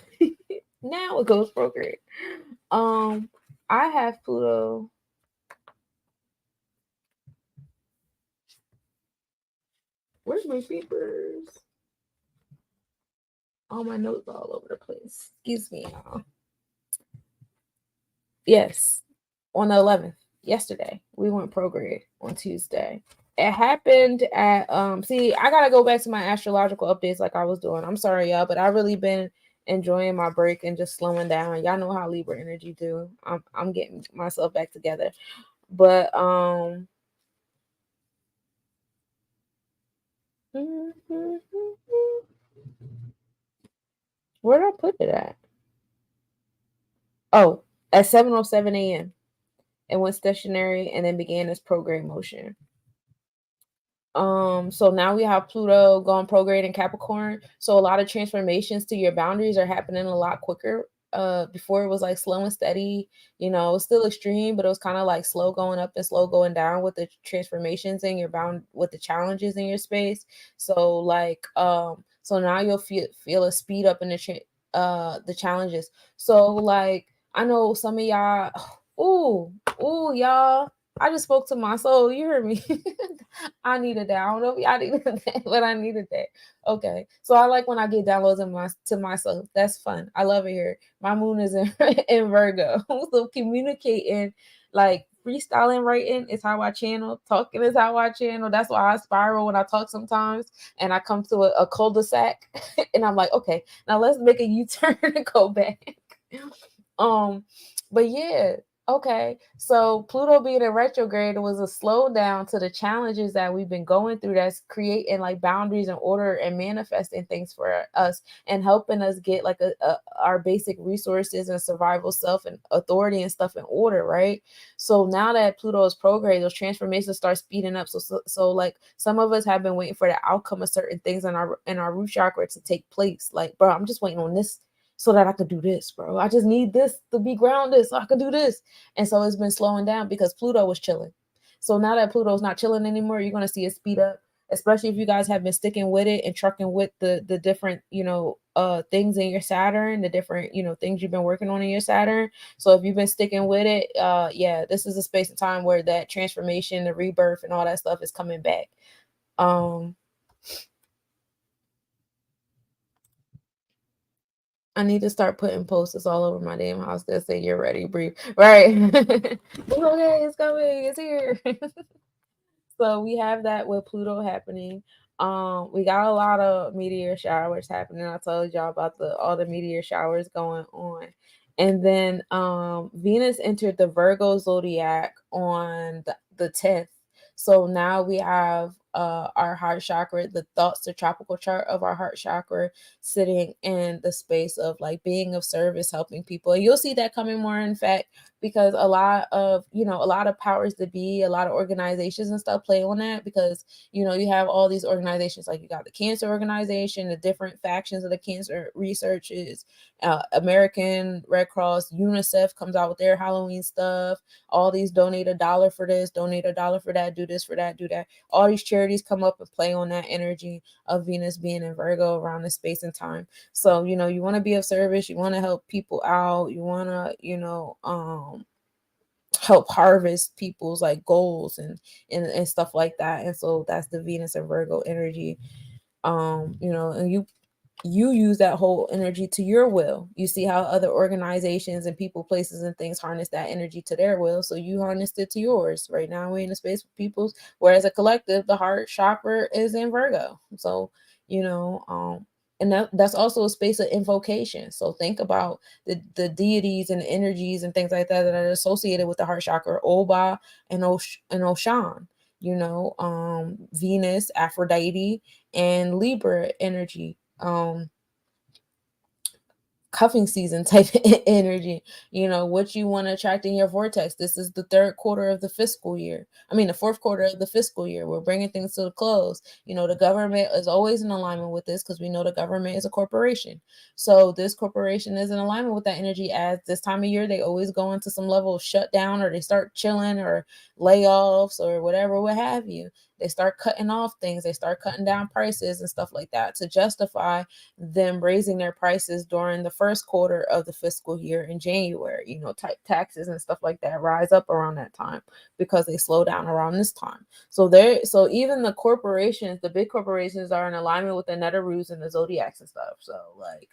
Now it goes prograde. I have Pluto. Where's my papers? All my notes all over the place. Excuse me, y'all. Yes, on the 11th, yesterday, we went prograde on Tuesday. It happened at see, I gotta go back to my astrological updates like I was doing. I'm sorry, y'all, but I really been enjoying my break and just slowing down. Y'all know how Libra energy do. I'm getting myself back together. But where did I put it at? Oh, at 7:07 a.m. It went stationary and then began its prograde motion. So now we have Pluto going prograde in Capricorn. So a lot of transformations to your boundaries are happening a lot quicker. Before it was like slow and steady, it was still extreme, but it was kind of like slow going up and slow going down with the transformations in your bound with the challenges in your space. So like so now you'll feel a speed up in the challenges. So like I know some of y'all, y'all, I just spoke to my soul. You heard me. I needed that. I don't know if y'all needed that, but I needed that. Okay. So I like when I get downloads to myself. That's fun. I love it here. My moon is in, in Virgo. So communicating, like freestyling, writing is how I channel. Talking is how I channel. That's why I spiral when I talk sometimes. And I come to a cul-de-sac and I'm like, okay, now let's make a U-turn and go back. But yeah, okay, so Pluto being in retrograde was a slowdown to the challenges that we've been going through that's creating like boundaries and order and manifesting things for us and helping us get like our basic resources and survival self and authority and stuff in order, right? So now that Pluto is prograde, those transformations start speeding up. So like some of us have been waiting for the outcome of certain things in our root chakra to take place. Like, bro, I'm just waiting on this so that I could do this, bro. I just need this to be grounded so I could do this. And so it's been slowing down because Pluto was chilling. So now that Pluto's not chilling anymore, you're going to see it speed up, especially if you guys have been sticking with it and trucking with the different, things in your Saturn, the different, things you've been working on in your Saturn. So if you've been sticking with it, yeah, this is a space and time where that transformation, the rebirth and all that stuff is coming back. I need to start putting posters all over my damn house that say "You're ready, breathe." Right? Okay, it's coming. It's here. So we have that with Pluto happening. We got a lot of meteor showers happening. I told y'all about all the meteor showers going on. And then Venus entered the Virgo zodiac on the 10th. So now we have our heart chakra, the thoughts, the tropical chart of our heart chakra sitting in the space of like being of service, helping people. And you'll see that coming more in fact, because a lot of powers to be, a lot of organizations and stuff play on that, because you have all these organizations, like you got the cancer organization, the different factions of the cancer researches, American Red Cross, UNICEF comes out with their Halloween stuff, all these donate $1 for this, donate $1 for that, do this for that, do that. All these charities come up and play on that energy of Venus being in Virgo around this space and time. So, you want to be of service, you want to help people out, you want to, help harvest people's like goals and stuff like that. And so that's the Venus and Virgo energy. And you use that whole energy to your will. You see how other organizations and people, places, and things harness that energy to their will, so you harnessed it to yours. Right now we're in a space with people's, whereas a collective, the heart chakra is in Virgo. So and that's also a space of invocation. So think about the deities and energies and things like that that are associated with the heart chakra: Oba and Oshan, Venus, Aphrodite, and Libra energy, cuffing season type energy, what you want to attract in your vortex. This is the third quarter of the fiscal year. The fourth quarter of the fiscal year. We're bringing things to the close. The government is always in alignment with this, because we know the government is a corporation. So this corporation is in alignment with that energy. As this time of year, they always go into some level of shutdown, or they start chilling, or layoffs, or whatever, what have you. They start cutting off things. They start cutting down prices and stuff like that to justify them raising their prices during the first quarter of the fiscal year in January. Type taxes and stuff like that rise up around that time because they slow down around this time. So even the corporations, the big corporations, are in alignment with the Netarus and the zodiacs and stuff. So like,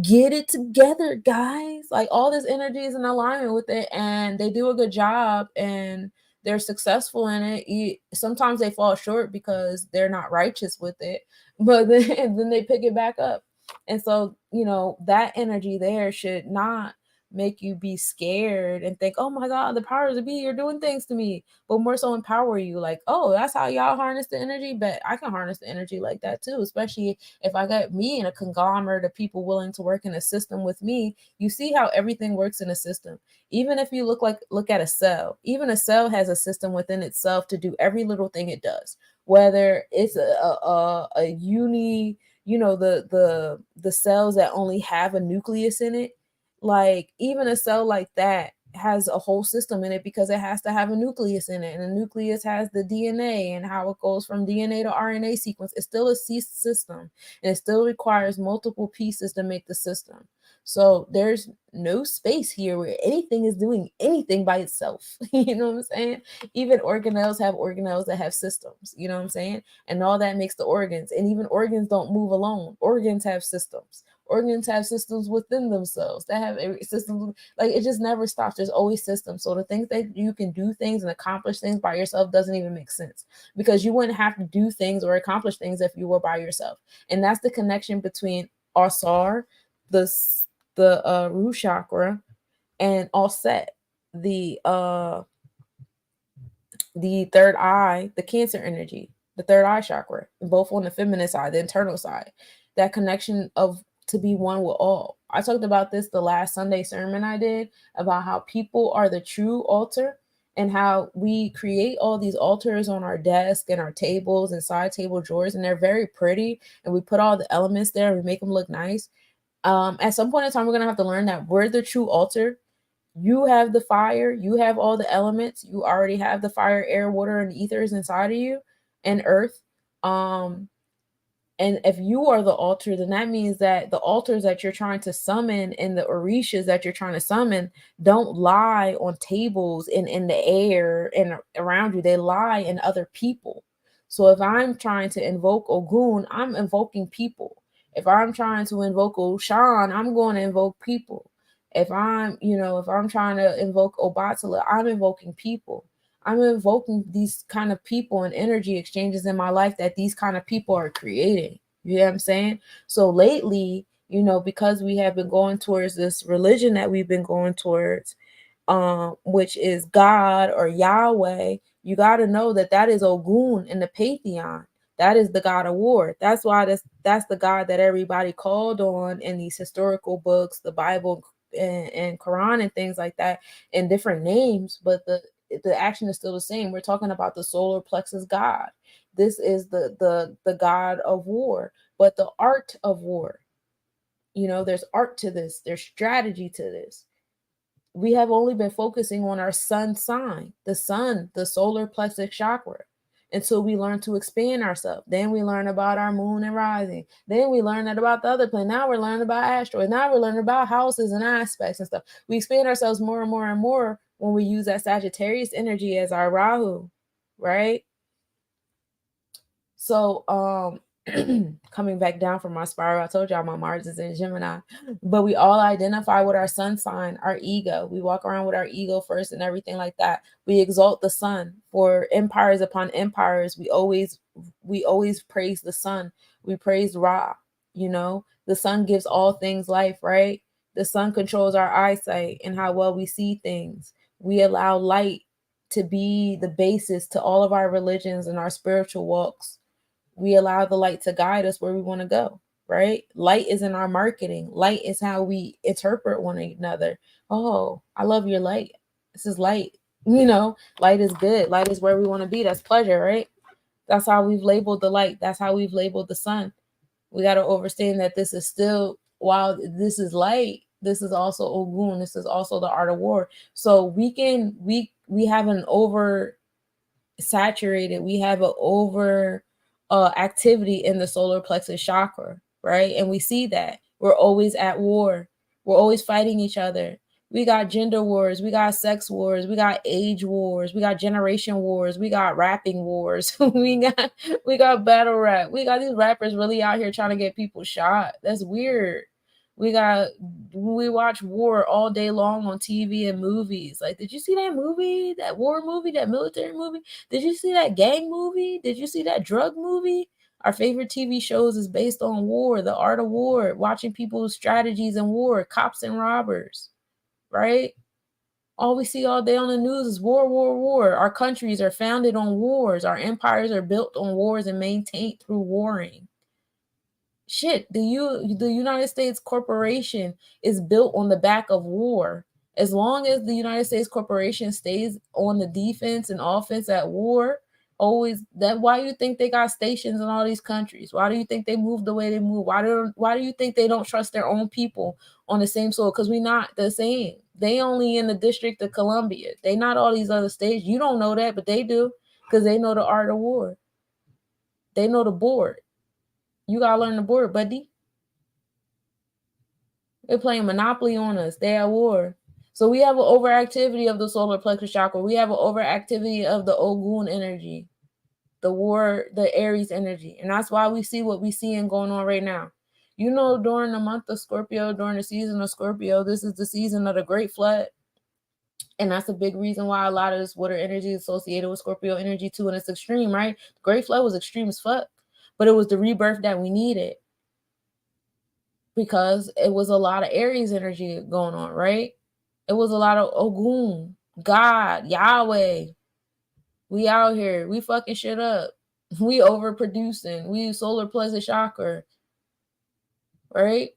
get it together, guys. Like, all this energy is in alignment with it, and they do a good job, and they're successful in it. Sometimes they fall short because they're not righteous with it, but then they pick it back up. And so, that energy there should not make you be scared and think, oh my God, the powers that be are doing things to me, but more so empower you. Like, oh, that's how y'all harness the energy, but I can harness the energy like that too, especially if I got me in a conglomerate of people willing to work in a system with me. You see how everything works in a system. Even if you look at a cell, even a cell has a system within itself to do every little thing it does, whether it's a uni, the cells that only have a nucleus in it. Like, even a cell like that has a whole system in it, because it has to have a nucleus in it, and the nucleus has the DNA and how it goes from DNA to RNA sequence. It's still a system, and it still requires multiple pieces to make the system. So there's no space here where anything is doing anything by itself. You know what I'm saying? Even organelles have organelles that have systems. You know what I'm saying? And all that makes the organs. And even organs don't move alone. Organs have systems. Organs have systems within themselves that have a system. Like, it just never stops. There's always systems. So to think that you can do things and accomplish things by yourself doesn't even make sense, because you wouldn't have to do things or accomplish things if you were by yourself. And that's the connection between Asar, the root chakra, and Auset, the third eye, the Cancer energy, the third eye chakra, both on the feminine side, the internal side. That connection of to be one with all. I talked about this the last Sunday sermon I did, about how people are the true altar, and how we create all these altars on our desk and our tables and side table drawers, and they're very pretty, and we put all the elements there and we make them look nice. At some point in time, we're going to have to learn that we're the true altar. You have the fire, you have all the elements, you already have the fire, air, water, and ethers inside of you, and earth. And if you are the altar, then that means that the altars that you're trying to summon and the orishas that you're trying to summon don't lie on tables and in the air and around you. They lie in other people. So if I'm trying to invoke Ogun, I'm invoking people. If I'm trying to invoke Oshan, I'm going to invoke people. If I'm trying to invoke Obatala, I'm invoking people. I'm invoking these kind of people and energy exchanges in my life that these kind of people are creating. You know what I'm saying? So lately, you know, because we have been going towards this religion that we've been going towards, which is God or Yahweh, you got to know that that is Ogun in the pantheon. That is the god of war. That's why that's the god that everybody called on in these historical books, the Bible and Quran and things like that, in different names, but the action is still the same. We're talking about the solar plexus god. This is the god of war, but the art of war. You know, there's art to this. There's strategy to this. We have only been focusing on our sun sign, the sun, the solar plexus chakra, until we learn to expand ourselves. Then we learn about our moon and rising. Then we learn that about the other planet. Now we're learning about asteroids. Now we're learning about houses and aspects and stuff. We expand ourselves more and more and more when we use that Sagittarius energy as our Rahu, right? So coming back down from my spiral, I told y'all my Mars is in Gemini, but we all identify with our sun sign, our ego. We walk around with our ego first and everything like that. We exalt the sun. For empires upon empires, we always praise the sun. We praise Ra. You know, the sun gives all things life, right? The sun controls our eyesight and how well we see things. We allow light to be the basis to all of our religions and our spiritual walks. We allow the light to guide us where we want to go, right? Light is in our marketing. Light is how we interpret one another. Oh, I love your light. This is light. You know, light is good. Light is where we want to be. That's pleasure, right? That's how we've labeled the light. That's how we've labeled the sun. We got to understand that this is still, while this is light, this is also Ogun. This is also the art of war. So we have an over saturated, we have an over activity in the solar plexus chakra, right? And we see that we're always at war. We're always fighting each other. We got gender wars, we got sex wars, we got age wars, we got generation wars, we got rapping wars, we got battle rap. We got these rappers really out here trying to get people shot. That's weird. We watch war all day long on TV and movies. Like, did you see that movie, that war movie, that military movie? Did you see that gang movie? Did you see that drug movie? Our favorite TV shows is based on war, the art of war, watching people's strategies in war, cops and robbers, right? All we see all day on the news is war, war, war. Our countries are founded on wars. Our empires are built on wars and maintained through warring. Shit, the United States corporation is built on the back of war. As long as the United States corporation stays on the defense and offense at war, always that, why do you think they got stations in all these countries? Why do you think they move the way they move? Why do you think they don't trust their own people on the same soil? Because we're not the same. They only in the District of Columbia. They not all these other states. You don't know that, but they do, because they know the art of war. They know the board. You gotta learn the board, buddy. They're playing Monopoly on us. They at war. So we have an overactivity of the solar plexus chakra. We have an overactivity of the Ogun energy, the war, the Aries energy. And that's why we see what we see and going on right now. You know, during the month of Scorpio, during the season of Scorpio, this is the season of the Great Flood. And that's a big reason why a lot of this water energy is associated with Scorpio energy too. And it's extreme, right? The Great Flood was extreme as fuck. But it was the rebirth that we needed, because it was a lot of Aries energy going on, right? It was a lot of Ogun, God, Yahweh. We out here, we fucking shit up. We overproducing. We solar plexus chakra, right?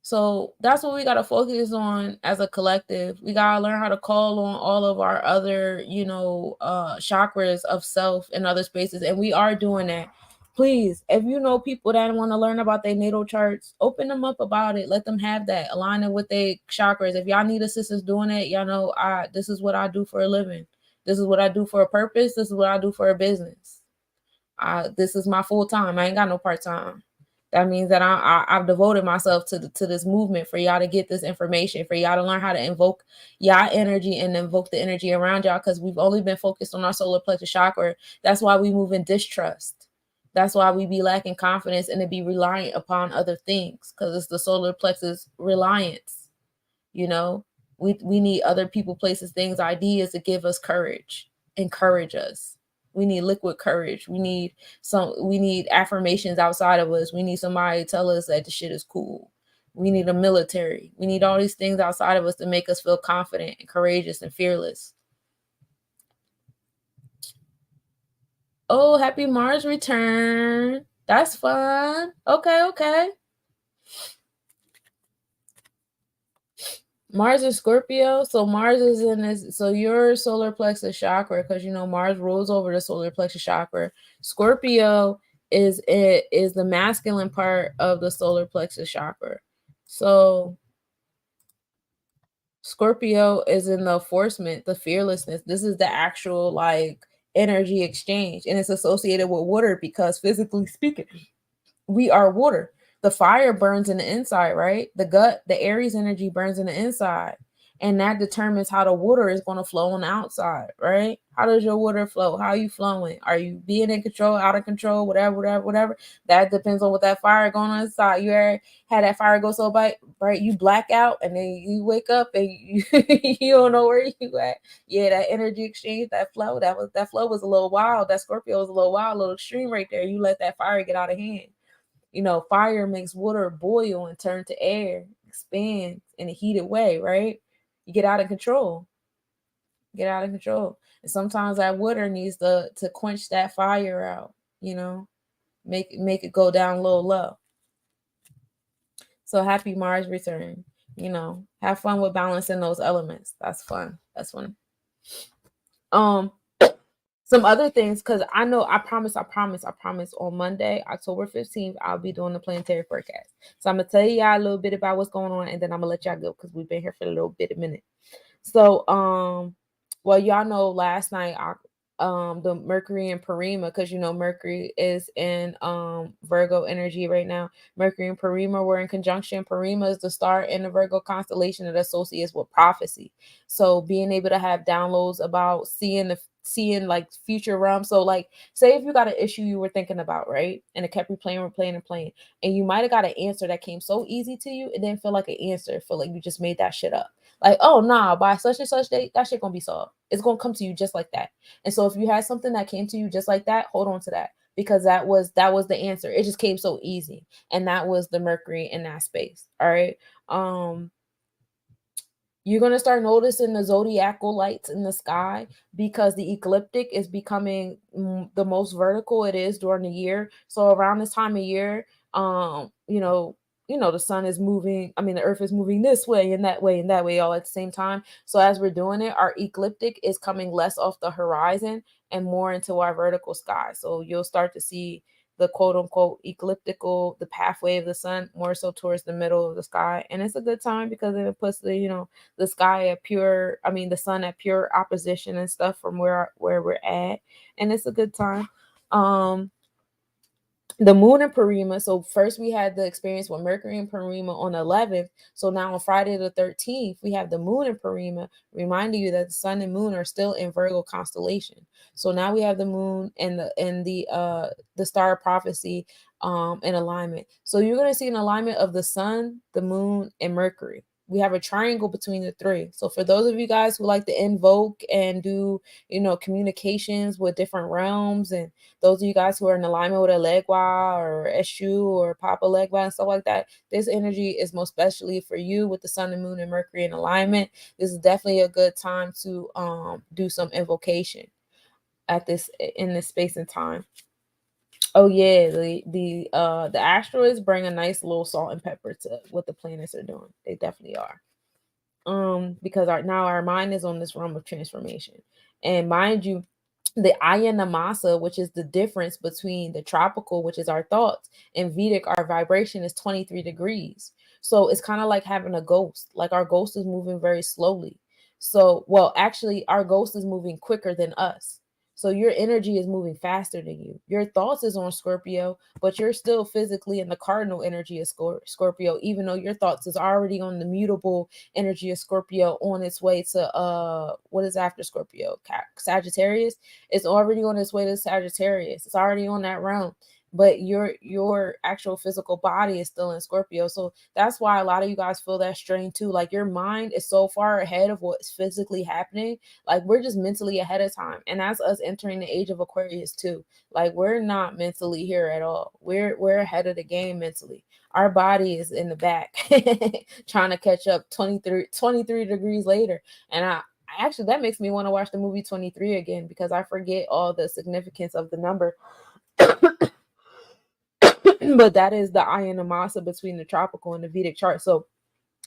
So that's what we got to focus on as a collective. We got to learn how to call on all of our other, chakras of self and other spaces. And we are doing that. Please, if you know people that want to learn about their natal charts, open them up about it. Let them have that. Align it with their chakras. If y'all need assistance doing it, y'all know this is what I do for a living. This is what I do for a purpose. This is what I do for a business. This is my full time. I ain't got no part time. That means that I've devoted myself to this movement for y'all to get this information, for y'all to learn how to invoke y'all energy and invoke the energy around y'all, because we've only been focused on our solar plexus chakra. That's why we move in distrust. That's why we be lacking confidence and to be reliant upon other things, because it's the solar plexus reliance, you know. We need other people, places, things, ideas to give us courage, encourage us. We need liquid courage. We need affirmations outside of us. We need somebody to tell us that the shit is cool. We need a military. We need all these things outside of us to make us feel confident and courageous and fearless. Oh, happy Mars return. That's fun. Okay. Mars is Scorpio, so Mars is in this. So your solar plexus chakra, because Mars rules over the solar plexus chakra. Scorpio is the masculine part of the solar plexus chakra. So Scorpio is in the enforcement, the fearlessness. This is the actual like energy exchange, and it's associated with water because physically speaking, we are water. The fire burns in the inside, right? The gut, the Aries energy burns in the inside. And that determines how the water is going to flow on the outside, right? How does your water flow? How are you flowing? Are you being in control, out of control, whatever? That depends on what that fire going on inside. You ever had that fire go so bright, you black out, and then you wake up and you, you don't know where you at. Yeah, that energy exchange, that flow was a little wild. That Scorpio was a little wild, a little extreme right there. You let that fire get out of hand. Fire makes water boil and turn to air, expand in a heated way, right? You get out of control. And sometimes that water needs to quench that fire out, make it go down low. So happy Mars return. Have fun with balancing those elements. That's fun. Some other things, because I know I promise on Monday, October 15th, I'll be doing the planetary forecast. So I'm going to tell y'all a little bit about what's going on, and then I'm going to let y'all go because we've been here for a little bit, a minute. So, well, y'all know last night, the Mercury and Parima, because Mercury is in Virgo energy right now. Mercury and Parima were in conjunction. Parima is the star in the Virgo constellation that associates with prophecy. So being able to have downloads about seeing like future realms. So like, say if you got an issue you were thinking about, right, and it kept replaying, and you might have got an answer that came so easy to you, it didn't feel like an answer. It felt like you just made that shit up. Like, oh nah, by such and such date, that shit gonna be solved. It's gonna come to you just like that. And so if you had something that came to you just like that, hold on to that, because that was the answer. It just came so easy. And that was the Mercury in that space. All right. You're going to start noticing the zodiacal lights in the sky because the ecliptic is becoming the most vertical it is during the year. So around this time of year, the sun is moving. I mean, the earth is moving this way and that way and that way all at the same time. So as we're doing it, our ecliptic is coming less off the horizon and more into our vertical sky. So you'll start to see the quote unquote ecliptical, the pathway of the sun more so towards the middle of the sky. And it's a good time because it puts the sky at the sun at pure opposition and stuff from where we're at. And it's a good time. The moon and Parima. So first we had the experience with Mercury and Parima on the 11th. So now on Friday the 13th, we have the moon and Parima, reminding you that the sun and moon are still in Virgo constellation. So now we have the moon and the star of prophecy in alignment. So you're going to see an alignment of the sun, the moon, and Mercury. We have a triangle between the three. So for those of you guys who like to invoke and do, communications with different realms, and those of you guys who are in alignment with a Legua or Eshu or Papa Legua and stuff like that, this energy is most especially for you with the sun and moon and Mercury in alignment. This is definitely a good time to do some invocation in this space and time. Oh yeah, the asteroids bring a nice little salt and pepper to what the planets are doing. They definitely are. Because our mind is on this realm of transformation. And mind you, the Ayanamasa, which is the difference between the tropical, which is our thoughts, and Vedic, our vibration is 23 degrees. So it's kind of like having a ghost. Like our ghost is moving very slowly. So, well, actually, our ghost is moving quicker than us. So your energy is moving faster than you. Your thoughts is on Scorpio, but you're still physically in the cardinal energy of Scorpio, even though your thoughts is already on the mutable energy of Scorpio on its way to what is after Scorpio? Sagittarius. It's already on its way to Sagittarius. It's already on that realm. but your actual physical body is still in Scorpio. So that's why a lot of you guys feel that strain too. Like your mind is so far ahead of what's physically happening. Like we're just mentally ahead of time. And that's us entering the age of Aquarius too. Like we're not mentally here at all. We're ahead of the game mentally. Our body is in the back trying to catch up 23 degrees later. And I actually, that makes me want to watch the movie 23 again, because I forget all the significance of the number. But that is the Ayana Masa between the tropical and the Vedic chart. So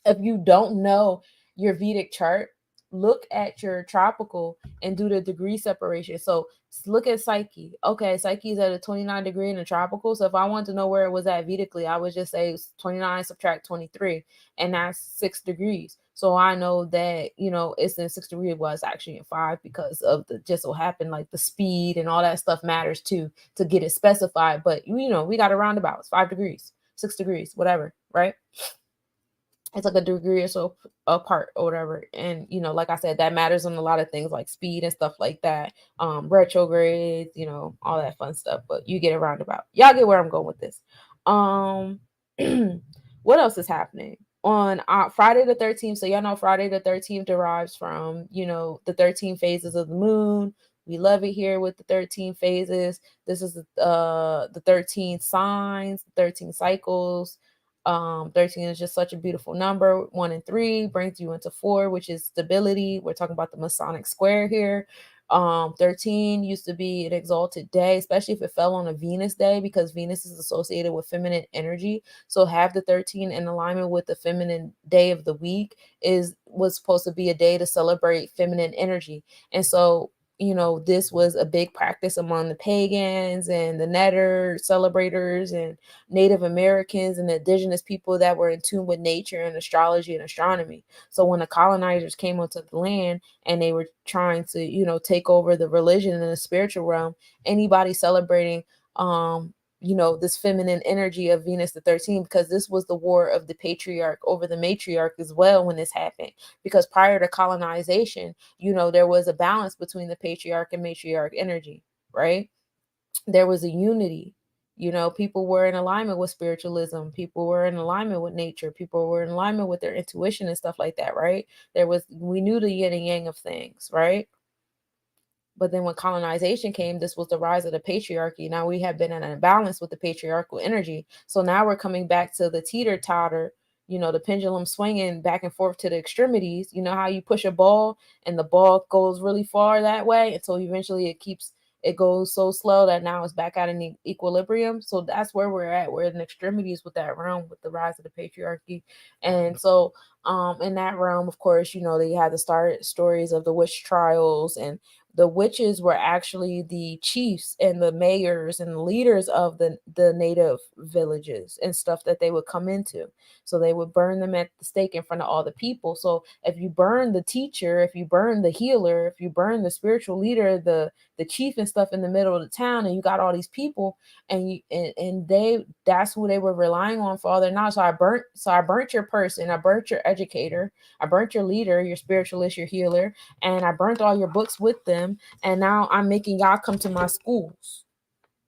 if you don't know your Vedic chart, look at your tropical and do the degree separation. So look at Psyche. Okay, Psyche is at a 29 degree in the tropical. So if I want to know where it was at Vedically, I would just say 29 subtract 23, and that's 6 degrees. So I know that, it's in 6 degrees. Well, it's actually in 5 because of the just so happened, like the speed and all that stuff matters too to get it specified. But, we got a roundabout. It's 5 degrees, 6 degrees, whatever, right? It's like a degree or so apart or whatever. And, like I said, that matters on a lot of things like speed and stuff like that. Retrogrades, all that fun stuff. But you get a roundabout. Y'all get where I'm going with this. What else is happening? On Friday the 13th, so y'all know Friday the 13th derives from, the 13 phases of the moon. We love it here with the 13 phases. This is the 13 signs, 13 cycles. 13 is just such a beautiful number. 1 and 3 brings you into 4, which is stability. We're talking about the Masonic square here. 13 used to be an exalted day, especially if it fell on a Venus day, because Venus is associated with feminine energy. So have the 13 in alignment with the feminine day of the week was supposed to be a day to celebrate feminine energy. And so, this was a big practice among the pagans and the Netter celebrators and Native Americans and the indigenous people that were in tune with nature and astrology and astronomy. So when the colonizers came onto the land and they were trying to, take over the religion and the spiritual realm, anybody celebrating, this feminine energy of Venus the 13, because this was the war of the patriarch over the matriarch as well when this happened. Because prior to colonization, there was a balance between the patriarch and matriarch energy, right? There was a unity. People were in alignment with spiritualism. People were in alignment with nature. People were in alignment with their intuition and stuff like that, right? We knew the yin and yang of things, right? But then when colonization came, this was the rise of the patriarchy. Now we have been in an imbalance with the patriarchal energy. So now we're coming back to the teeter-totter, the pendulum swinging back and forth to the extremities. You know how you push a ball and the ball goes really far that way until eventually it goes so slow that now it's back out in equilibrium. So that's where we're at. We're in the extremities with that realm, with the rise of the patriarchy. And so in that realm, of course, they had the stories of the witch trials, and the witches were actually the chiefs and the mayors and the leaders of the native villages and stuff that they would come into. So they would burn them at the stake in front of all the people. So if you burn the teacher, if you burn the healer, if you burn the spiritual leader, the chief and stuff in the middle of the town, and you got all these people, and that's who they were relying on for all their knowledge. So I burnt your person, I burnt your educator, I burnt your leader, your spiritualist, your healer, and I burnt all your books with them. And now I'm making y'all come to my schools.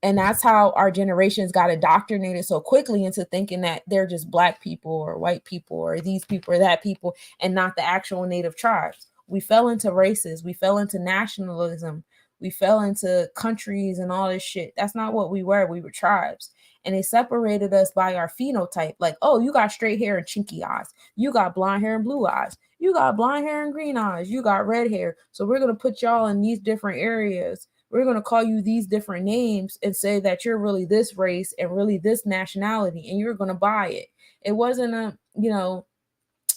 And that's how our generations got indoctrinated so quickly into thinking that they're just black people or white people or these people or that people, and not the actual native tribes. We fell into races. We fell into nationalism. We fell into countries and all this shit. That's not what we were. We were tribes. And they separated us by our phenotype. Like, oh, you got straight hair and chinky eyes. You got blonde hair and blue eyes. You got blonde hair and green eyes. You got red hair. So we're going to put y'all in these different areas. We're going to call you these different names and say that you're really this race and really this nationality, and you're going to buy it. It wasn't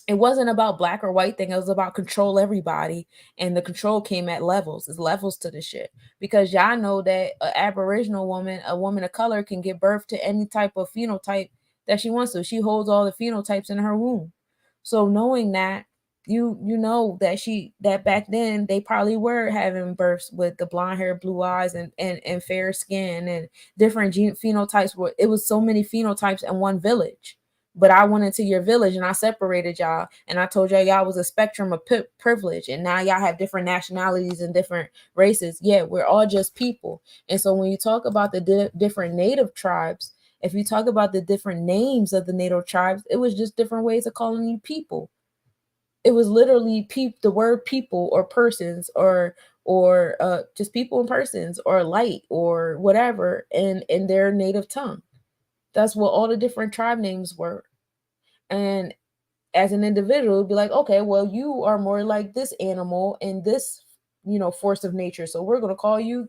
it wasn't about black or white thing. It was about control everybody. And the control came at levels. It's levels to the shit. Because y'all know that an Aboriginal woman, a woman of color, can give birth to any type of phenotype that she wants to. She holds all the phenotypes in her womb. So knowing that, you know that back then they probably were having births with the blonde hair, blue eyes, and fair skin and different phenotypes. It was so many phenotypes in one village. But I went into your village and I separated y'all, and I told y'all was a spectrum of privilege, and now y'all have different nationalities and different races. Yeah, we're all just people. And so when you talk about the different native tribes, if you talk about the different names of the native tribes, it was just different ways of calling you people. It was literally the word people or persons or just people and persons or light or whatever in their native tongue. That's what all the different tribe names were. And as an individual, it'd be like, okay, well, you are more like this animal and this, force of nature. So we're going to call you,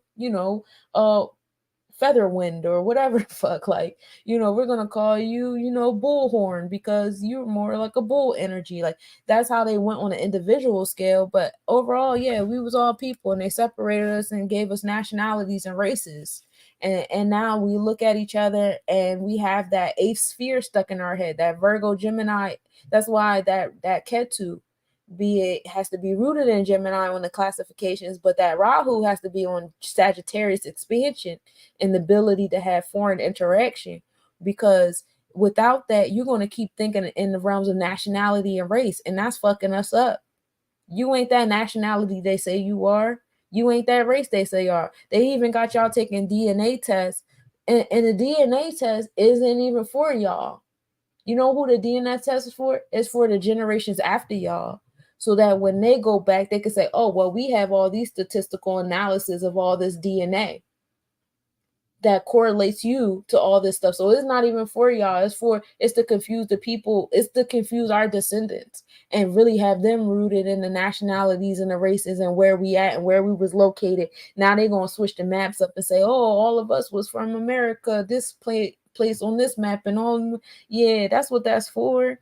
Featherwind or whatever the fuck. Like, we're going to call you, Bullhorn because you're more like a bull energy. Like, that's how they went on an individual scale. But overall, yeah, we was all people, and they separated us and gave us nationalities and races. And now we look at each other and we have that eighth sphere stuck in our head, that Virgo Gemini. That's why that Ketu has to be rooted in Gemini on the classifications, but that Rahu has to be on Sagittarius expansion and the ability to have foreign interaction, because without that, you're going to keep thinking in the realms of nationality and race, and that's fucking us up. You ain't that nationality they say you are. You ain't that race they say you are. They even got y'all taking DNA tests, and the DNA test isn't even for y'all. You know who the DNA test is for? It's for the generations after y'all. So that when they go back, they can say, oh, well, we have all these statistical analysis of all this DNA that correlates you to all this stuff. So it's not even for y'all. It's to confuse the people. It's to confuse our descendants and really have them rooted in the nationalities and the races and where we at and where we was located. Now they're going to switch the maps up and say, oh, all of us was from America. This place on this map and all. Yeah, that's what that's for.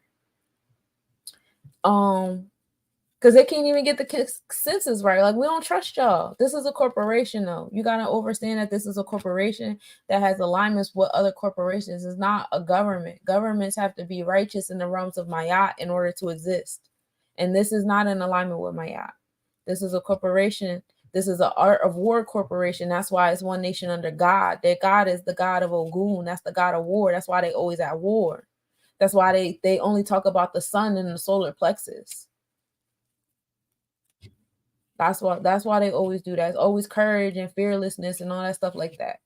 Because they can't even get the consensus right. Like, we don't trust y'all. This is a corporation, though. You got to understand that this is a corporation that has alignments with other corporations. It's not a government. Governments have to be righteous in the realms of Mayat in order to exist. And this is not in alignment with Mayat. This is a corporation. This is an art of war corporation. That's why it's one nation under God. Their God is the God of Ogun. That's the God of war. That's why they always at war. That's why they only talk about the sun and the solar plexus. That's why they always do that. It's always courage and fearlessness and all that stuff like that.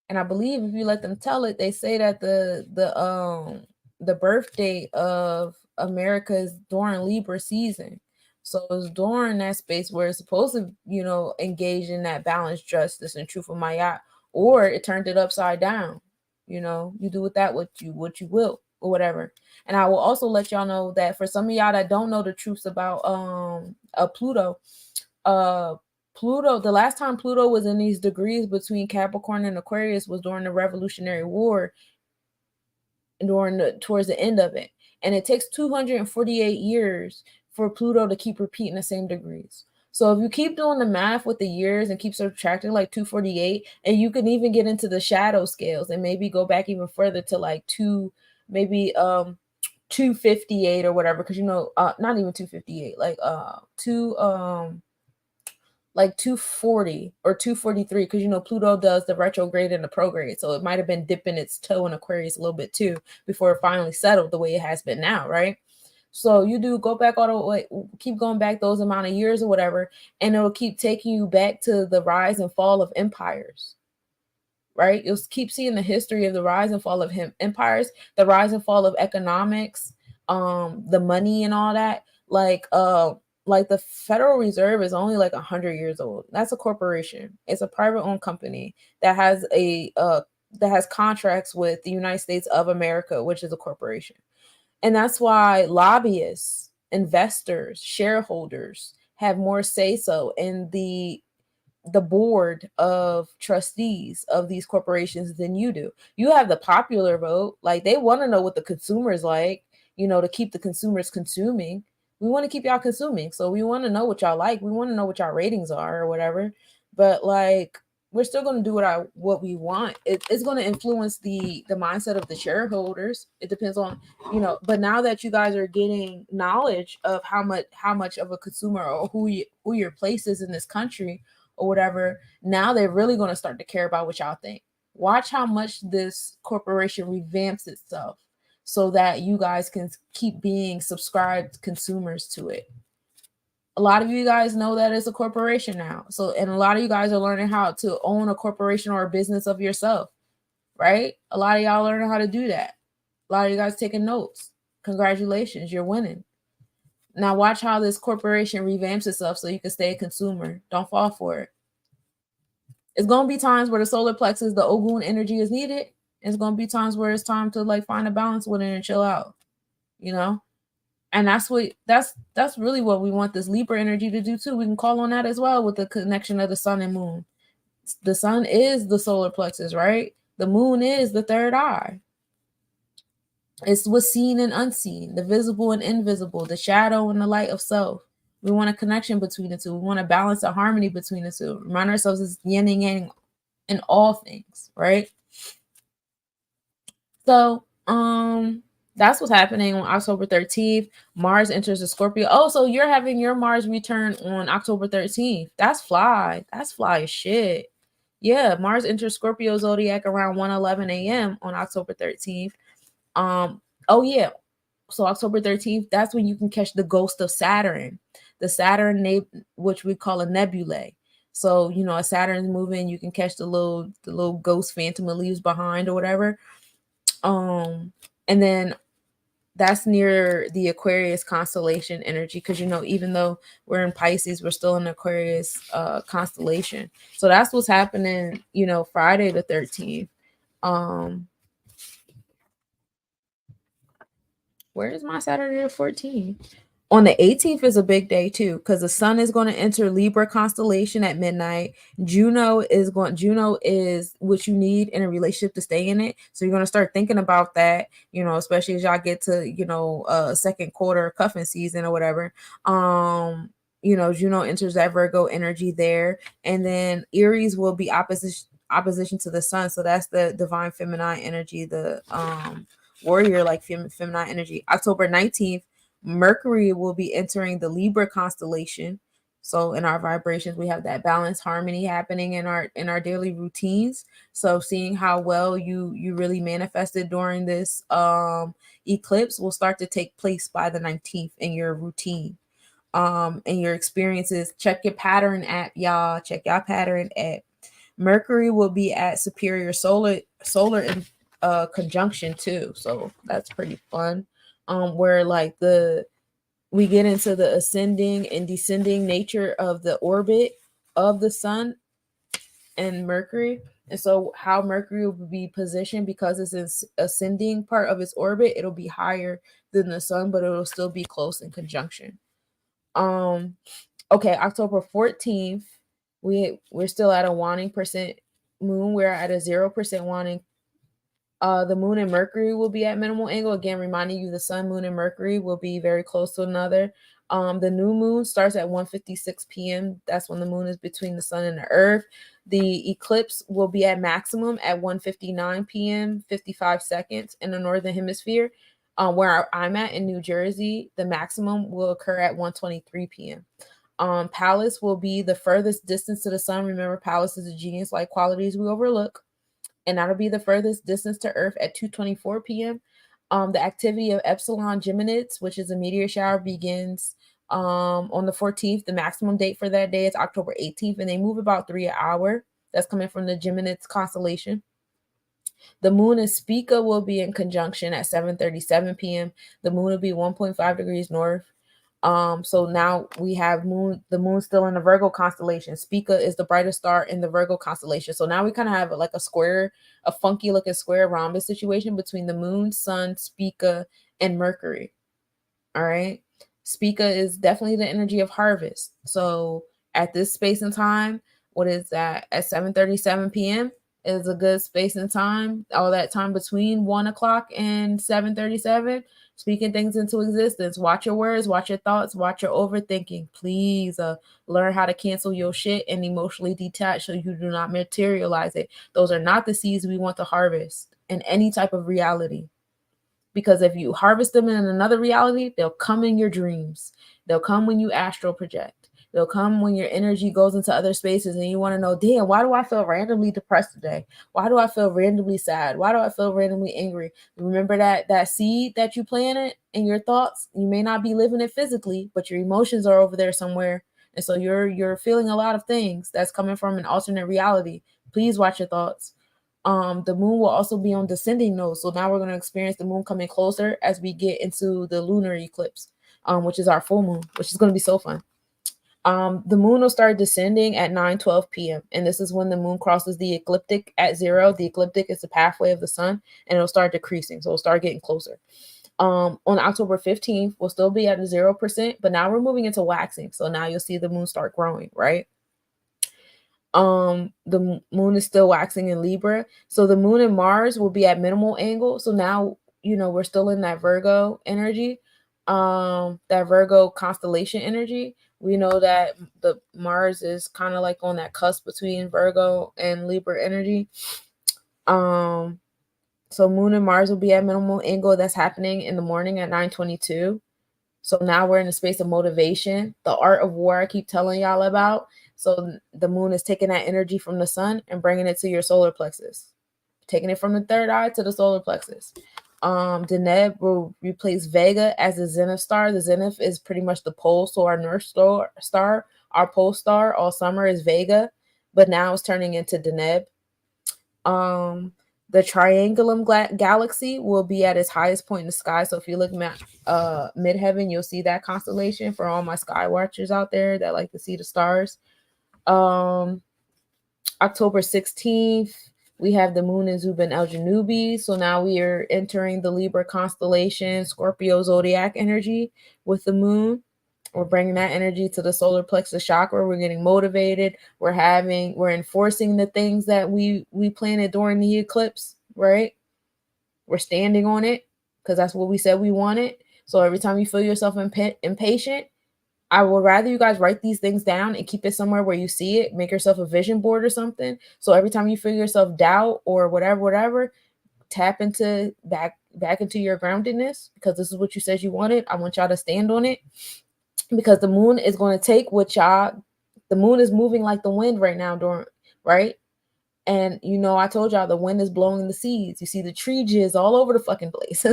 And I believe if you let them tell it, they say that the birth date of America is during Libra season. So it's during that space where it's supposed to, engage in that balanced justice and truth of Mayat, or it turned it upside down. You do with that what you will or whatever. And I will also let y'all know that for some of y'all that don't know the truths about Pluto, the last time Pluto was in these degrees between Capricorn and Aquarius was during the Revolutionary War, towards the end of it. And it takes 248 years for Pluto to keep repeating the same degrees. So if you keep doing the math with the years and keep subtracting like 248, and you can even get into the shadow scales and maybe go back even further to like 258 or whatever, because not even 258, like 240 or 243, because Pluto does the retrograde and the prograde, so it might have been dipping its toe in Aquarius a little bit too before it finally settled the way it has been now, right? So you do go back all the way, keep going back those amount of years or whatever, and it'll keep taking you back to the rise and fall of empires, right? You'll keep seeing the history of the rise and fall of empires, the rise and fall of economics, the money and all that. Like the Federal Reserve is only like 100 years old. That's a corporation. It's a private owned company that has contracts with the United States of America, which is a corporation. And that's why lobbyists, investors, shareholders have more say so in the board of trustees of these corporations than you do. You have the popular vote. Like, they want to know what the consumers like, to keep the consumers consuming. We want to keep y'all consuming. So we want to know what y'all like. We want to know what y'all ratings are or whatever. But like, we're still going to do what we want. It's going to influence the mindset of the shareholders. It depends on, but now that you guys are getting knowledge of how much of a consumer or who your place is in this country or whatever, now they're really going to start to care about what y'all think. Watch how much this corporation revamps itself so that you guys can keep being subscribed consumers to it. A lot of you guys know that it's a corporation now. So, and a lot of you guys are learning how to own a corporation or a business of yourself, right? A lot of y'all learning how to do that. A lot of you guys taking notes. Congratulations, you're winning. Now watch how this corporation revamps itself so you can stay a consumer. Don't fall for it. It's going to be times where the solar plexus, the Ogun energy is needed. It's going to be times where it's time to like find a balance with it and chill out, you know? And that's really what we want this Libra energy to do too. We can call on that as well with the connection of the sun and moon. The sun is the solar plexus, right? The moon is the third eye. It's what's seen and unseen, the visible and invisible, the shadow and the light of self. We want a connection between the two. We want a balance, a harmony between the two. Remind ourselves as yin and yang in all things, right? So, that's what's happening on October 13th. Mars enters the Scorpio. Oh, so you're having your Mars return on October 13th. That's fly. That's fly as shit. Yeah, Mars enters Scorpio zodiac around 1:11 a.m. on October 13th. Oh yeah. So October 13th, that's when you can catch the ghost of Saturn. The Saturn, which we call a nebulae. So, you know, as Saturn's moving, you can catch the little ghost phantom it leaves behind or whatever. And then that's near the Aquarius constellation energy, because you know, even though we're in Pisces, we're still in Aquarius constellation. So that's what's happening, you know, Friday the 13th. Where is my Saturday the 14th? On the 18th is a big day too, because the sun is going to enter Libra constellation at midnight. Juno is what you need in a relationship to stay in it. So you're going to start thinking about that, you know, especially as y'all get to, you know, second quarter cuffing season or whatever. You know, Juno enters that Virgo energy there, and then Aries will be opposition to the sun. So that's the divine feminine energy, the warrior like feminine energy. October 19th, Mercury will be entering the Libra constellation. So in our vibrations, we have that balance, harmony happening in our daily routines. So seeing how well you really manifested during this eclipse will start to take place by the 19th in your routine. And your experiences. Check your pattern app, y'all. Check y'all pattern app. Mercury will be at superior solar in conjunction too, so that's pretty fun. Where like we get into the ascending and descending nature of the orbit of the sun and Mercury, and so how Mercury will be positioned, because it's in ascending part of its orbit, it'll be higher than the sun, but it'll still be close in conjunction. Okay, October 14th, we're still at a waning percent moon. We're at a 0% waning. The moon and Mercury will be at minimal angle. Again, reminding you the sun, moon, and Mercury will be very close to another. The new moon starts at 1:56 p.m. That's when the moon is between the sun and the earth. The eclipse will be at maximum at 1:59 p.m., 55 seconds in the northern hemisphere. Where I'm at in New Jersey, the maximum will occur at 1:23 p.m. Pallas will be the furthest distance to the sun. Remember, Pallas is a genius-like qualities we overlook. And that'll be the furthest distance to Earth at 2:24 p.m. The activity of Epsilon Geminids, which is a meteor shower, begins on the 14th. The maximum date for that day is October 18th, and they move about 3 an hour. That's coming from the Geminids constellation. The moon and Spica will be in conjunction at 7:37 p.m. The moon will be 1.5 degrees north. So now we have the moon still in the Virgo constellation. Spica is the brightest star in the Virgo constellation. So now we kind of have like a funky looking square rhombus situation between the moon, sun, Spica, and Mercury. All right. Spica is definitely the energy of harvest. So at this space and time, what is that? At 7:37 p.m. is a good space and time. All that time between 1 o'clock and 7:37. Speaking things into existence. Watch your words, watch your thoughts, watch your overthinking. Please learn how to cancel your shit and emotionally detach so you do not materialize it. Those are not the seeds we want to harvest in any type of reality. Because if you harvest them in another reality, they'll come in your dreams. They'll come when you astral project. They'll come when your energy goes into other spaces and you want to know, damn, why do I feel randomly depressed today? Why do I feel randomly sad? Why do I feel randomly angry? Remember that seed that you planted in your thoughts? You may not be living it physically, but your emotions are over there somewhere. And so you're feeling a lot of things that's coming from an alternate reality. Please watch your thoughts. The moon will also be on descending node. So now we're going to experience the moon coming closer as we get into the lunar eclipse, which is our full moon, which is going to be so fun. The moon will start descending at 9:12 p.m. And this is when the moon crosses the ecliptic at 0. The ecliptic is the pathway of the sun, and it'll start decreasing. So it'll start getting closer. On October 15th, we'll still be at 0%, but now we're moving into waxing. So now you'll see the moon start growing, right? The moon is still waxing in Libra. So the moon and Mars will be at minimal angle. So now, we're still in that Virgo energy, that Virgo constellation energy. We know that the Mars is kind of like on that cusp between Virgo and Libra energy. So moon and Mars will be at minimal angle. That's happening in the morning at 9:22. So now we're in a space of motivation, the art of war I keep telling y'all about. So the moon is taking that energy from the sun and bringing it to your solar plexus, taking it from the third eye to the solar plexus. Deneb will replace Vega as the zenith star. The zenith is pretty much the pole. So our North Star, our pole star all summer is Vega, but now it's turning into Deneb. The Triangulum galaxy will be at its highest point in the sky. So if you look at midheaven, you'll see that constellation for all my sky watchers out there that like to see the stars. October 16th, we have the moon in Zubin El Janubi. So now we are entering the Libra constellation, Scorpio zodiac energy with the moon. We're bringing that energy to the solar plexus chakra. We're getting motivated. We're enforcing the things that we planted during the eclipse, right? We're standing on it because that's what we said we wanted. So every time you feel yourself impatient, I would rather you guys write these things down and keep it somewhere where you see it. Make yourself a vision board or something. So every time you feel yourself doubt or whatever, tap into back into your groundedness because this is what you said you wanted. I want y'all to stand on it. Because the moon is going to take the moon is moving like the wind right now, right? And I told y'all the wind is blowing the seeds. You see the tree jizz all over the fucking place.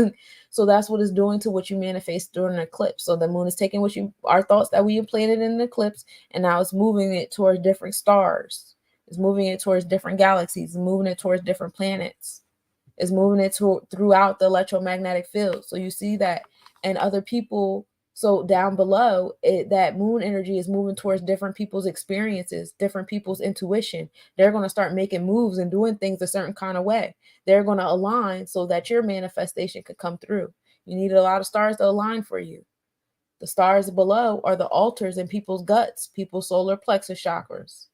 So that's what it's doing to what you manifest during an eclipse. So the moon is taking our thoughts that we implanted in the eclipse, and now it's moving it towards different stars. It's moving it towards different galaxies. It's moving it towards different planets. It's moving it throughout the electromagnetic field. So you see that, and other people. So down below, that moon energy is moving towards different people's experiences, different people's intuition. They're going to start making moves and doing things a certain kind of way. They're going to align so that your manifestation could come through. You need a lot of stars to align for you. The stars below are the altars in people's guts, people's solar plexus chakras.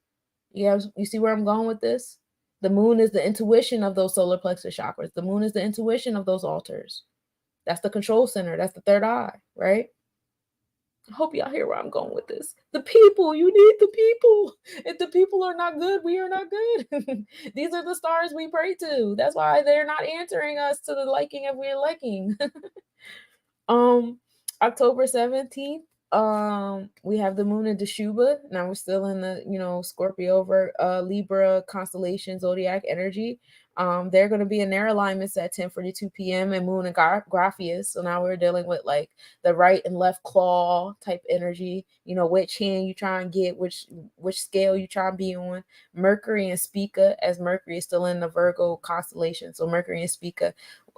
You see where I'm going with this? The moon is the intuition of those solar plexus chakras. The moon is the intuition of those altars. That's the control center. That's the third eye, right? I hope y'all hear where I'm going with this. The people, you need the people. If the people are not good, we are not good. These are the stars we pray to. That's why they're not answering us to the liking of we're liking. October 17th, we have the moon in Deshuba. Now we're still in the, Scorpio over Libra constellation zodiac energy. They're going to be in their alignments at 10:42 p.m. and moon and Graphius. So now we're dealing with like the right and left claw type energy, which hand you try and get, which scale you try and be on. Mercury and Spica, as Mercury is still in the Virgo constellation. So Mercury and Spica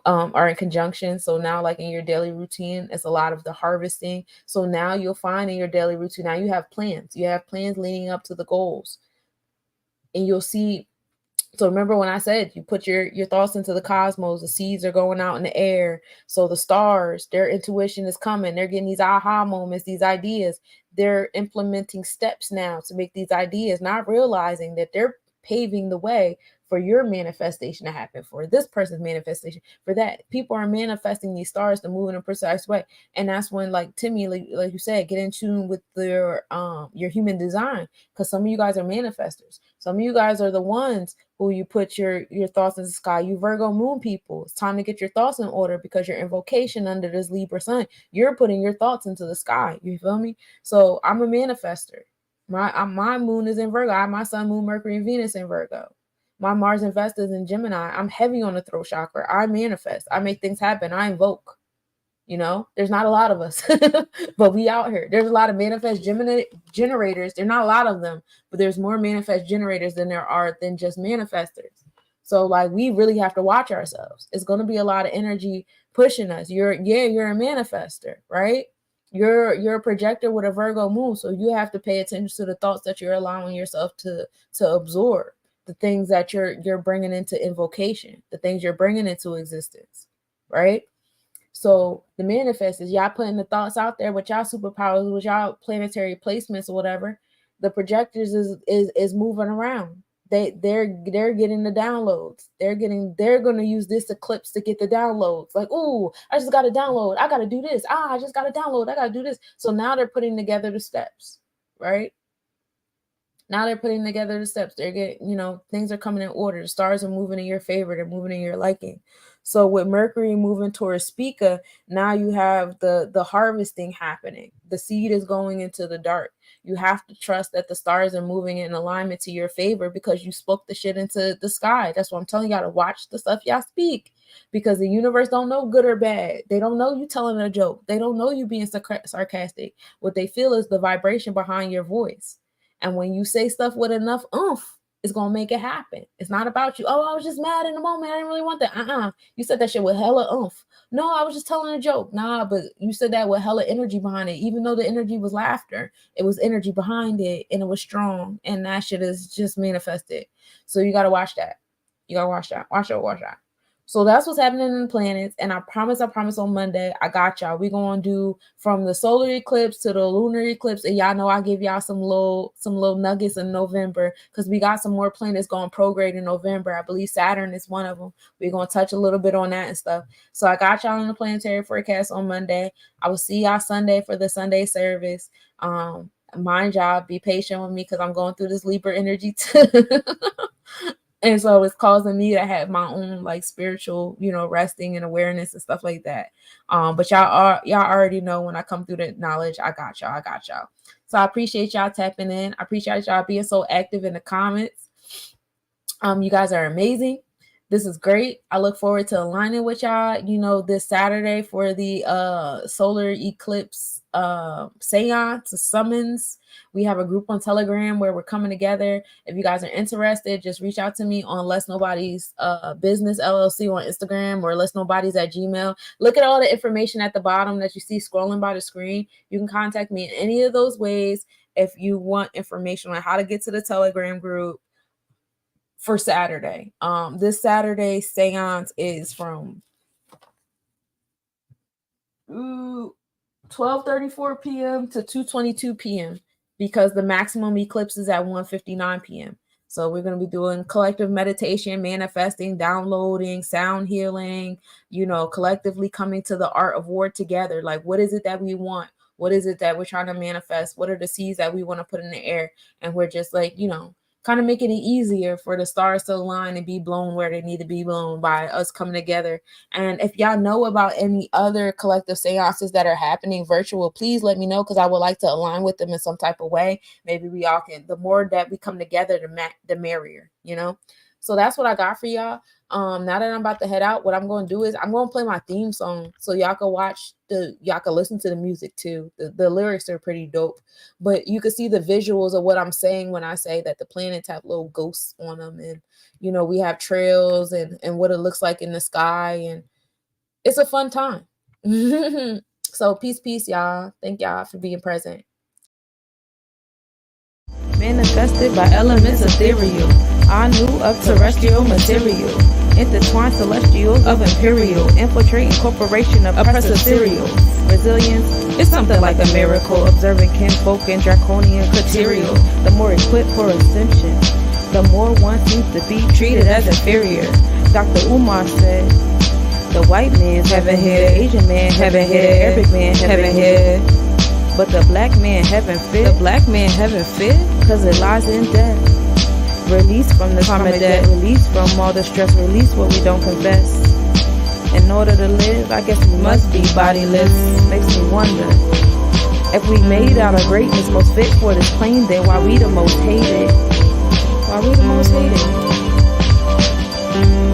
are in conjunction. So now like in your daily routine, it's a lot of the harvesting. So now you'll find in your daily routine, now you have plans. You have plans leading up to the goals. And you'll see. So remember when I said you put your thoughts into the cosmos, the seeds are going out in the air. So the stars, their intuition is coming. They're getting these aha moments, these ideas. They're implementing steps now to make these ideas, not realizing that they're paving the way for your manifestation to happen, for this person's manifestation, for that. People are manifesting these stars to move in a precise way. And that's when, like Timmy, like you said, get in tune with your human design. Because some of you guys are manifestors. Some of you guys are the ones who you put your thoughts in the sky. You Virgo moon people. It's time to get your thoughts in order because your invocation under this Libra sun, you're putting your thoughts into the sky. You feel me? So I'm a manifester. My moon is in Virgo. I have my sun, moon, Mercury, and Venus in Virgo. My Mars and Vesta is in Gemini. I'm heavy on the throat chakra. I manifest. I make things happen. I invoke. You know, there's not a lot of us, but we out here. There's a lot of manifest generators. There's not a lot of them, but there's more manifest generators than there are than just manifestors. So like, we really have to watch ourselves. It's going to be a lot of energy pushing us. You're a manifester, right? You're a projector with a Virgo moon. So you have to pay attention to the thoughts that you're allowing yourself to absorb, the things that you're bringing into invocation, the things you're bringing into existence, right? So the manifest is y'all putting the thoughts out there with y'all superpowers, with y'all planetary placements or whatever. The projectors is moving around. They're getting the downloads. They're going to use this eclipse to get the downloads. Like, oh, I just got to download. I got to do this. I just got to download. I got to do this. So now they're putting together the steps, right? Now they're putting together the steps. They're getting, things are coming in order. The stars are moving in your favor. They're moving in your liking. So with Mercury moving towards Spica, now you have the harvesting happening. The seed is going into the dark. You have to trust that the stars are moving in alignment to your favor because you spoke the shit into the sky. That's why I'm telling y'all to watch the stuff y'all speak, because the universe don't know good or bad. They don't know you telling a joke. They don't know you being sarcastic. What they feel is the vibration behind your voice. And when you say stuff with enough oomph, it's going to make it happen. It's not about you. Oh, I was just mad in the moment. I didn't really want that. You said that shit with hella oomph. No, I was just telling a joke. Nah, but you said that with hella energy behind it. Even though the energy was laughter, it was energy behind it and it was strong. And that shit is just manifested. So you got to watch that. You got to watch that. Watch that. So that's what's happening in the planets. And I promise on Monday, I got y'all. We're going to do from the solar eclipse to the lunar eclipse. And y'all know I give y'all some little nuggets in November, because we got some more planets going prograde in November. I believe Saturn is one of them. We're going to touch a little bit on that and stuff. So I got y'all in the planetary forecast on Monday. I will see y'all Sunday for the Sunday service. Mind y'all, be patient with me because I'm going through this Libra energy too. And so it's causing me to have my own like spiritual, resting and awareness and stuff like that. But y'all already know when I come through the knowledge, I got y'all. So I appreciate y'all tapping in. I appreciate y'all being so active in the comments. You guys are amazing. This is great. I look forward to aligning with y'all, this Saturday for the solar eclipse seance, summons. We have a group on Telegram where we're coming together. If you guys are interested, just reach out to me on Less Nobody's Business LLC on Instagram, or Less Nobody's at Gmail. Look at all the information at the bottom that you see scrolling by the screen. You can contact me in any of those ways if you want information on how to get to the Telegram group for Saturday. This Saturday seance is from 12:34 p.m. to 2:22 p.m. because the maximum eclipse is at 1:59 p.m. So we're going to be doing collective meditation, manifesting, downloading, sound healing, collectively coming to the art of war together. Like, what is it that we want? What is it that we're trying to manifest? What are the seeds that we want to put in the air? And we're just like, kind of making it easier for the stars to align and be blown where they need to be blown by us coming together. And if y'all know about any other collective seances that are happening virtual, please let me know, because I would like to align with them in some type of way. Maybe we all can, the more that we come together, the merrier, So that's what I got for y'all. Now that I'm about to head out, what I'm going to do is I'm going to play my theme song so y'all can listen to the music too. The lyrics are pretty dope, but you can see the visuals of what I'm saying when I say that the planets have little ghosts on them, and we have trails and what it looks like in the sky, and it's a fun time. So peace, y'all. Thank y'all for being present. Manifested by elements ethereal, I knew of terrestrial material, intertwined celestial of imperial, infiltrating corporation of oppressive serial. Resilience is something like a miracle, observing kinfolk and draconian material. The more equipped for ascension, the more one seems to be treated as inferior. Dr. Umar said, the white man's heaven here, the Asian man heaven here, Arabic man heaven here. But the black man heaven fit. The black man heaven fit, cause it lies in death. Release from the karma debt, release from all the stress, release what we don't confess. In order to live, I guess we must be bodiless. Makes me wonder, If we made out of greatness most fit for this plane, then why we the most hated? Why we the most hated?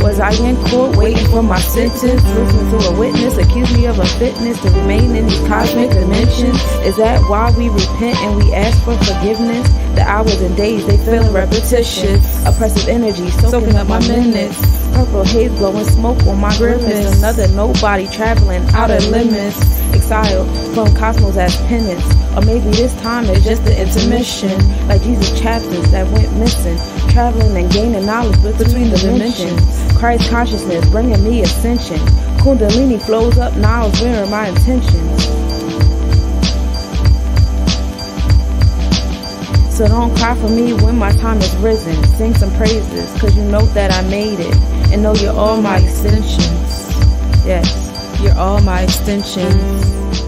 Was I in court waiting for my sentence? Listening to a witness accuse me of unfitness to remain in these cosmic dimensions? Is that why we repent and we ask for forgiveness? The hours and days, they feel repetitious. Oppressive energy soaking up my minutes. Purple haze blowing smoke on my grimace. Another nobody traveling out of limits. Exiled from cosmos as penance. Or maybe this time it's just the intermission. Like Jesus chapters that went missing. Traveling and gaining knowledge between dimensions. Christ consciousness bringing me ascension. Kundalini flows up, now it's mirroring my intentions. So don't cry for me when my time is risen. Sing some praises, cause you know that I made it. And know you're all my extensions. Yes, you're all my extensions.